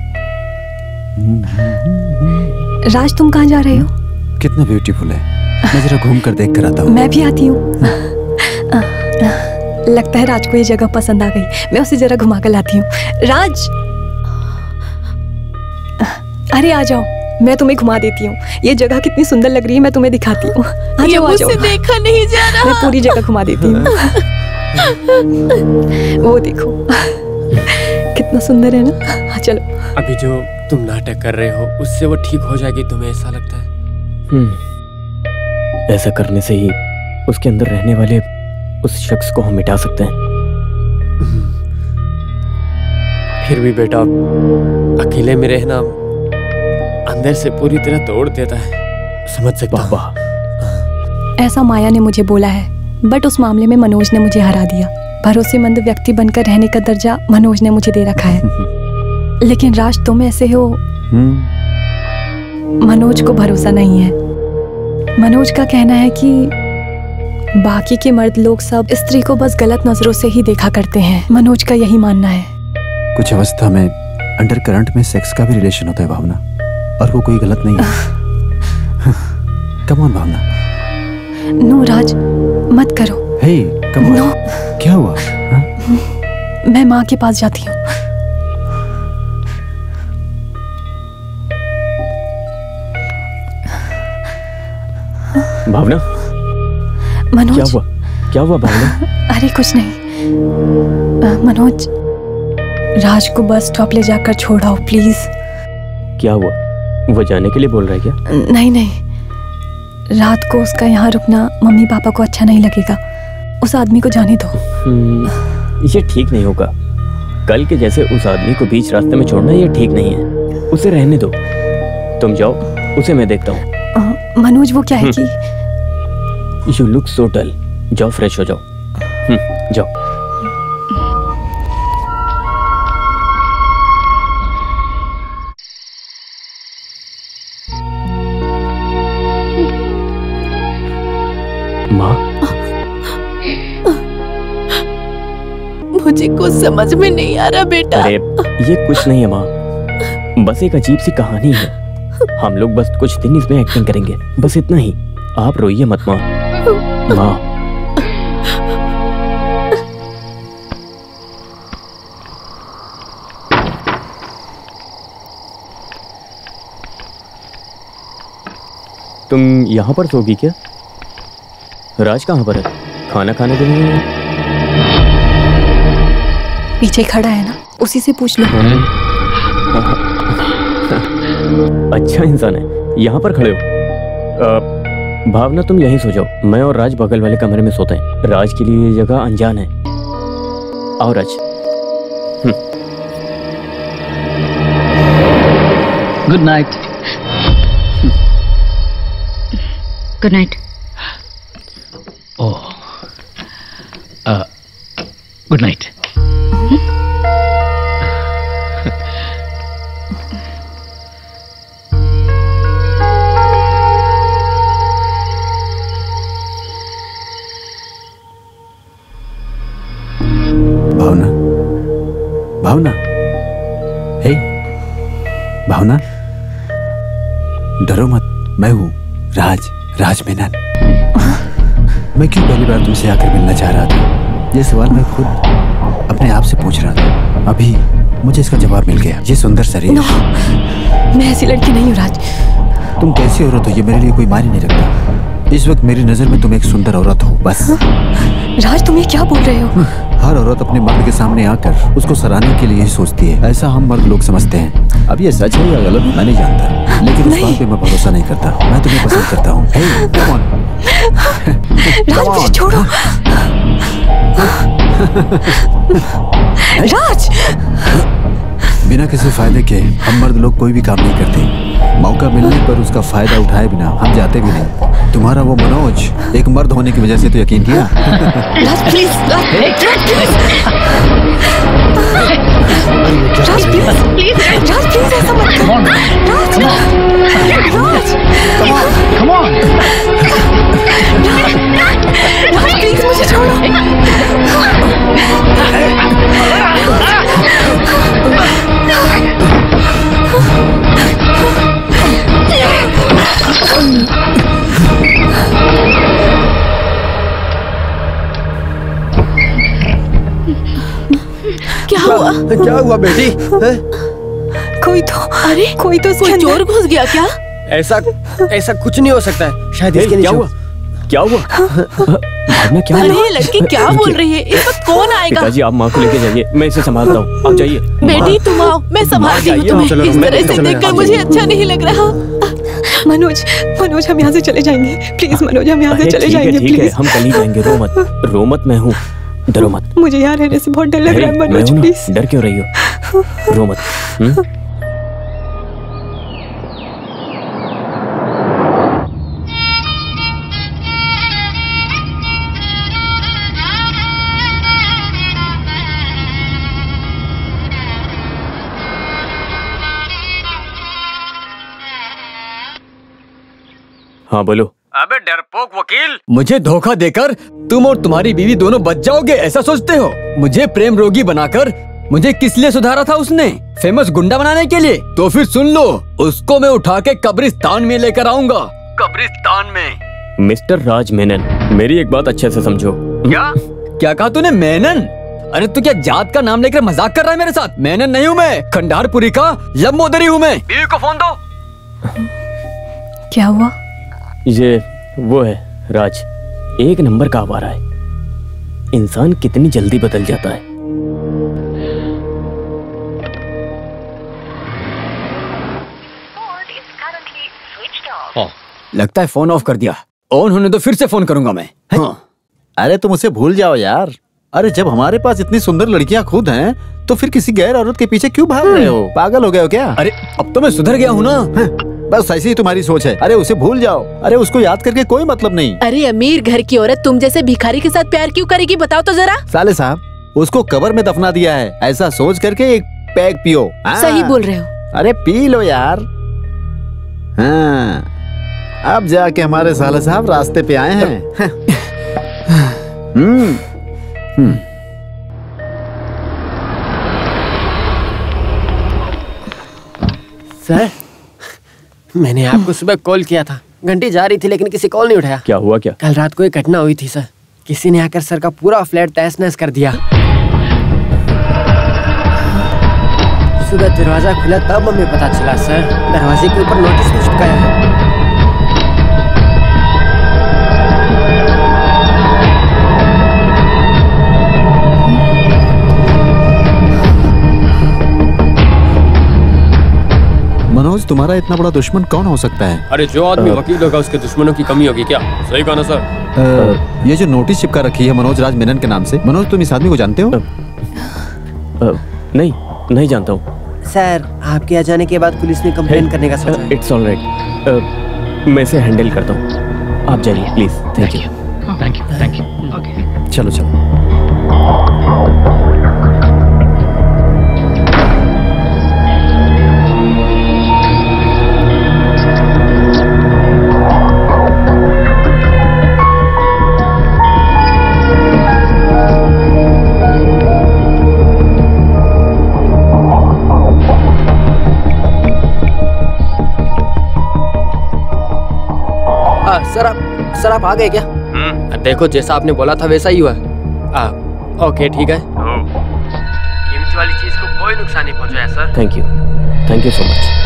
राज तुम कहाँ जा रहे हो? कितना ब्यूटीफुल है। मैं जरा घूम कर देख कर आता हूँ। मैं भी आती हूँ। लगता है राज को ये जगह पसंद आ गई। मैं उसे जरा घुमा कर लाती हूँ। राज, अरे आ जाओ, मैं तुम्हें घुमा देती हूँ। ये जगह कितनी सुंदर लग रही है, मैं तुम्हें दिखाती हूँ। आ जाओ आ जाओ। देखा नहीं जा रहा। मैं पूरी जगह घुमा देती हूँ। वो देखो कितना सुंदर है ना। हाँ चलो। अभी जो तुम नाटक कर रहे हो उससे वो ठीक हो जाएगी, तुम्हें ऐसा लगता है? ऐसा करने से ही उसके अंदर रहने वाले उस शख्स को हम मिटा सकते हैं। फिर भी बेटा अकेले में रहना अंदर से पूरी तरह तोड़ देता है, समझ सकता हूं। ऐसा माया ने मुझे बोला है, बट उस मामले में मनोज ने मुझे हरा दिया। भरोसेमंद व्यक्ति बनकर रहने का दर्जा मनोज ने मुझे दे रखा है। लेकिन राज तुम ऐसे हो। मनोज को भरोसा नहीं है। मनोज का कहना है कि बाकी के मर्द लोग सब स्त्री को बस गलत नजरों से ही देखा करते हैं। मनोज का यही मानना है। कुछ अवस्था में अंडर करंट में सेक्स का भी रिलेशन होता है भावना, और वो कोई गलत नहीं है। Come on Bhavna. नो राज, मत करो। हे कम ऑन। नो। क्या हुआ? मैं माँ के पास जाती हूँ। भावना, मनोज, क्या हुआ? क्या हुआ भावना? अरे कुछ नहीं। मनोज, राज को बस स्टॉप ले जाकर छोड़ाओ प्लीज। क्या हुआ? वो जाने के लिए बोल रहा है क्या? नहीं नहीं, रात को उसका यहाँ रुकना मम्मी पापा को अच्छा नहीं लगेगा। उस आदमी को जाने दो। ये ठीक नहीं होगा। कल के जैसे उस आदमी को बीच रास्ते में छोड़ना ये ठीक नहीं है। उसे रहने दो। तुम जाओ, उसे मैं देखता हूँ। मनोज वो क्या है कि यू लुक सो डल। जाओ फ्रेश हो जाओ। जाओ। माँ, मुझे कुछ समझ में नहीं आ रहा बेटा। अरे ये कुछ नहीं है माँ, बस एक अजीब सी कहानी है। हम लोग बस कुछ दिन इसमें एक्टिंग करेंगे, बस इतना ही। आप रोइए मत माँ। माँ, तुम यहाँ पर सोगी क्या? राज कहाँ पर है? खाना खाने के लिए पीछे खड़ा है ना। उसी से पूछ लो। अच्छा इंसान है, यहाँ पर खड़े हो। भावना तुम यहीं सो जाओ, मैं और राज बगल वाले कमरे में सोते हैं। राज के लिए ये जगह अनजान है। आओ Raj. Good night. Good night. Oh, good night. Bhavna, Bhavna, हे भावना, डरो मत, मैं हूँ राज मेनन। मैं क्यों पहली बार तुमसे आकर मिलना चाह रहा था? ये सवाल मैं खुद अपने आप से पूछ रहा था। अभी मुझे इसका जवाब मिल गया। ये सुंदर शरीर। मैं ऐसी लड़की नहीं हूँ राज। तुम कैसी औरत हो ये मेरे लिए कोई मायने नहीं रखता। इस वक्त मेरी नजर में तुम एक सुंदर औरत हो, बस। राज तुम ये क्या बोल रहे हो? हर औरत अपने मर्द के सामने आकर उसको सराहने के लिए ही सोचती है। ऐसा हम मर्द लोग समझते हैं। अब ये सच है या गलत मैं नहीं जानता, लेकिन इस बात पे मैं भरोसा नहीं करता। मैं तुम्हें पसंद करता हूँ। Hey, come on. राज मुझे छोड़ो। राज, बिना किसी फायदे के हम मर्द लोग कोई भी काम नहीं करते। मौका मिलने पर उसका फायदा उठाए बिना हम जाते भी नहीं। तुम्हारा वो मनोज एक मर्द होने की वजह से तो यकीन किया। राज प्लीज, राज प्लीज ऐसा मत करो। राज प्लीज मुझे छोड़ो। क्या हुआ बेटी? कोई तो कोई चोर घुस गया क्या? ऐसा कुछ नहीं हो सकता है। शायद इसके नीचे। क्या हुआ? भावना क्या? अरे ये लड़की क्या बोल रही है? इस वक्त कौन आएगा? पिताजी आप माँ को लेके जाइए, मैं इसे संभालता हूँ। आप जाइए। बेटी तुम आओ, मैं संभालती हूँ तुम्हें। इस तरह से देखकर मुझे अच्छा नहीं लग रहा। मनोज हम यहाँ से चले जाएंगे। प्लीज मनोज हम यहाँ से चले जाएंगे। ठीक है, हम कल ही जाएंगे। रो मत, मैं हूँ, डरो मत। मुझे यहाँ रहने से बहुत डर लग रहा है मनोज, प्लीज। डर क्यों रही हो? रो मत। हाँ बोलो। अबे डरपोक वकील, मुझे धोखा देकर तुम और तुम्हारी बीवी दोनों बच जाओगे ऐसा सोचते हो? मुझे प्रेम रोगी बनाकर मुझे किस लिए सुधारा था उसने? फेमस गुंडा बनाने के लिए? तो फिर सुन लो, उसको मैं उठा के कब्रिस्तान में लेकर आऊंगा। कब्रिस्तान में? मिस्टर राज मेनन, मेरी एक बात अच्छे से समझो। क्या कहा तूने? मेनन? अरे तू क्या जात का नाम लेकर मजाक कर रहा है मेरे साथ? मेनन नहीं हूँ मैं, खंडारपुरी का लंबोदरी हूँ मैं। बीवी को फोन दो। क्या हुआ? ये वो है राज, एक नंबर का आवारा है। इंसान कितनी जल्दी बदल जाता है। लगता है फोन ऑफ कर दिया। ऑन होने तो फिर से फोन करूंगा मैं। हाँ। अरे तुम उसे भूल जाओ यार। अरे जब हमारे पास इतनी सुंदर लड़कियां खुद हैं, तो फिर किसी गैर औरत के पीछे क्यों भाग रहे हो? पागल हो गए हो क्या? अरे अब तो मैं सुधर गया हूँ ना। बस ऐसी ही तुम्हारी सोच है। अरे उसे भूल जाओ। अरे उसको याद करके कोई मतलब नहीं। अरे अमीर घर की औरत तुम जैसे भिखारी के साथ प्यार क्यों करेगी? बताओ तो जरा। साले साहब, उसको कब्र में दफना दिया है, ऐसा सोच करके एक पैग पियो। सही बोल रहे हो। अरे पी लो यार। हाँ, अब जाके हमारे साले साहब रास्ते पे आए हैं। सर, मैंने आपको सुबह कॉल किया था। घंटी जा रही थी लेकिन किसी कॉल नहीं उठाया। क्या हुआ? क्या कल रात को एक घटना हुई थी सर। किसी ने आकर सर का पूरा फ्लैट तहस नहस कर दिया। सुबह दरवाजा खुला तब हमें पता चला सर, दरवाजे के ऊपर नोटिस भी चिपकाया है। मनोज, तुम्हारा इतना बड़ा दुश्मन कौन हो सकता है? अरे जो आदमी वकील होगा उसके दुश्मनों की कमी होगी क्या? सही कहा ना सर? ये जो नोटिस चिपका रखी है मनोज राज मेनन के नाम से, मनोज तुम इस आदमी को जानते हो? नहीं जानता हूँ सर। आपके आ जाने के बाद पुलिस ने कंप्लेन करने का सोचा है। इट्स ऑलराइट, मैं इसे हैंडल करता हूँ, आप जाइए प्लीज। Thank you. चलो चलो। सर आप आ गए क्या? देखो जैसा आपने बोला था वैसा ही हुआ। ओके ठीक है। कीमती वाली चीज को कोई नुकसान नहीं पहुंचाया sir. Thank you so much.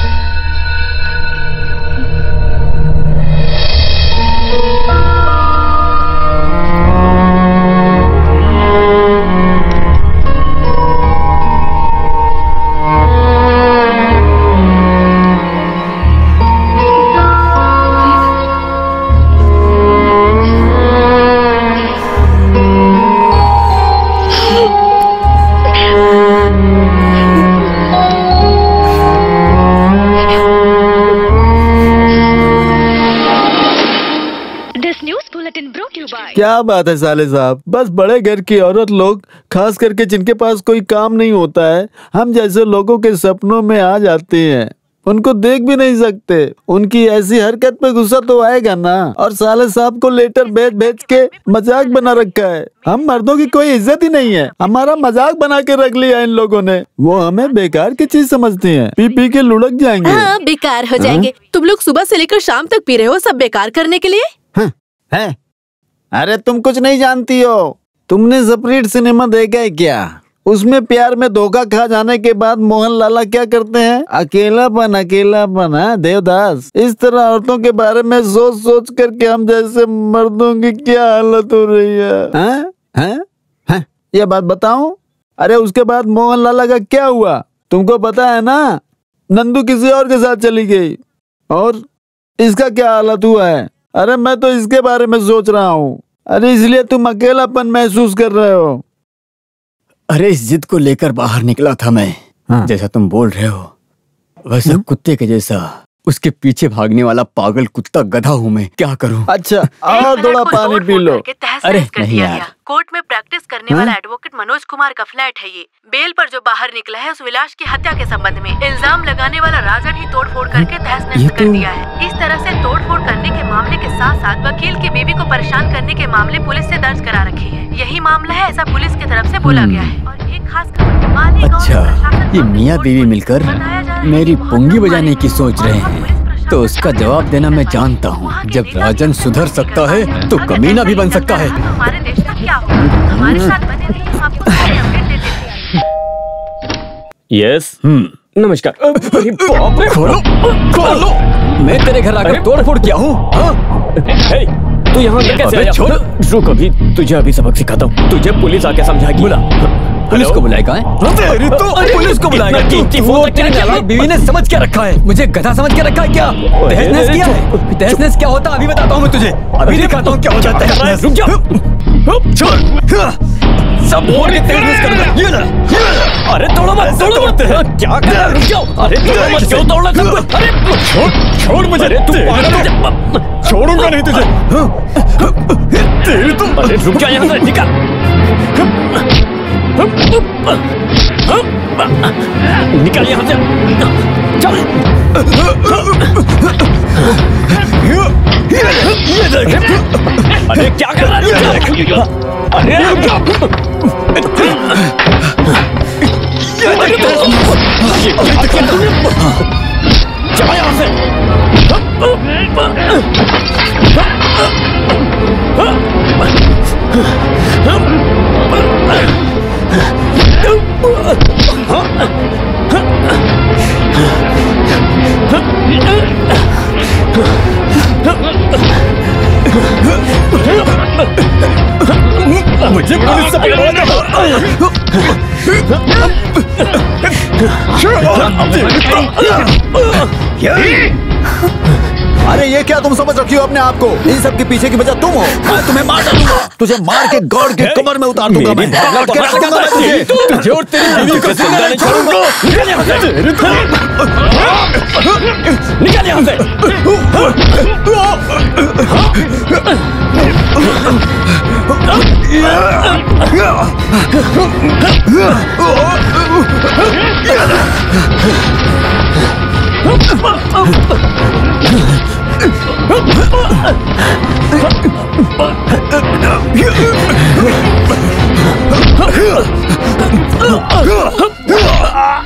क्या बात है साले साहब, बस बड़े घर की औरत लोग, खास करके जिनके पास कोई काम नहीं होता है, हम जैसे लोगों के सपनों में आ जाते हैं। उनको देख भी नहीं सकते। उनकी ऐसी हरकत पे गुस्सा तो आएगा ना। और साले साहब को लेटर भेज भेज के मजाक बना रखा है। हम मर्दों की कोई इज्जत ही नहीं है, हमारा मजाक बना के रख लिया इन लोगों ने। वो हमें बेकार की चीज समझते हैं, पी पी के लुढ़क जाएंगे। हाँ, बेकार हो जाएंगे। तुम लोग सुबह से लेकर शाम तक पी रहे हो, सब बेकार करने के लिए। है? अरे तुम कुछ नहीं जानती हो। तुमने स्प्रिट सिनेमा देखा है क्या? उसमें प्यार में धोखा खा जाने के बाद मोहन लाला क्या करते हैं? अकेलापन अकेलापन। हाँ देवदास, इस तरह औरतों के बारे में सोच सोच करके हम जैसे मर्दों की क्या हालत हो रही है। हाँ? ये बात बताऊं? अरे उसके बाद मोहन लाला का क्या हुआ तुमको पता है ना? नंदू किसी और के साथ चली गई। और इसका क्या हालत हुआ है? अरे मैं तो इसके बारे में सोच रहा हूँ। अरे इसलिए तुम अकेलापन महसूस कर रहे हो। अरे इस जिद को लेकर बाहर निकला था मैं। हाँ। जैसा तुम बोल रहे हो वैसा कुत्ते के जैसा उसके पीछे भागने वाला पागल कुत्ता गधा हूँ मैं। क्या करूँ? अच्छा और थोड़ा पानी पी लो। अरे नहीं यार। कोर्ट में प्रैक्टिस करने वाला एडवोकेट मनोज कुमार का फ्लैट है ये। बेल पर जो बाहर निकला है उस विलास की हत्या के संबंध में इल्जाम लगाने वाला राजन ही तोड़फोड़ करके तहस नहस कर दिया है। इस तरह से तोड़फोड़ करने के मामले के साथ साथ वकील की बीवी को परेशान करने के मामले पुलिस से दर्ज करा रखे हैं। यही मामला है, ऐसा पुलिस की तरफ से बोला गया है। और एक खास खबर, अच्छा ये मियाँ बीवी मिलकर मेरी पुंगी बजाने की सोच रहे हैं, तो उसका जवाब देना मैं जानता हूँ। जब राजन सुधर सकता है तो कमीना भी बन सकता है। हमारे देश का क्या होगा? हमारे साथ बने रहिए, हम आपको सारे अपडेट देते हैं। यस नमस्कार। अरे बाप रे, खोलो। मैं तेरे घर आकर तोड़फोड़ किया हूँ। तू यहाँ कैसे आया? छोड़। रुक अभी तुझे अभी सबक सिखाता हूँ। तुझे पुलिस आके समझाएगी। बुला। पुलिस को बुलाएगा? पुलिस को बुलाएगा? तेरी बीवी ने समझ क्या रखा है? मुझे गधा समझ के रखा है क्या? तहस-नहस किया है? तहस-नहस क्या होता अभी बताता हूँ मैं तुझे। अभी दिखाता हूँ क्या होता है। रुक जा। सब बोल के तहस-नहस करूंगा। ये ना। अरे तोड़ो मत, तोड़ो मत। क्या कर रहा है? रुक जाओ। अरे तोड़ो मत, क्यों तोड़ रहा है? अरे छोड़ मुझे। अरे तू छोड़ूंगा नहीं तुझे। तेरी तुम। अरे रुक जा यहाँ से, निकल। निकल यहाँ से, चल। अरे क्या कर रहा है? अरे रुक जा। चला यहाँ से। मुझे पुलिस से पकड़वाना। अरे ये क्या तुम समझ रखी हो अपने आप को? इन सब के पीछे की वजह तुम हो। मैं तुम्हें मार डालूंगा, तुझे मार के गॉड के कमर में उतार दूंगा मैं। काट के रख दूंगा मैं तुझे। तुझे और तेरी बीवी को जिंदा नहीं छोड़ूंगा। निकल यहाँ से। निकल यहाँ से।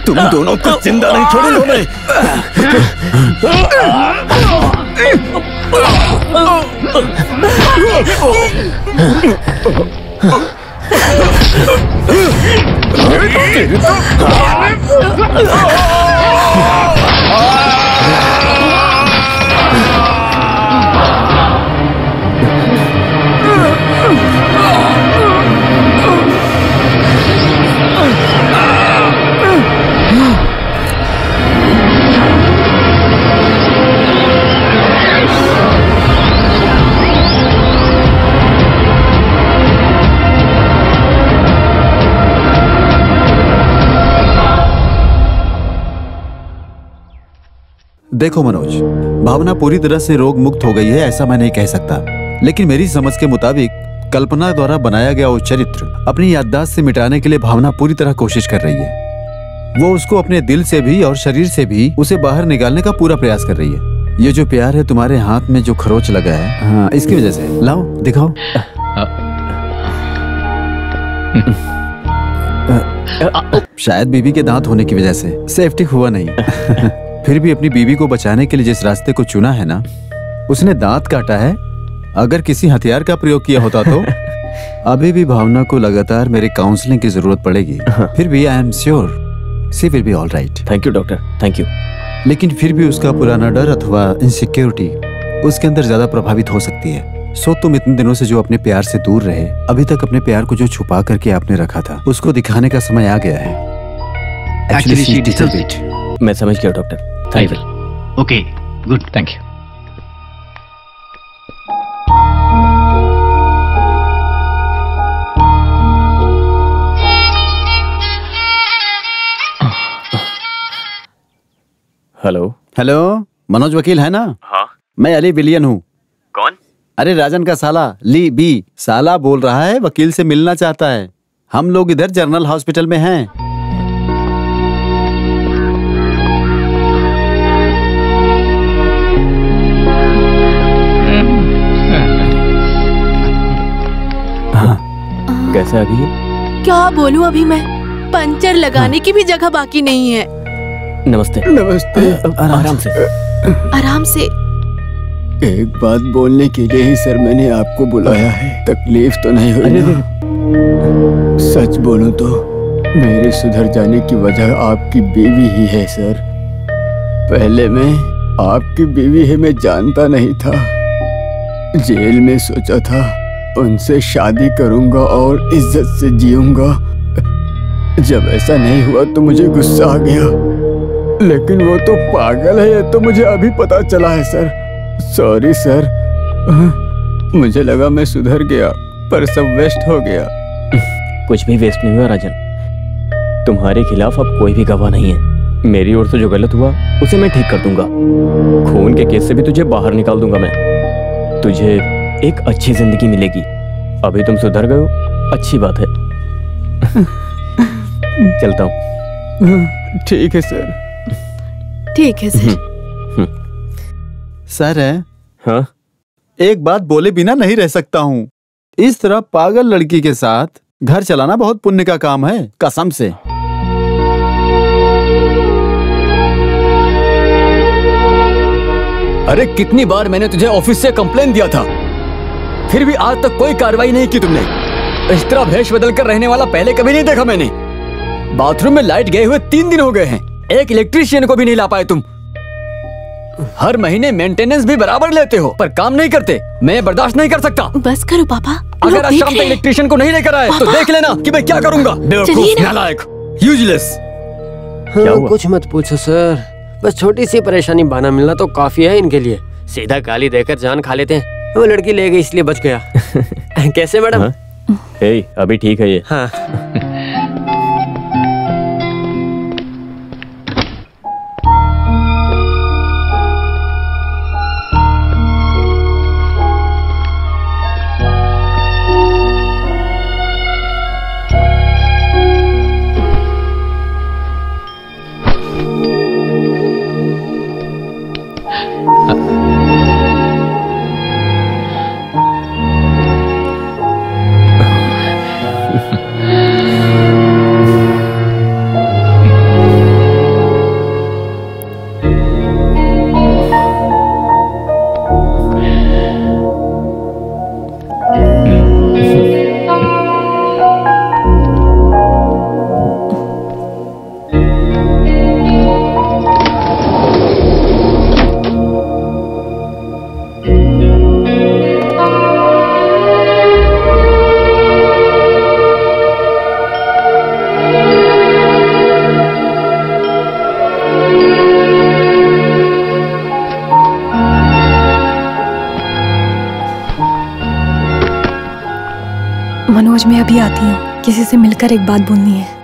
तुम दोनों को जिंदा नहीं छोड़ूंगा मैं। देखो मनोज, भावना पूरी तरह से रोग मुक्त हो गई है ऐसा मैं नहीं कह सकता, लेकिन मेरी समझ के मुताबिक कल्पना द्वारा बनाया गया वो चरित्र अपनी याददाश्त से मिटाने के लिए भावना पूरी तरह कोशिश कर रही है। वो उसको अपने दिल से भी और शरीर से भी उसे बाहर निकालने का पूरा प्रयास कर रही है। ये जो प्यार है तुम्हारे हाथ में जो खरोच लगा है, हाँ, इसकी वजह से। लाओ दिखाओ। शायद बीबी के दांत होने की वजह से सेफ्टी हुआ नहीं। फिर भी अपनी बीवी को बचाने के लिए जिस रास्ते को चुना है ना, उसने दांत काटा है। अगर किसी हथियार का प्रयोग किया होता तो अभी भी भावना को लगातार मेरी काउंसलिंग की जरूरत पड़ेगी। फिर भी I am sure she will be all right. Thank you doctor, thank you. लेकिन फिर भी उसका पुराना डर अथवा इनसिक्योरिटी उसके अंदर ज्यादा प्रभावित हो सकती है। सो तुम इतने दिनों से जो अपने प्यार से दूर रहे, अभी तक अपने प्यार को जो छुपा करके आपने रखा था, उसको दिखाने का समय आ गया है। Actually, she deserves it. मैं समझ गया doctor, thank you. Okay, good, thank you. Hello hello, Manoj वकील है ना? हाँ। मैं अली विलियन हूँ। कौन? अरे राजन का साला ली बी। साला बोल रहा है, वकील से मिलना चाहता है। हम लोग इधर जनरल हॉस्पिटल में हैं। कैसा अभी? क्या बोलूं अभी मैं, पंचर लगाने की भी जगह बाकी नहीं है। नमस्ते। नमस्ते। आराम से। आराम से। एक बात बोलने के लिए ही सर मैंने आपको बुलाया है। तकलीफ तो नहीं हुई ना? सच बोलूं तो मेरे सुधर जाने की वजह आपकी बीवी ही है सर। पहले मैं आपकी बीवी है मैं जानता नहीं था। जेल में सोचा था उनसे शादी करूंगा और इज्जत से जीऊंगा। जब ऐसा नहीं हुआ तो मुझे गुस्सा आ गया, लेकिन वो तो पागल है, ये तो मुझे अभी पता चला है सर। सॉरी सर, मुझे लगा मैं सुधर गया, पर सब वेस्ट हो गया। कुछ भी वेस्ट नहीं हुआ राजन। तुम्हारे खिलाफ अब कोई भी गवाह नहीं है। मेरी ओर से जो गलत हुआ उसे मैं ठीक कर दूंगा। खून के केस से भी तुझे बाहर निकाल दूंगा मैं। तुझे एक अच्छी जिंदगी मिलेगी। अभी तुम सुधर गए हो, अच्छी बात है। चलता हूँ। ठीक है सर। ठीक है सर। सर है? हाँ? एक बात बोले बिना नहीं रह सकता हूँ। इस तरह पागल लड़की के साथ घर चलाना बहुत पुण्य का काम है, कसम से। अरे कितनी बार मैंने तुझे ऑफिस से कंप्लेन दिया था, फिर भी आज तक कोई कार्रवाई नहीं की तुमने। इस तरह भेष बदल कर रहने वाला पहले कभी नहीं देखा मैंने। बाथरूम में लाइट गए हुए 3 दिन हो गए हैं, एक इलेक्ट्रीशियन को भी नहीं ला पाए तुम। हर महीने मेंटेनेंस भी बराबर लेते हो, पर काम नहीं करते। मैं बर्दाश्त नहीं कर सकता। बस करो पापा। अगर आज शाम तक इलेक्ट्रीशियन को नहीं लेकर आए तो देख लेना कि मैं क्या करूंगा। बेवकूफ, नालायक, यूजलेस। क्या हुआ? कुछ मत पूछो सर, बस छोटी सी परेशानी बहाना मिलना तो काफी है इनके लिए। सीधा गाली देकर जान खा लेते हैं। वो लड़की ले गई इसलिए बच गया। कैसे मैडम? हाँ? अभी ठीक है ये। हाँ। मनोज, मैं अभी आती हूँ, किसी से मिलकर एक बात बोलनी है।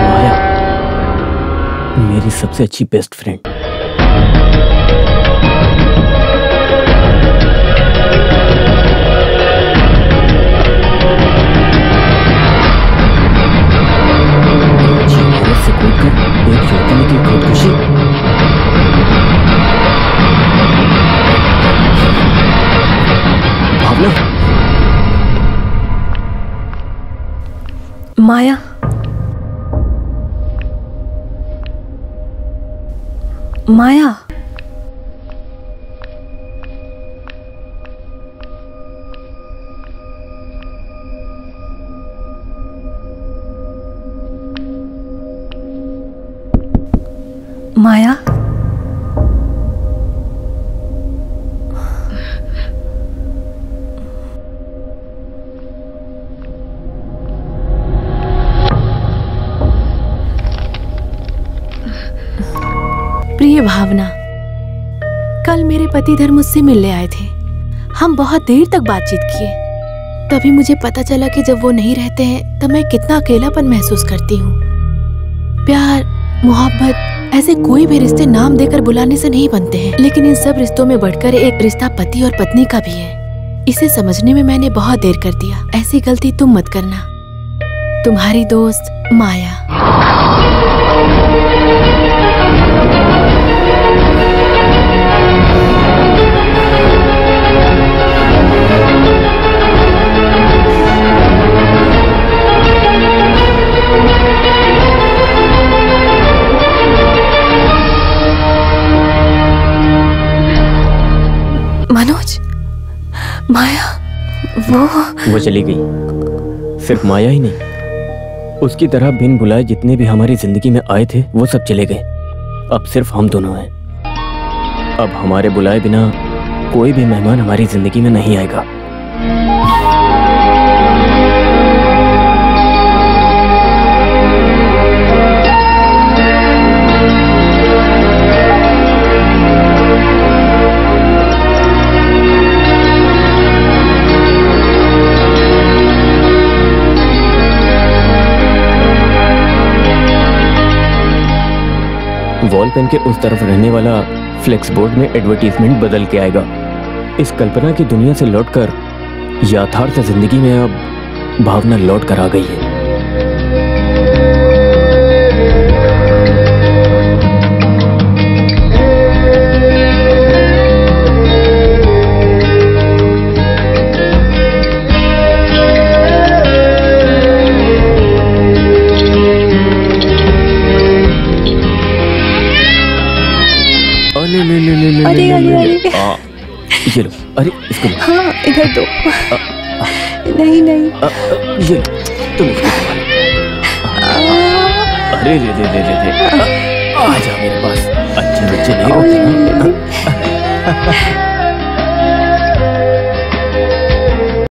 माया, मेरी सबसे अच्छी बेस्ट फ्रेंड। एक युवती की खुदकुशी। भावना। माया, माया, माया, प्रिय भावना, कल मेरे पतिधर मुझसे मिलने आए थे। हम बहुत देर तक बातचीत किए। तभी मुझे पता चला कि जब वो नहीं रहते हैं तब मैं कितना अकेलापन महसूस करती हूँ। प्यार, मोहब्बत, ऐसे कोई भी रिश्ते नाम देकर बुलाने से नहीं बनते हैं, लेकिन इन सब रिश्तों में बढ़कर एक रिश्ता पति और पत्नी का भी है। इसे समझने में मैंने बहुत देर कर दिया। ऐसी गलती तुम मत करना। तुम्हारी दोस्त माया। मनोज, माया, वो चली गई। सिर्फ माया ही नहीं, उसकी तरह बिन बुलाए जितने भी हमारी जिंदगी में आए थे वो सब चले गए। अब सिर्फ हम दोनों हैं। अब हमारे बुलाए बिना कोई भी मेहमान हमारी जिंदगी में नहीं आएगा। वॉल पेन के उस तरफ रहने वाला फ्लेक्स बोर्ड में एडवर्टीजमेंट बदल के आएगा। इस कल्पना की दुनिया से लौटकर यथार्थ जिंदगी में अब भावना लौट कर आ गई है। अरे ये लो। अरे इसको लो। हाँ, इधर दो। नहीं नहीं, ये लो, तुम इसको संभालो। अरे रे रे रे रे रे। अच्छे बच्चे नहीं रोते ना।